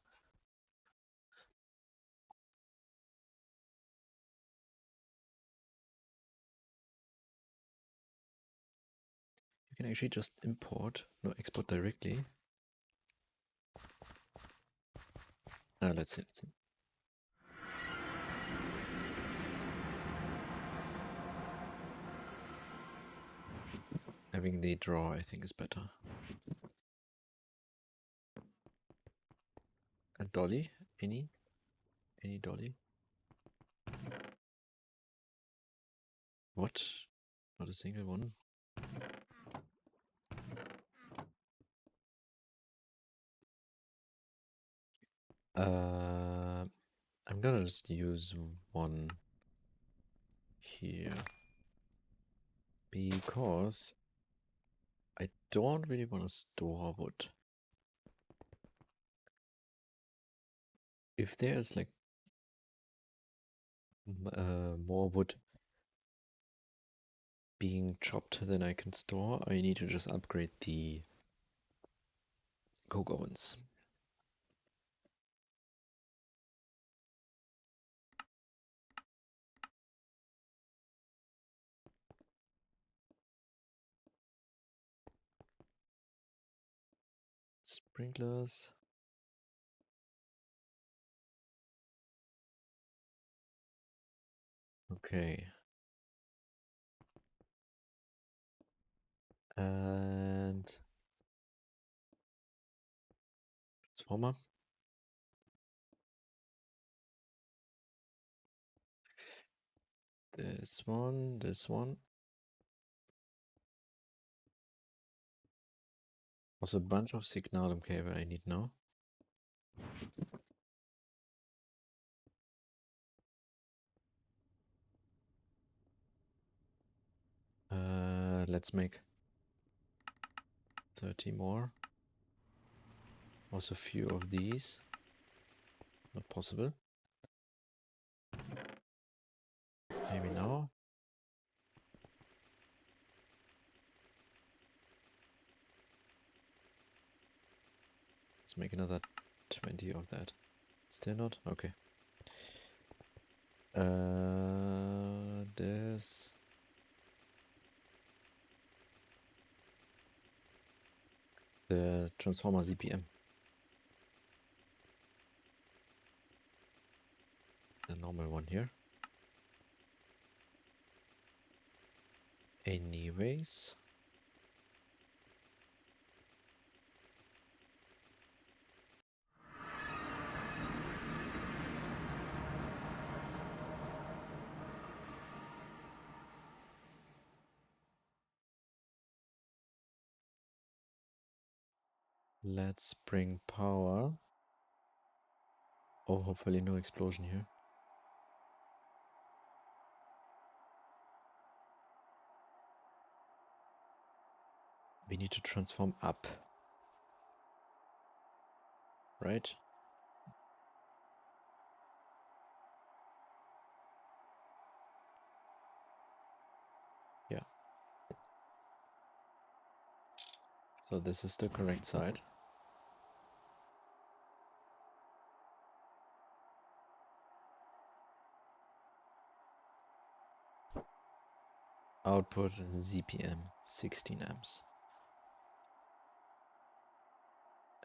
You can actually just import, no, export directly. Let's see. Having the drawer, I think, is better. A dolly? Any dolly? What? Not a single one? I'm gonna just use one here. Because I don't really want to store wood. If there's like more wood being chopped than I can store, I need to just upgrade the coke ovens. Sprinklers. Okay. And transformer. This one. Also a bunch of signalum cable I need now. Let's make 30 more. Also a few of these. Not possible. Maybe now. Let's make another 20 of that. Still not? Okay. This. The transformer ZPM. The normal one here. Anyways. Let's bring power. Oh, hopefully no explosion here. We need to transform up. Right? Yeah. So this is the correct side. Output ZPM 16 amps.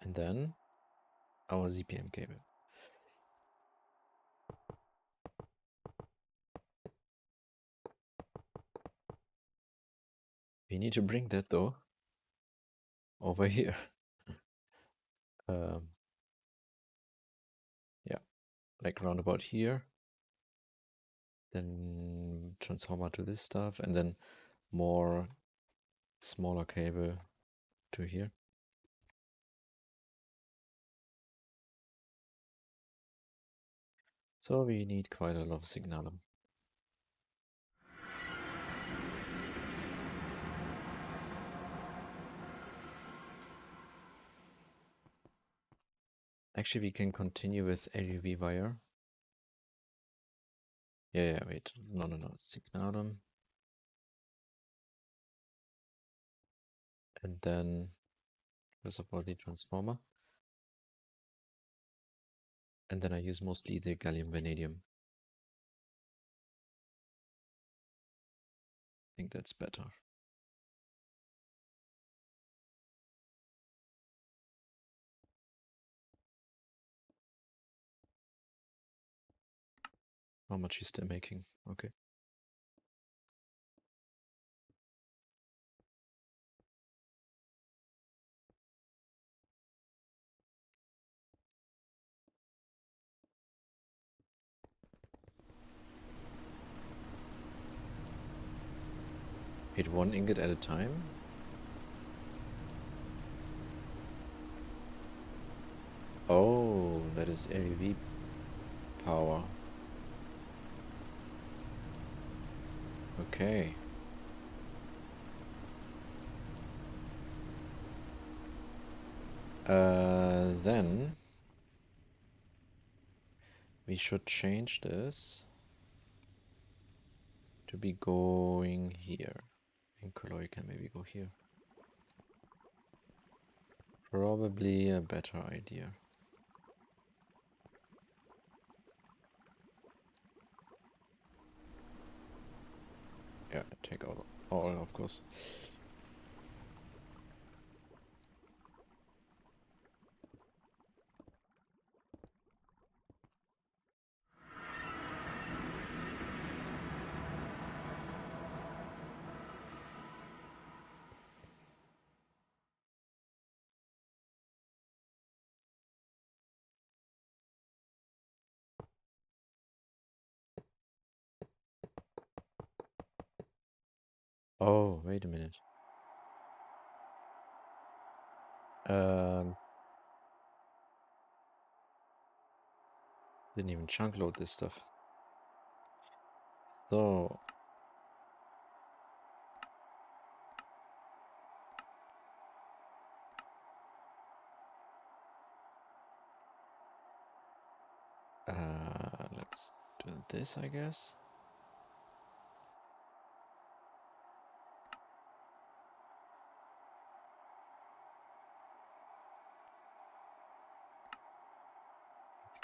And then our ZPM cable. We need to bring that though over here. Yeah, like round about here. Then transformer to this stuff, and then more smaller cable to here. So we need quite a lot of signalum. Actually, we can continue with LUV wire. Yeah, wait. No. Signalum. And then first of all the transformer. And then I use mostly the gallium vanadium. I think that's better. How much is still making? Okay. Hit one ingot at a time. Oh, that is LUV power. Okay. Then we should change this to be going here. And colloid can maybe go here. Probably a better idea. Yeah, take out all, of course. Oh, wait a minute. Didn't even chunk load this stuff. So let's do this, I guess.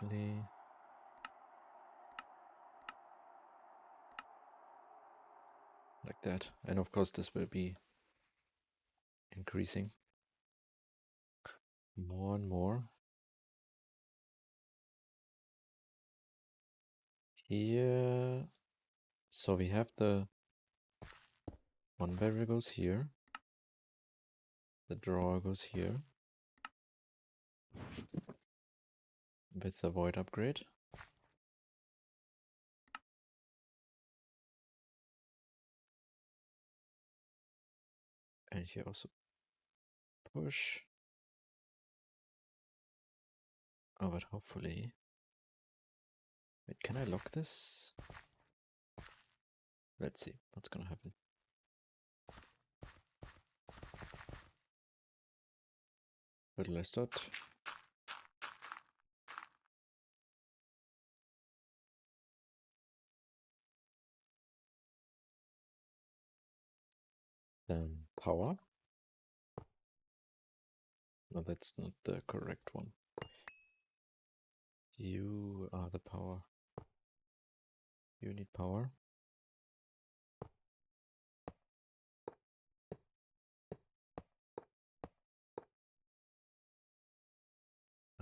Actually, like that. And of course this will be increasing more and more. Here, so we have the one barrel goes here, the drawer goes here with the void upgrade. And here also push. Oh, but hopefully... Wait, can I lock this? Let's see what's gonna happen. Where do I start? Then power. No, that's not the correct one. You are the power. You need power.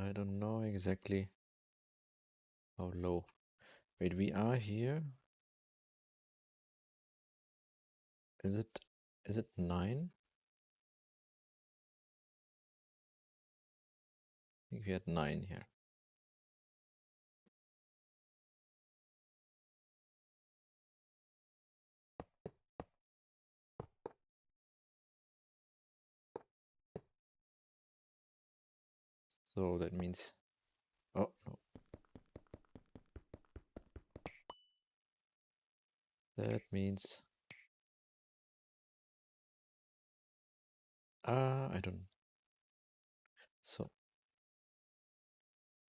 I don't know exactly how low. Wait, we are here. Is it 9? I think we had 9 here. So that means... Oh, no. That means... I don't... So,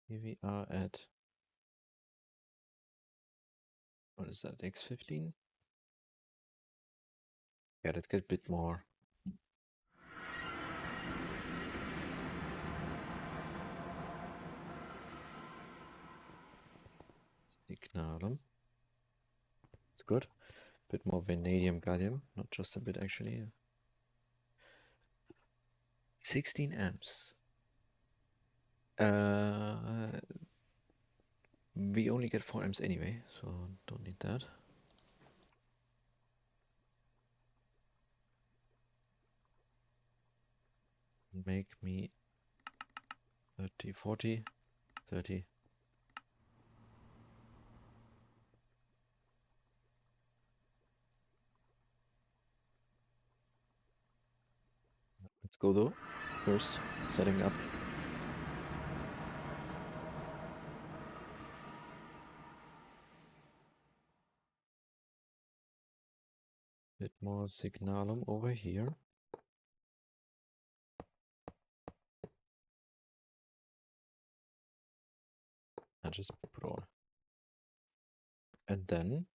here we are at... What is that, X15? Yeah, let's get a bit more. Signalum. It's good. Bit more vanadium gallium, not just a bit actually. 16 amps. We only get 4 amps anyway, so don't need that. Make me 30, 40, 30. Let's go though. First, setting up. Bit more signalum over here. And just put on. And then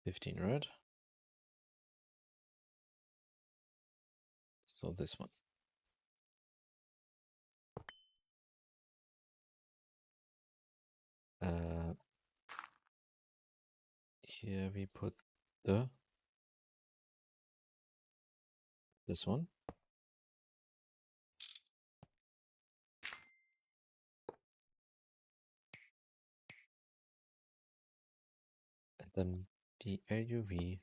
15 red. So this one. Here we put this one. And then the LUV.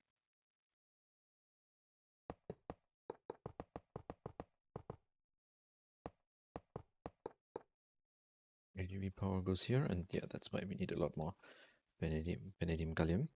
LUV power goes here, and yeah, that's why we need a lot more vanadium gallium.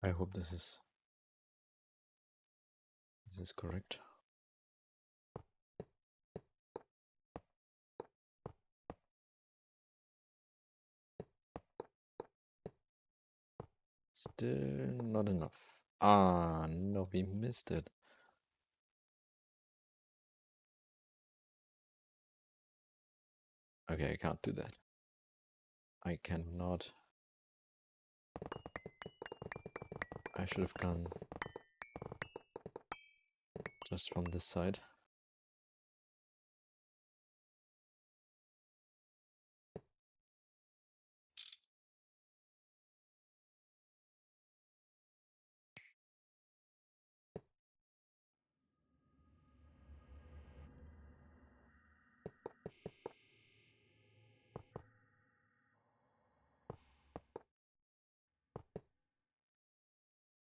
I hope this is correct. Still not enough. Ah, no, we missed it. Okay, I can't do that. I cannot. I should have gone just from this side.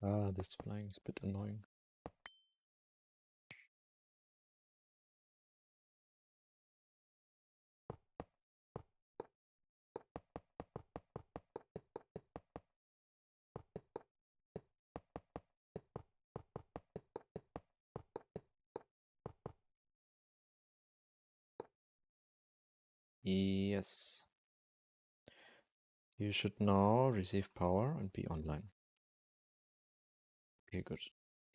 Ah, this flying is a bit annoying. Yes. You should now receive power and be online. Okay, good.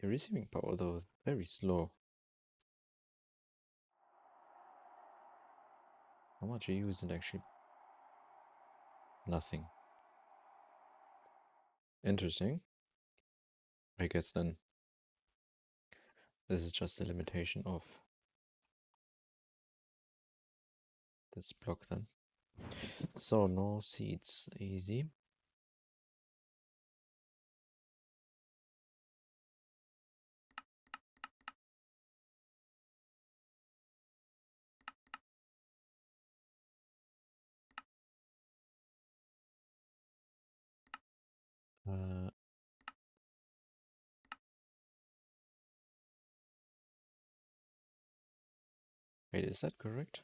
You're receiving power, though very slow. How much are you using actually? Nothing. Interesting. I guess then this is just a limitation of this block then. So no seeds, easy. Wait, is that correct?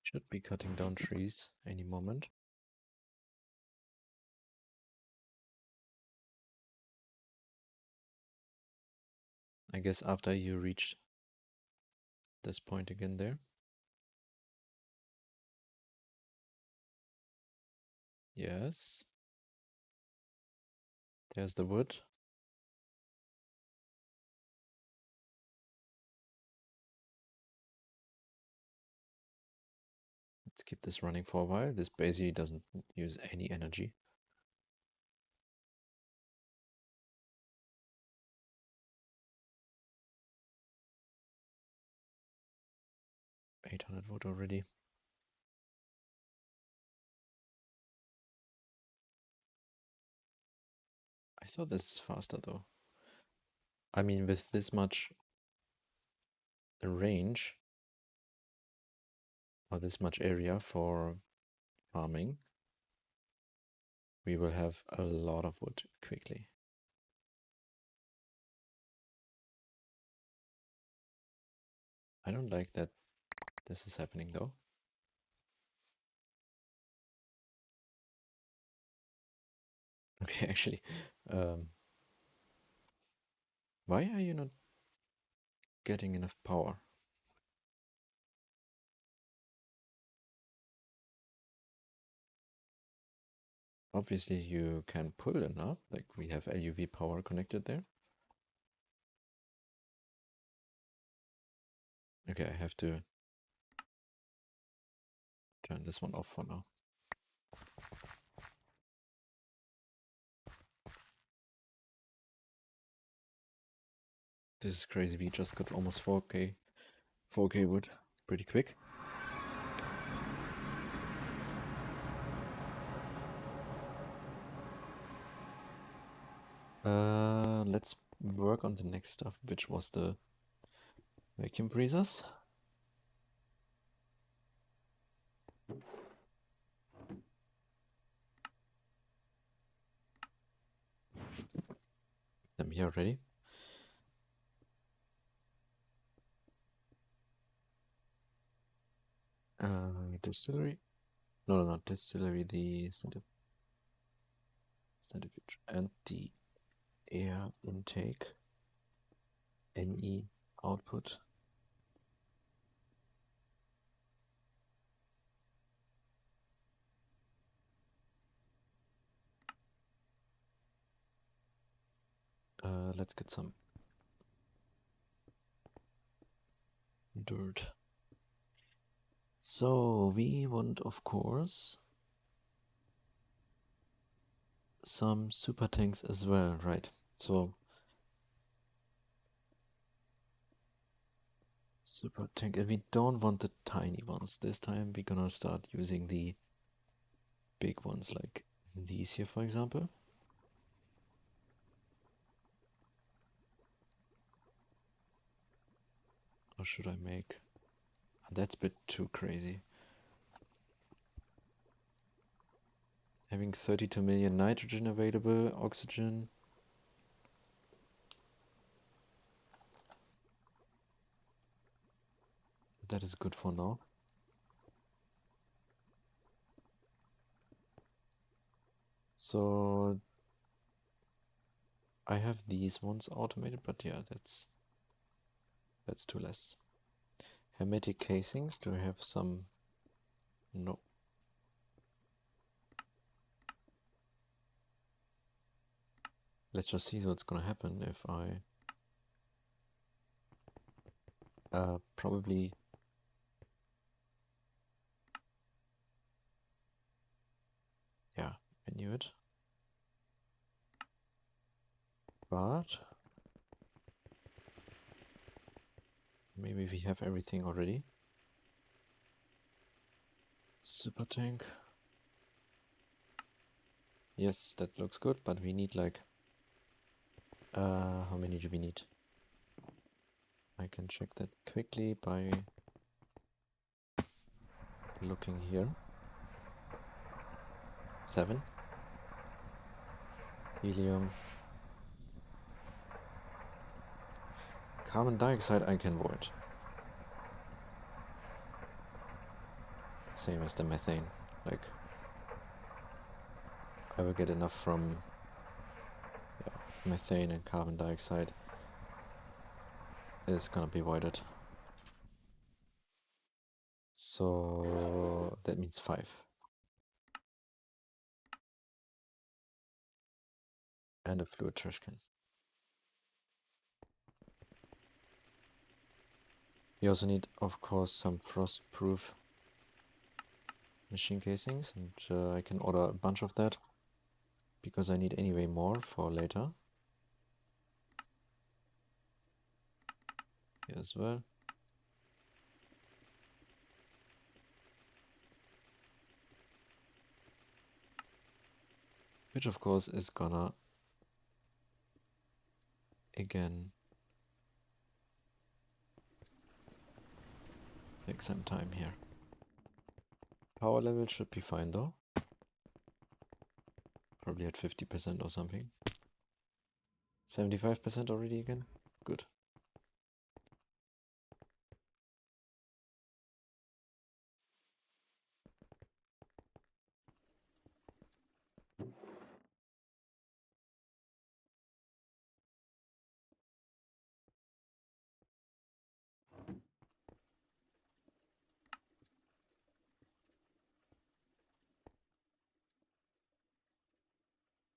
Should be cutting down trees any moment. I guess after you reach this point again there. Yes. There's the wood. Let's keep this running for a while. This basically doesn't use any energy. $800 already. I thought this is faster though. I mean, with this much range, or this much area for farming, we will have a lot of wood quickly. I don't like that this is happening though. Okay, actually, why are you not getting enough power? Obviously, you can pull enough, like we have LUV power connected there. Okay, I have to turn this one off for now. This is crazy, we just got almost 4K wood pretty quick. Let's work on the next stuff, which was the vacuum freezers. Them here already. Distillery. No, not distillery, the centrifuge and the air intake. NE output. Let's get some dirt. So we want, of course, some super tanks as well, right? So super tank, and we don't want the tiny ones. This time we're gonna start using the big ones like these here, for example. Or should I make... That's a bit too crazy. Having 32 million nitrogen available, oxygen. That is good for now. So I have these ones automated, but yeah, that's too less. Hermetic casings, do I have some? No. Let's just see what's gonna happen if I probably yeah, I knew it. But maybe we have everything already. Super tank. Yes, that looks good, but we need like how many do we need? I can check that quickly by looking here. 7. Helium. Carbon dioxide I can void. Same as the methane. Like, I will get enough from methane, and carbon dioxide is gonna be voided. So that means 5. And a fluid trash can. We also need, of course, some frost-proof machine casings, and I can order a bunch of that because I need anyway more for later. Here as well. Which of course is gonna again take some time here. Power level should be fine though. Probably at 50% or something. 75% already again? Good.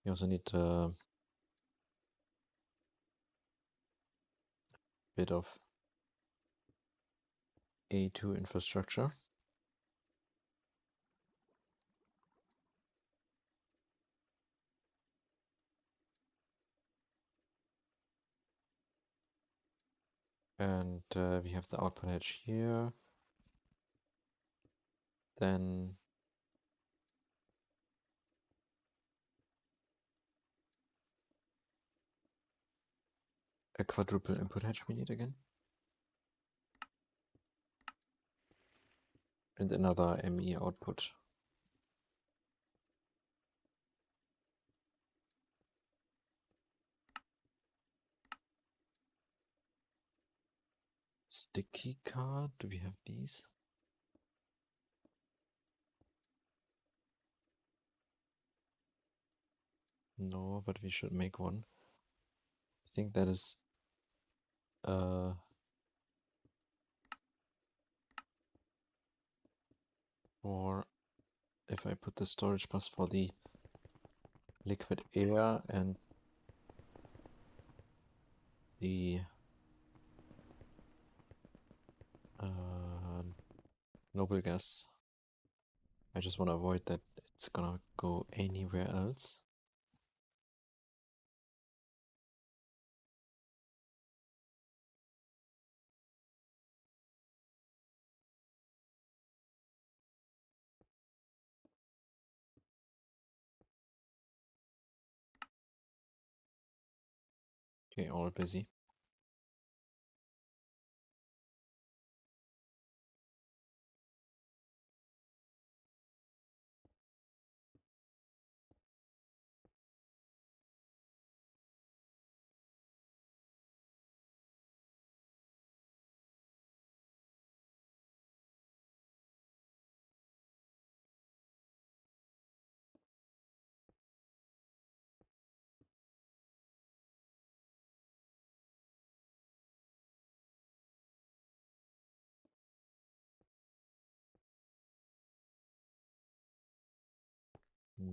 You also need a bit of A2 infrastructure. And we have the output hatch here. Then a quadruple input hatch we need again. And another ME output. Sticky card, do we have these? No, but we should make one. I think that is or if I put the storage bus for the liquid air and the noble gas. I just want to avoid that it's gonna go anywhere else. Okay, all busy.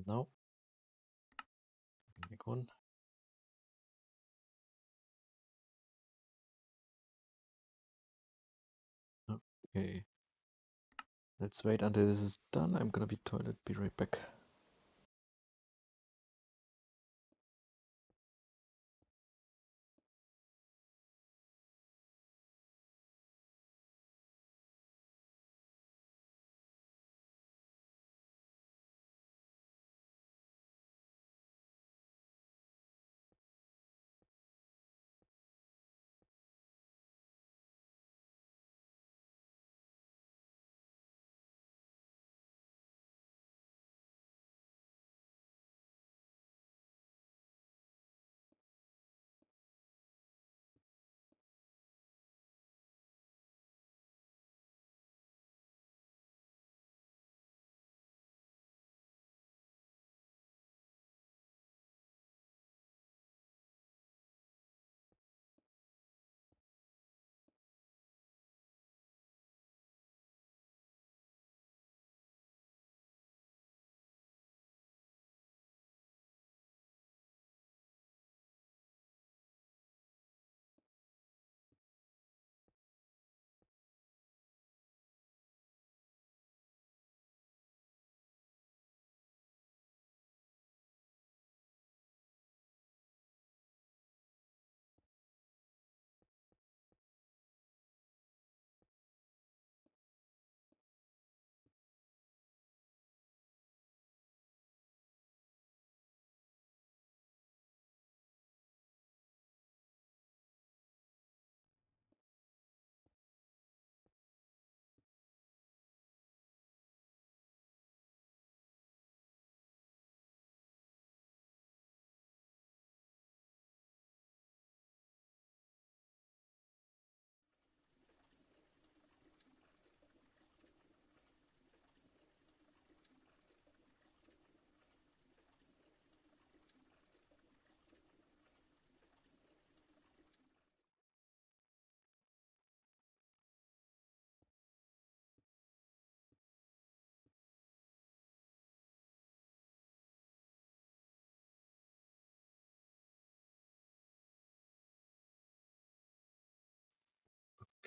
No. Big one. Okay. Let's wait until this is done. I'm gonna be toilet, be right back.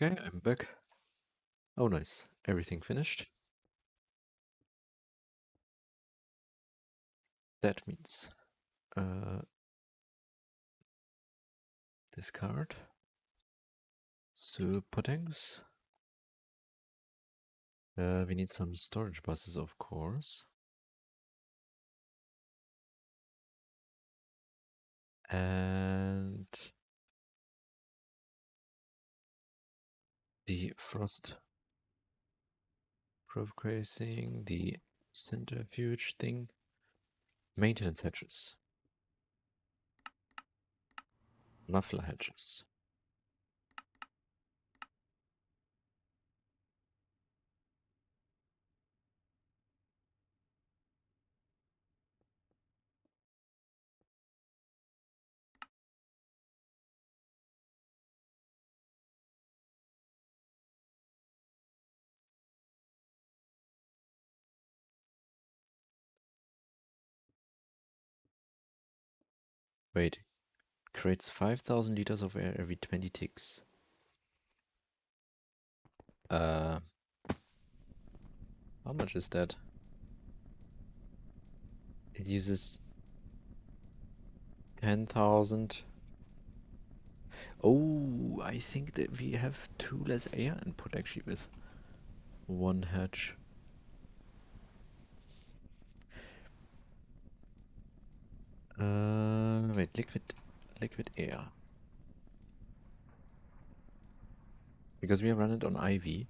Okay, I'm back. Oh, nice. Everything finished. That means discard. So puddings. We need some storage buses, of course. And the frost progressing, the centrifuge thing. Maintenance hedges. Muffler hedges. Wait, creates 5,000 liters of air every 20 ticks. How much is that? It uses 10,000. Oh, I think that we have 2 less air input actually with 1 hatch. Wait, liquid air. because we run it on IV.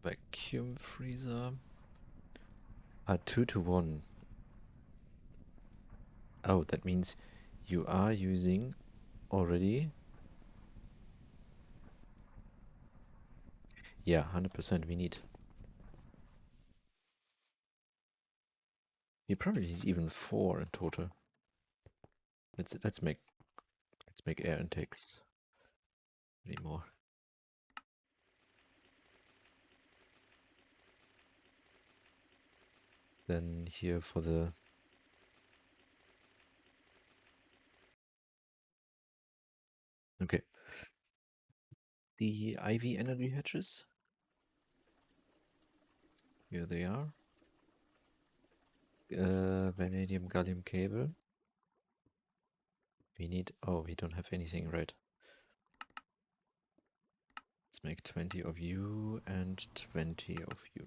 Vacuum freezer. 2 to 1. Oh, that means you are using already. Yeah, 100% we need. We probably need even 4 in total. Let's make air intakes anymore. Then here for the okay. The IV energy hatches. Here they are. Vanadium gallium cable. We need, oh, we don't have anything, right? Let's make 20 of you and 20 of you.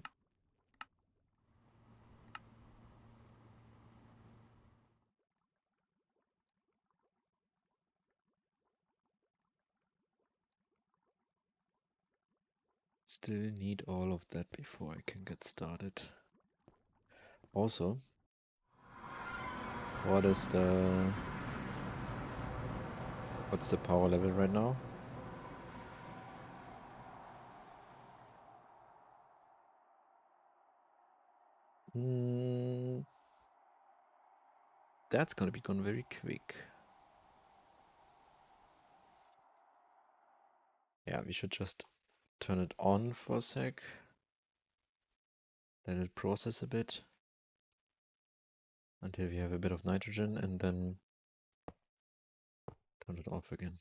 Still need all of that before I can get started. Also, what's the power level right now? That's gonna be gone very quick. Yeah, we should just turn it on for a sec. Let it process a bit until we have a bit of nitrogen and then turn it off again.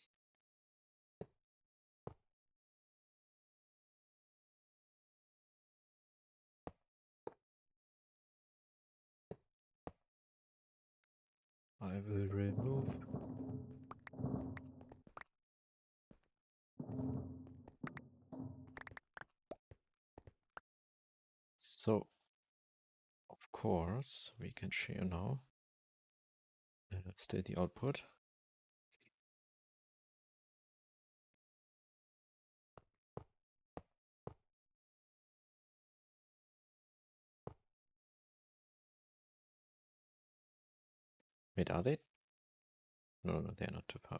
I will remove. So, of course, we can share now. Stay the output. Wait, are they? No, they're not too far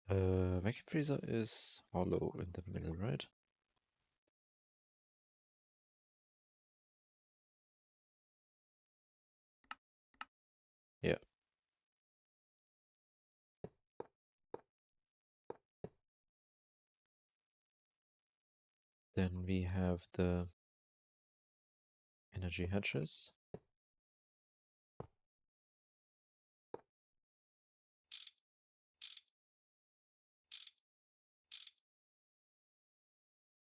away. Vacuum freezer is hollow in the middle, right? Yeah. Then we have the energy hatches.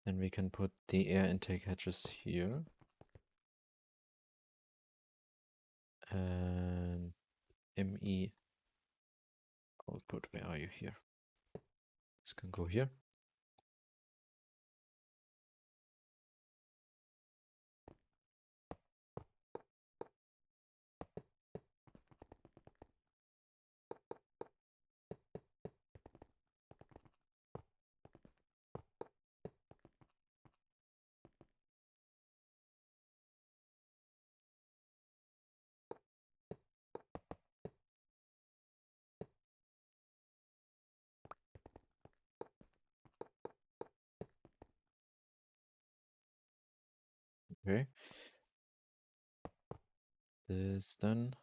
Then we can put the air intake hatches here. And ME output, where are you here? This can go here. Okay. This done.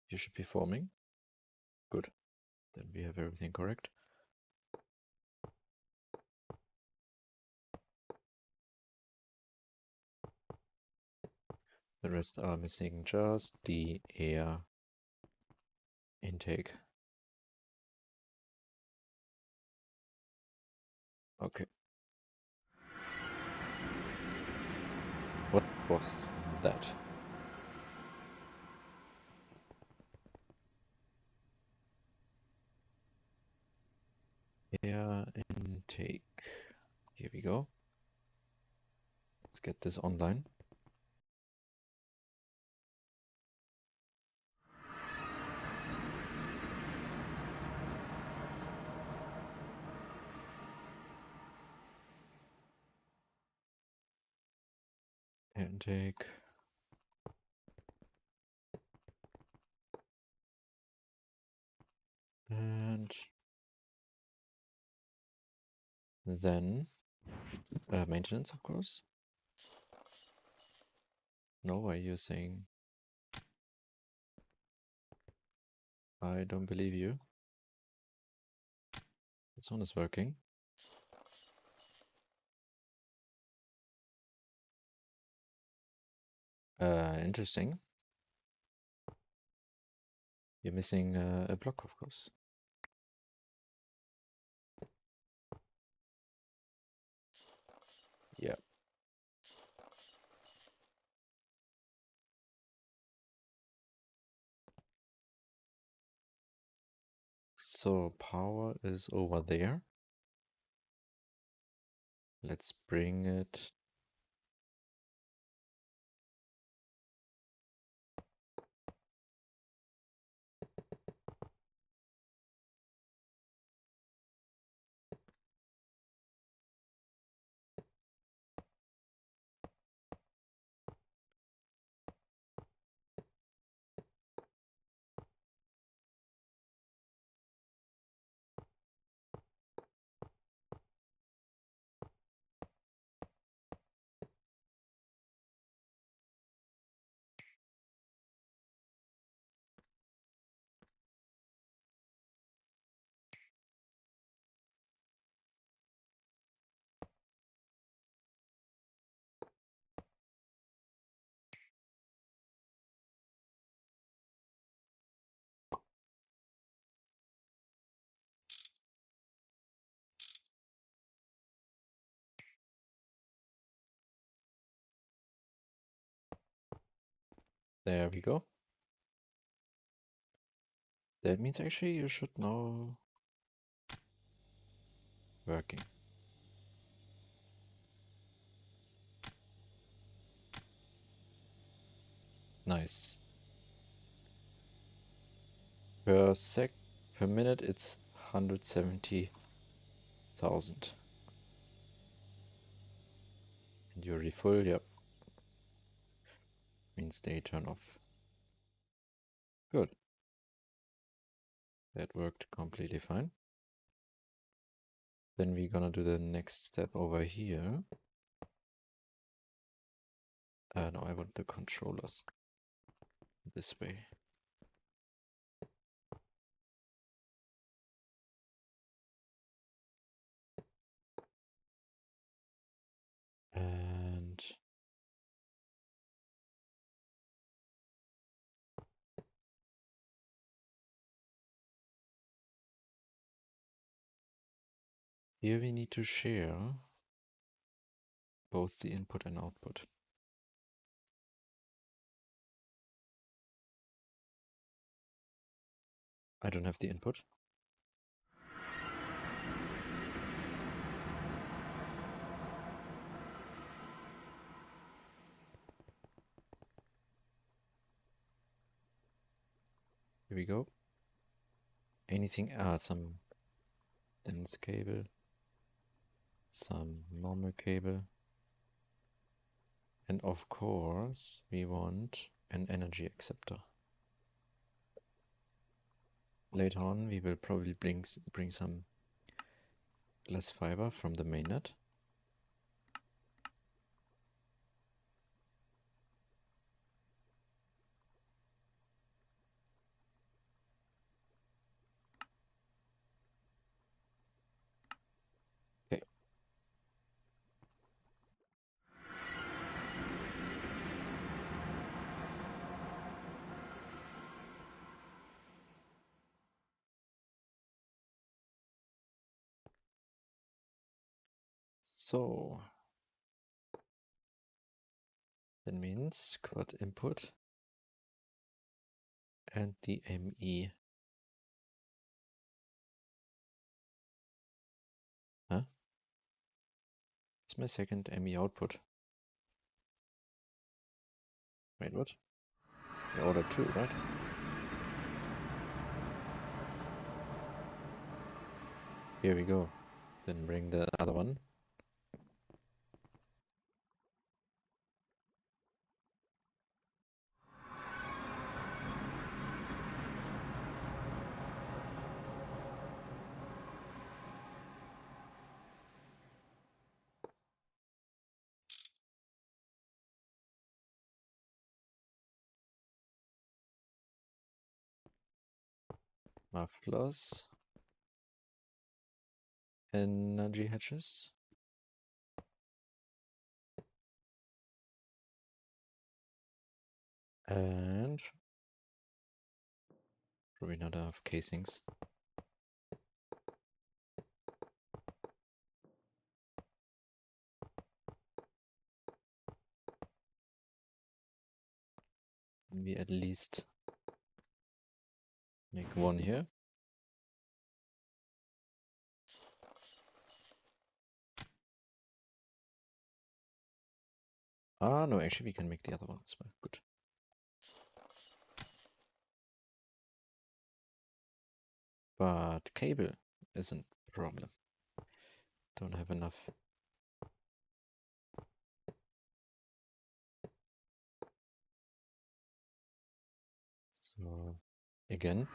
You should be forming. Good. Then we have everything correct. The rest are missing just the air intake. Okay. What was that? Air intake. Here we go. Let's get this online. intake. And then maintenance, of course. No, why you're saying? I don't believe you. This one is working. Interesting. You're missing a block, of course. Yeah. So power is over there. Let's bring it. There we go. That means actually you should now working. Nice. Per minute it's 170,000. And you're already full, yep. Means they turn off. Good. That worked completely fine. Then we're gonna do the next step over here. No, I want the controllers this way. And here we need to share both the input and output. I don't have the input. Here we go. Anything else? Some dense cable, some normal cable. And of course, we want an energy acceptor. Later on, we will probably bring some glass fiber from the mainnet. Okay. So that means quad input and the ME. Huh? It's my second ME output. Wait, what? I ordered 2, right? Here we go. Then bring the other one. mufflers, energy hatches, and probably not enough casings. We at least make one here. Ah, no, actually we can make the other one as well. Good. But cable isn't a problem. Don't have enough. So, again.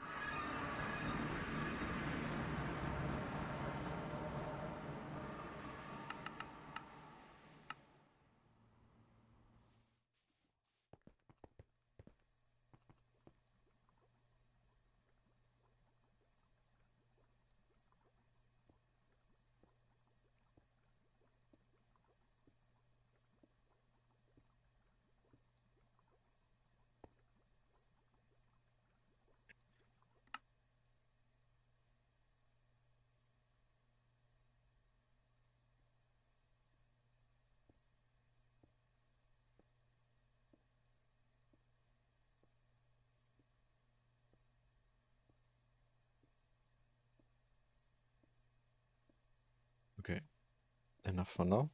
Okay, enough for now.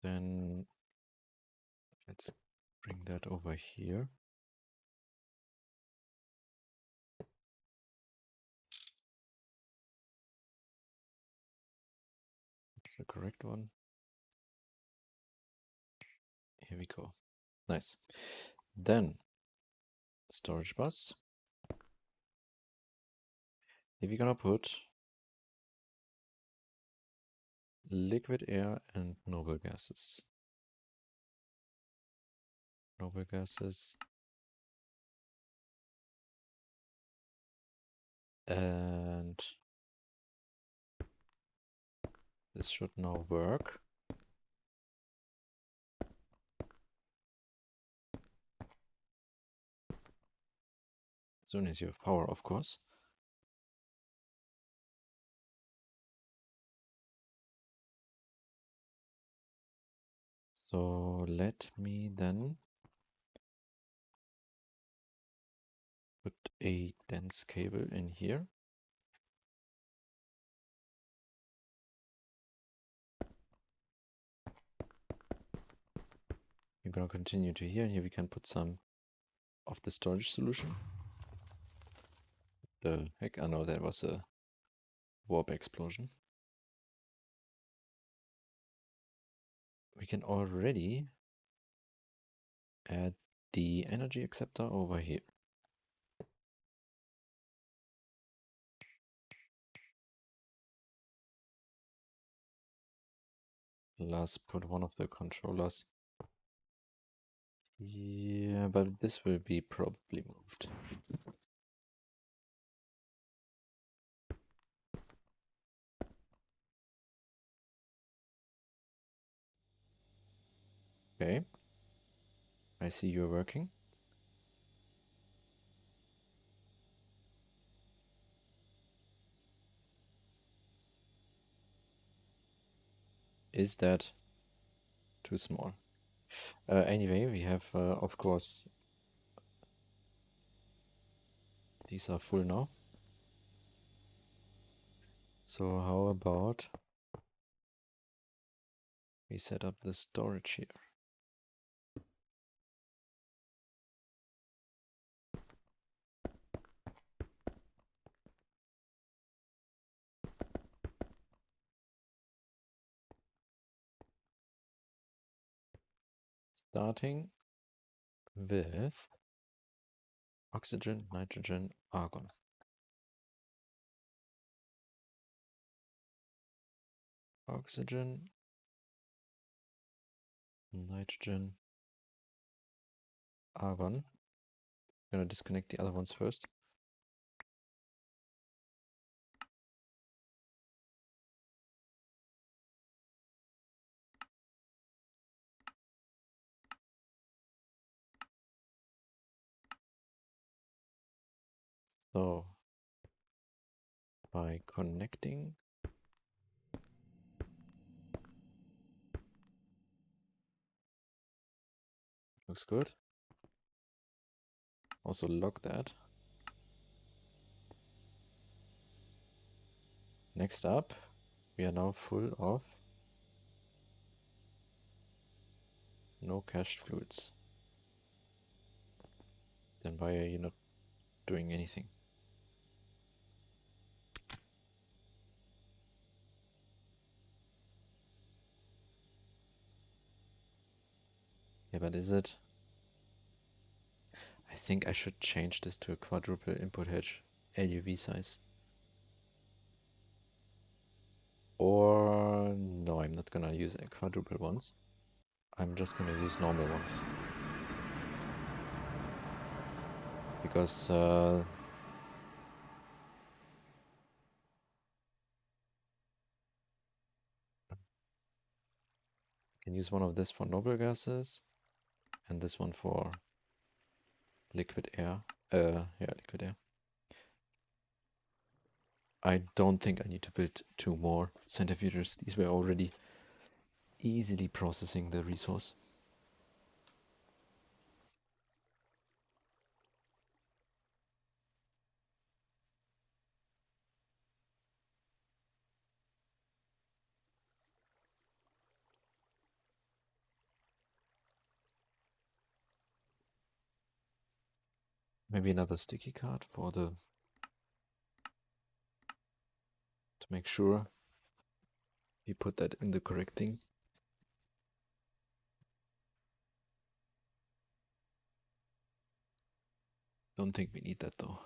Then let's bring that over here. That's the correct one. Here we go. Nice. Then storage bus. If you're gonna put liquid air and noble gases. Noble gases. And this should now work. As soon as you have power, of course. So let me then put a dense cable in here. You're gonna continue to here, and here we can put some of the storage solution. The heck, I know that was a warp explosion. We can already add the energy acceptor over here. Let's put one of the controllers. Yeah, but this will be probably moved. Okay. I see you're working. Is that too small? Anyway, we have, of course, these are full now. So how about we set up the storage here? Starting with oxygen, nitrogen, argon. Oxygen, nitrogen, argon. I'm gonna disconnect the other ones first. So by connecting, looks good. Also log that. Next up, we are now full of no cached fluids. Then why are you not doing anything? Yeah, but is it? I think I should change this to a quadruple input hedge LUV size. Or no, I'm not gonna use quadruple ones. I'm just gonna use normal ones. Because I can use one of this for noble gases and this one for liquid air. Yeah, liquid air. I don't think I need to build 2 more centrifuges. These were already easily processing the resource. Maybe another sticky card for the to make sure we put that in the correct thing. Don't think we need that though.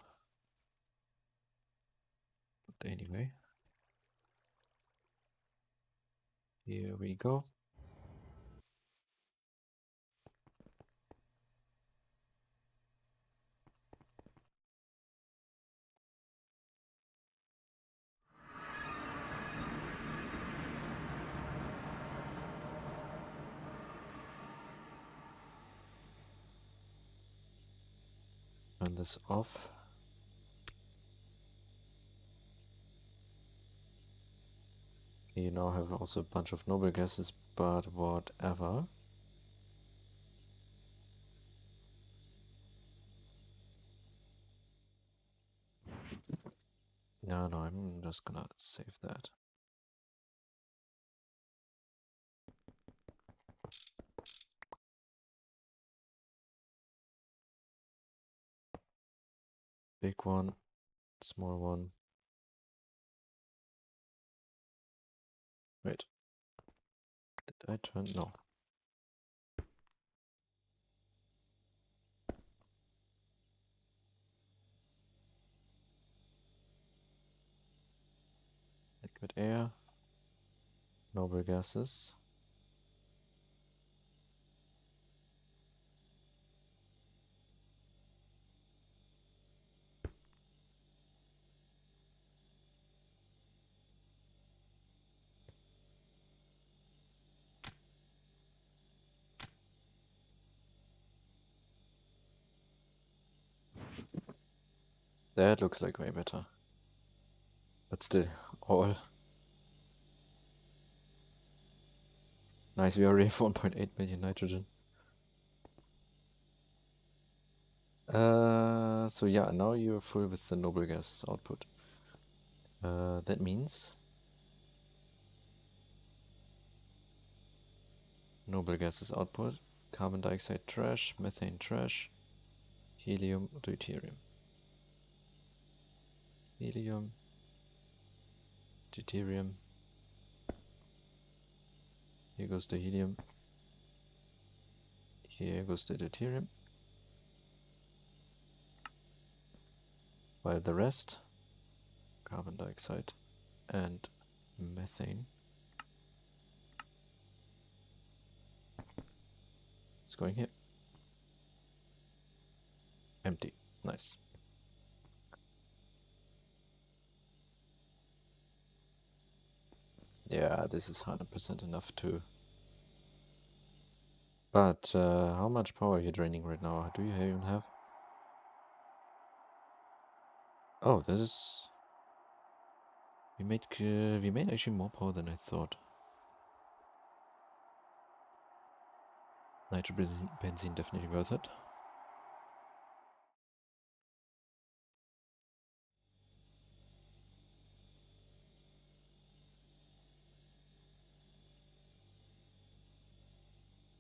But anyway, here we go. Turn this off. You now have also a bunch of noble gases, but whatever. No, I'm just gonna save that. Big one, small one. Wait. Did I turn? No. Liquid air. Noble gases. That looks like way better. But still, all. Nice, we already have 1.8 million nitrogen. So yeah, now you're full with the noble gases output. That means noble gases output, carbon dioxide trash, methane trash, helium, deuterium. Helium, deuterium. Here goes the helium. Here goes the deuterium. While the rest, carbon dioxide and methane, is going here. Empty. Nice. Yeah, this is 100% enough to... But how much power are you draining right now? Do you even have? Oh, that is... We made actually more power than I thought. Nitrobenzene definitely worth it.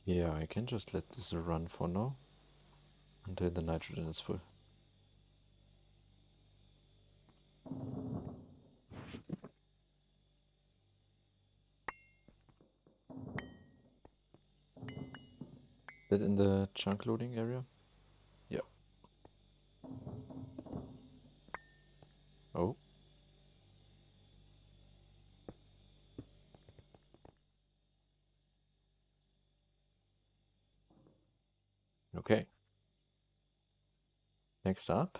Yeah, I can just let this run for now until the nitrogen is full. That in the chunk loading area? Yeah. Oh. Okay. Next up.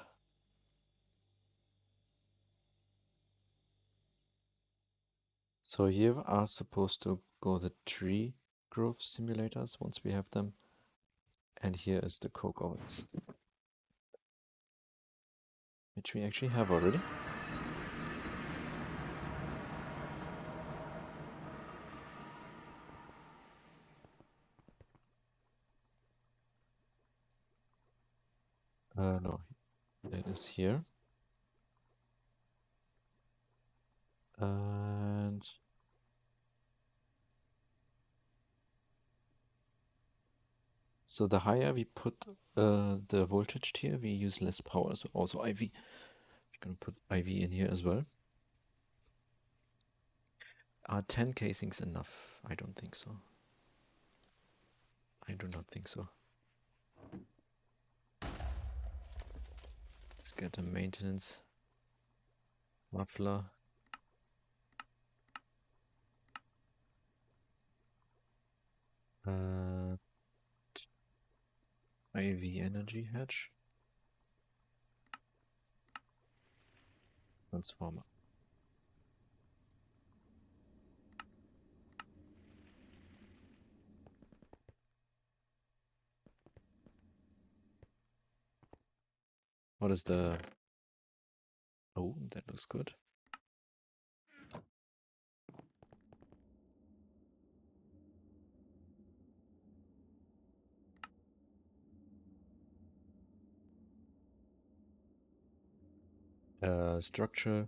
So here are supposed to go the tree growth simulators once we have them. And here is the coke ovens, which we actually have already. No, that is here. And so the higher we put the voltage tier, we use less power. So also IV. We're gonna put IV in here as well. Are 10 casings enough? I don't think so. I do not think so. Let's get a maintenance muffler. IV energy hatch. Transformer. What is the... Oh, that looks good. Structure,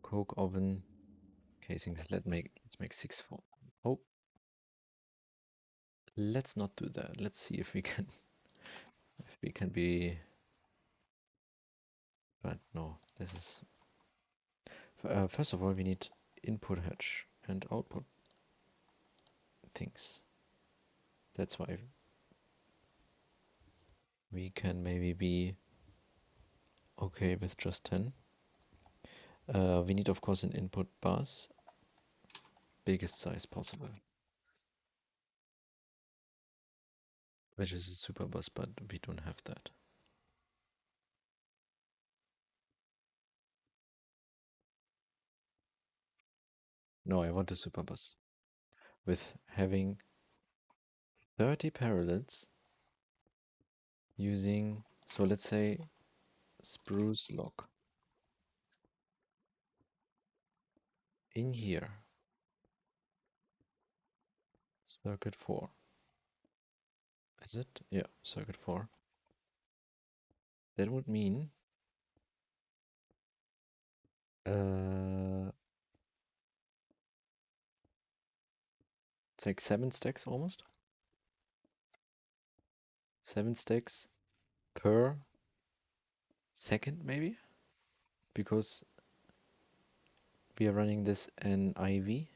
coke oven, casings. Let's make 6 for... Oh. Let's not do that. Let's see if we can be... But no, this is... first of all, we need input hatch and output things. That's why we can maybe be okay with just 10. We need, of course, an input bus, biggest size possible, which is a super bus, but we don't have that. No, I want a super bus with having 30 parallels using, so let's say spruce log in here, circuit 4. Is it? Yeah, circuit 4. That would mean it's like 7 stacks almost. 7 stacks per second maybe, because we are running this in IV.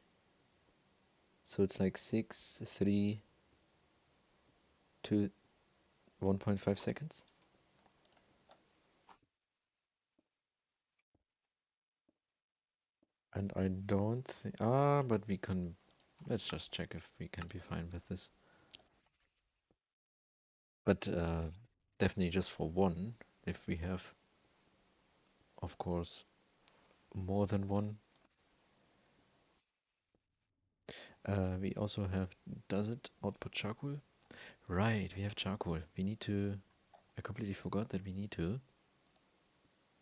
So it's like 6, 3, to 1.5 seconds. And I don't think... but we can... Let's just check if we can be fine with this. But definitely just for one, if we have, of course, more than one. We also have... Does it output charcoal? Right, we have charcoal. We need to... I completely forgot that we need to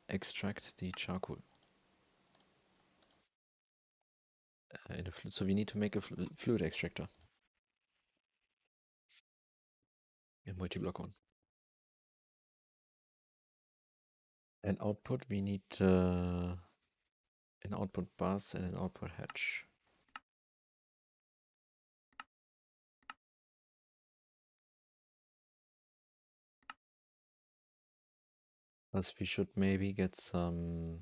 extract the charcoal. So we need to make a fluid extractor. A multi-block one. And output, we need an output bus and an output hatch. Plus we should maybe get some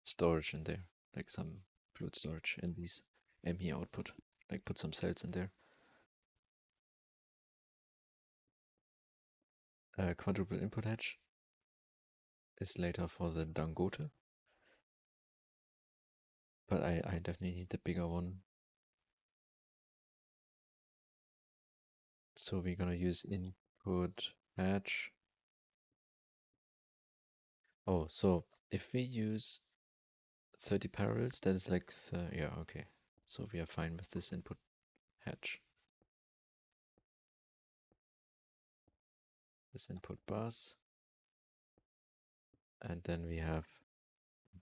storage in there, like some fluid storage in these ME output. Like put some cells in there. Quadruple input hatch is later for the Dangote. But I definitely need the bigger one. So we're gonna use input hatch. Oh, so if we use 30 parallels, that is like, yeah, okay. So we are fine with this input hatch. This input bus. And then we have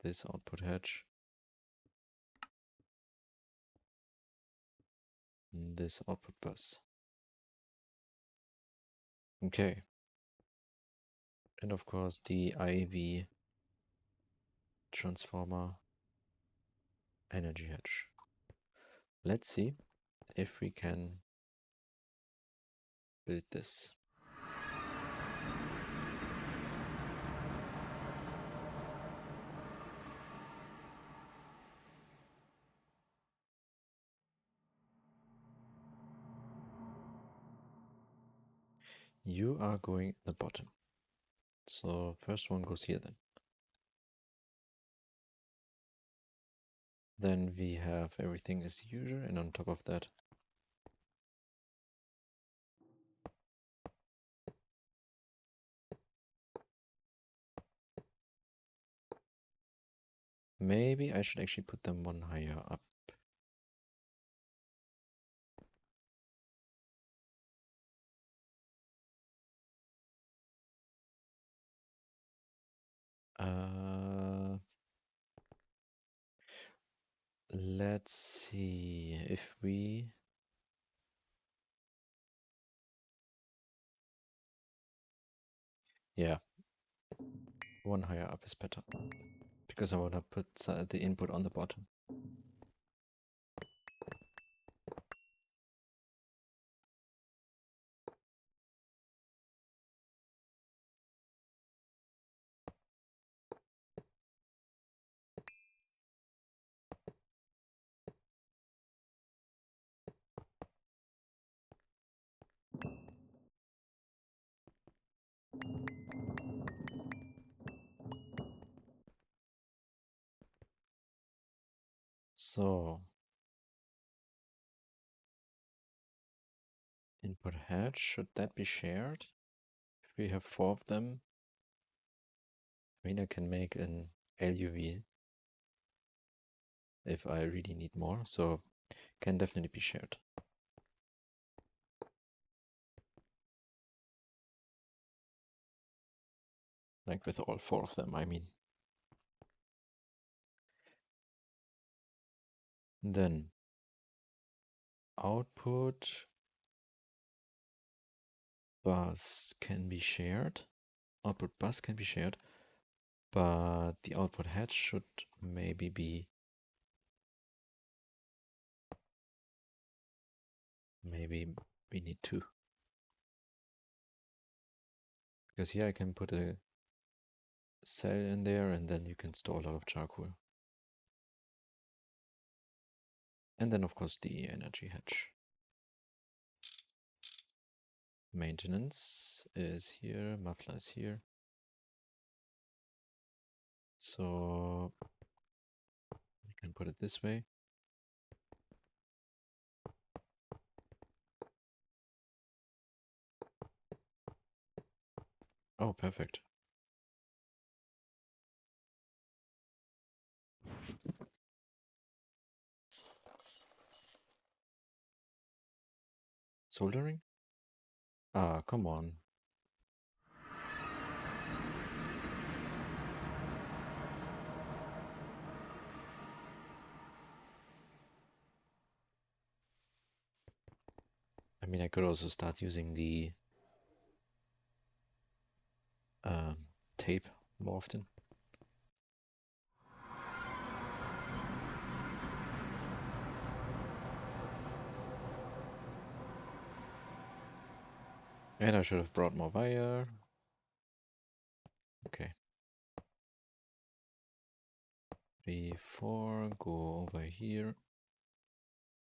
this output hatch. And this output bus. Okay. And of course the IV transformer energy hatch. Let's see if we can build this. You are going at the bottom. So first one goes here then. Then we have everything as usual, and on top of that, maybe I should actually put them one higher up. Let's see if we... Yeah, one higher up is better, because I want to put the input on the bottom. So, input hatch, should that be shared? If we have 4 of them, I mean, I can make an LUV if I really need more, so can definitely be shared. Like with all 4 of them, I mean. Then output bus can be shared. Output bus can be shared, but the output hatch should maybe be... Maybe we need 2. Because here I can put a cell in there and then you can store a lot of charcoal. And then of course the energy hatch. maintenance is here, muffler is here. So we can put it this way. Oh, perfect. Soldering? Ah, come on. I mean, I could also start using the tape more often. And I should have brought more wire. Okay. 3, 4, go over here.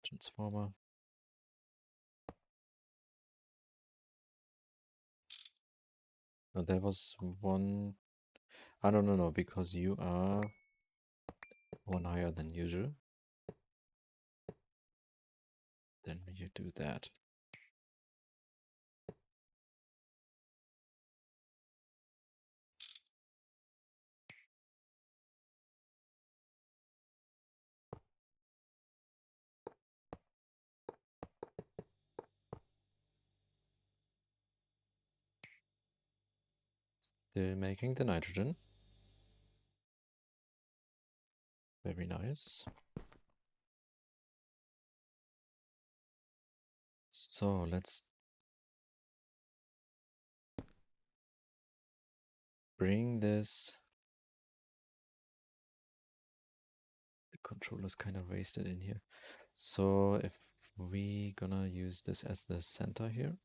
Transformer. No, there was one. I don't know, because you are one higher than usual. Then you do that. Still making the nitrogen. Very nice. So let's bring this. The controller's kind of wasted in here. So if we gonna use this as the center here.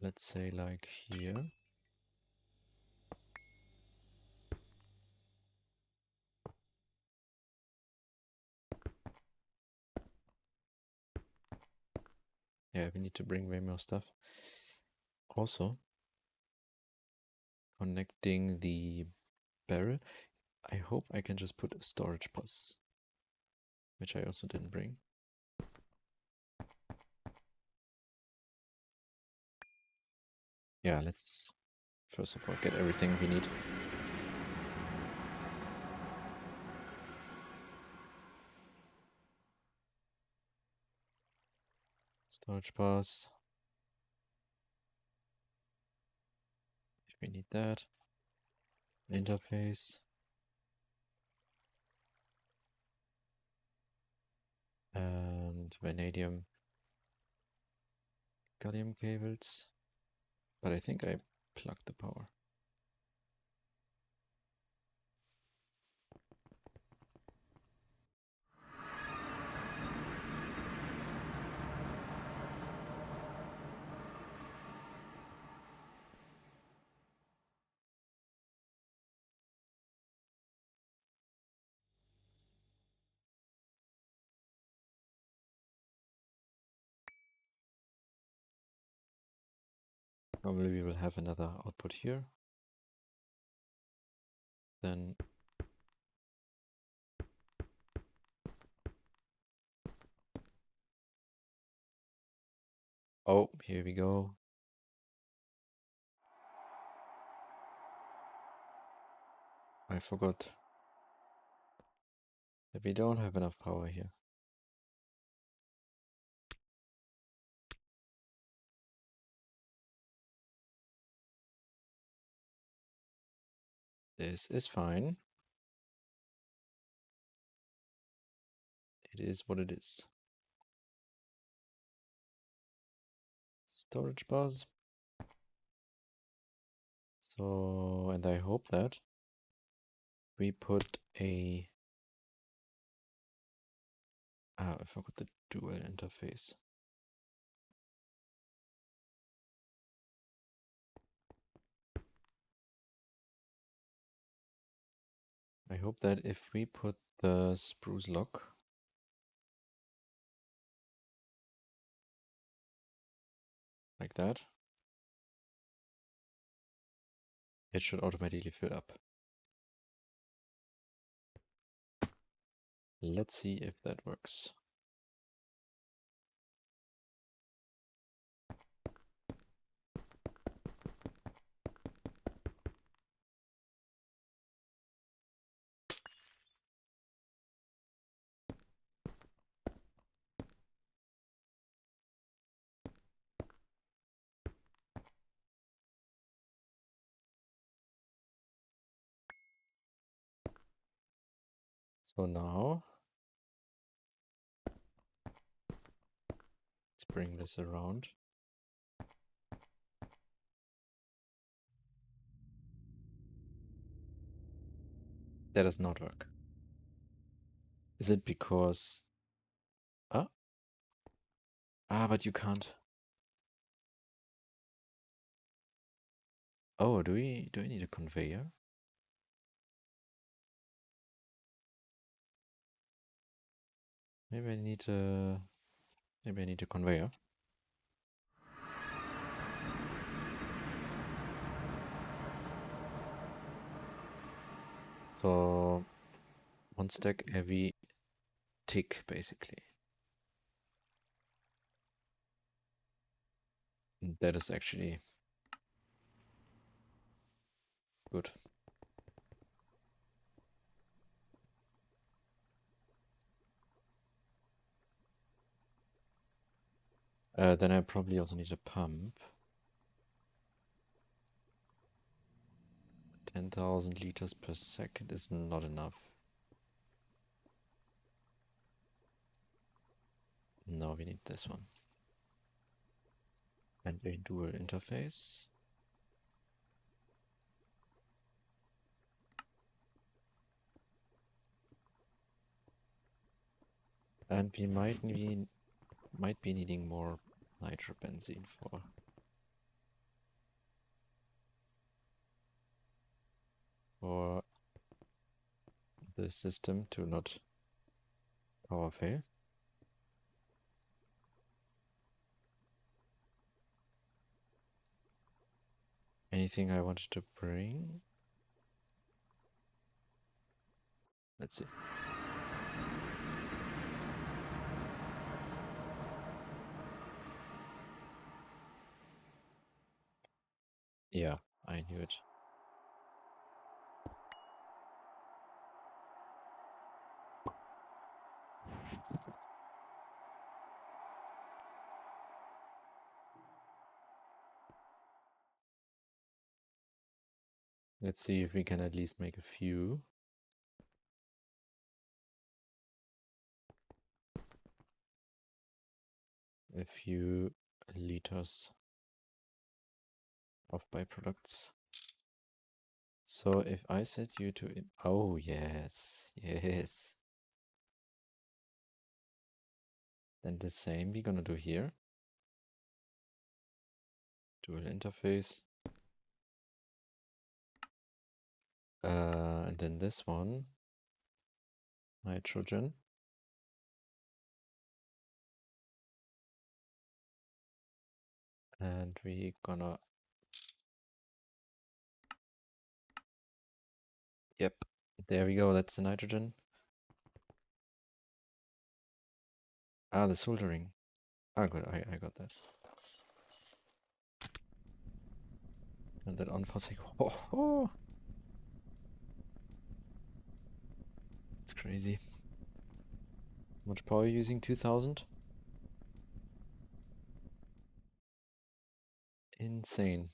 Let's say like here. Yeah, we need to bring way more stuff. Also, connecting the barrel. I hope I can just put a storage bus, which I also didn't bring. Yeah, let's first of all get everything we need. Storage bus. If we need that. Interface. And vanadium gallium cables. But I think I plugged the power. Probably we will have another output here. Then oh, here we go. I forgot that we don't have enough power here. This is fine. It is what it is. Storage bus. So, and I hope that we put a... Ah, I forgot the dual interface. I hope that if we put the spruce lock like that. It should automatically fill up. Let's see if that works. So now let's bring this around. That does not work. Is it because... Ah, but you can't. Oh, do we need a conveyor? Maybe I need a conveyor. So 1 stack every tick, basically. And that is actually good. Then I probably also need a pump. 10,000 liters per second is not enough. No, we need this one. And a dual interface. And we might be needing more nitrobenzene for the system to not power fail. Anything I wanted to bring? Let's see. Yeah, I knew it. Let's see if we can at least make a few. A few liters of byproducts. So if I set you to... Oh, yes. Yes. Then the same we're gonna do here. Dual interface. And then this one. Nitrogen. And we're gonna... Yep. There we go. That's the nitrogen. Ah, the soldering. Ah, good. I got that. And then unfossing. Oh. It's crazy. How much power are you using? 2000? Insane.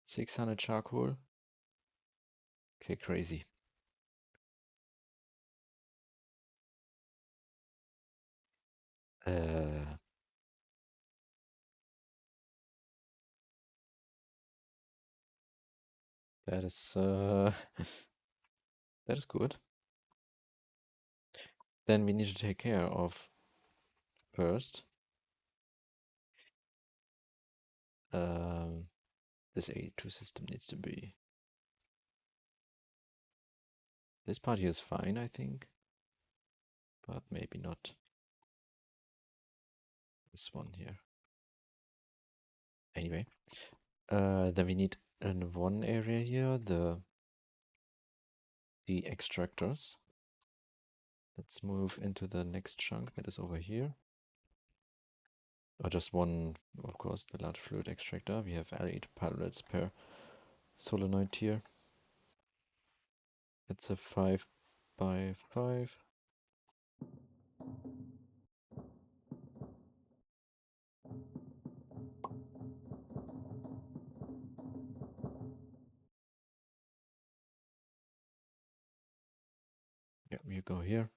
600 charcoal. Okay, crazy. That is that is good. Then we need to take care of first this A2 system needs to be... This part here is fine, I think, but maybe not This one here. Anyway, then we need in one area here the extractors. Let's move into the next chunk that is over here. Or just one, of course, the large fluid extractor. We have L8 pilots per solenoid here. It's a 5 by 5. Yeah, you go here.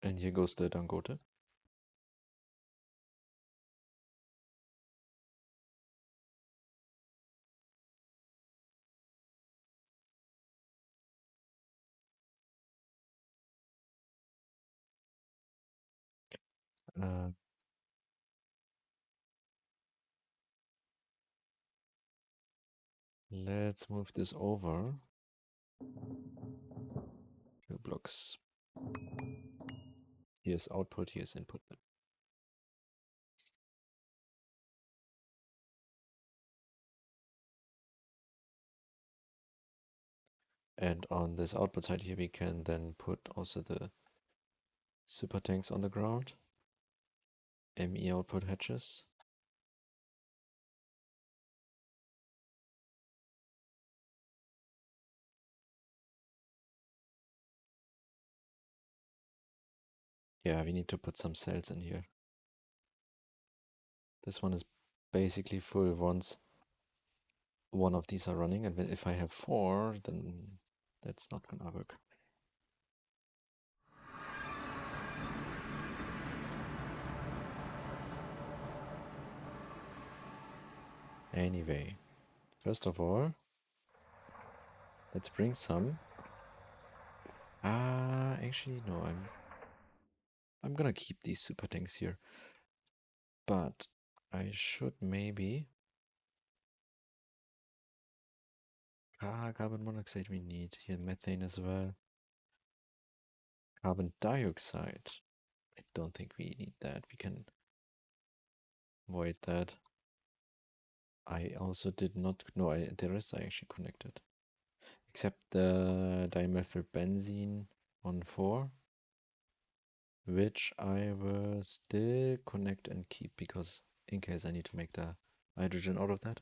And here goes the Dangote. Let's move this over. 2 blocks. Here's output, here's input. And on this output side here, we can then put also the super tanks on the ground. ME output hatches. Yeah, we need to put some cells in here. This one is basically full once one of these are running, and if I have 4, then that's not gonna work. Anyway, first of all, let's bring some. Actually no, I'm gonna keep these super tanks here. But I should maybe carbon monoxide we need. Here methane as well. Carbon dioxide. I don't think we need that. We can avoid that. I also did not know there is actually connected. Except the dimethylbenzene 1,4, which I will still connect and keep because in case I need to make the hydrogen out of that.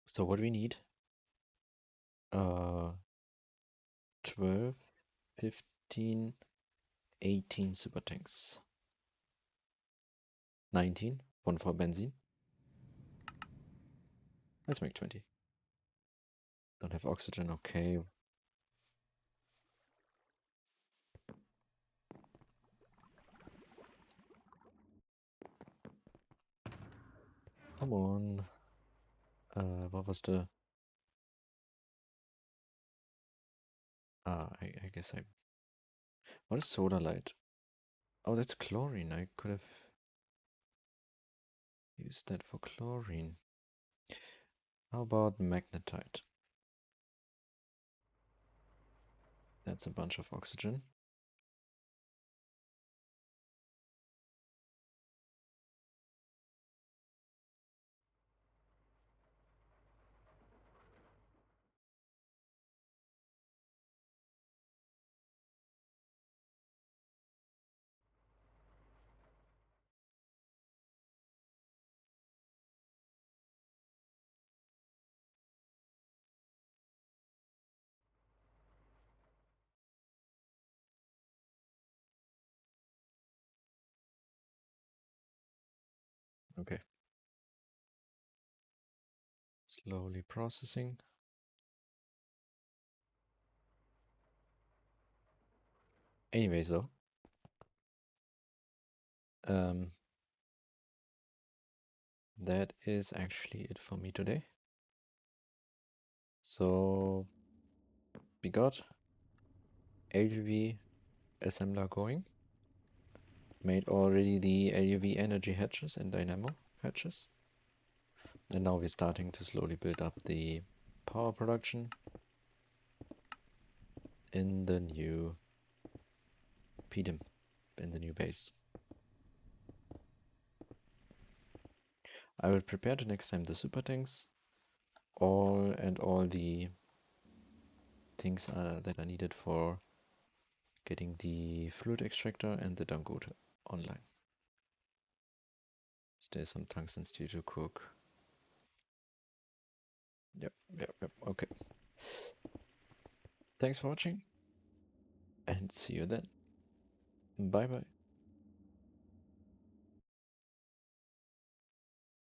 So what we need? 12, 15, 18 super tanks. 19, 1,4 benzene. Let's make 20. Don't have oxygen, okay. Come on. What was the... I guess I... What is soda light? Oh, that's chlorine. I could have used that for chlorine. How about magnetite? That's a bunch of oxygen. Okay. Slowly processing. Anyways, though. That is actually it for me today. So we got LUV assembler going. Made already the LUV energy hatches and dynamo hatches. And now we're starting to slowly build up the power production in the new PDIM, in the new base. I will prepare the next time the super tanks, all the things that are needed for getting the fluid extractor and the Dangote online. There's some tungsten steel to cook. Yep. Okay. Thanks for watching and see you then. Bye bye.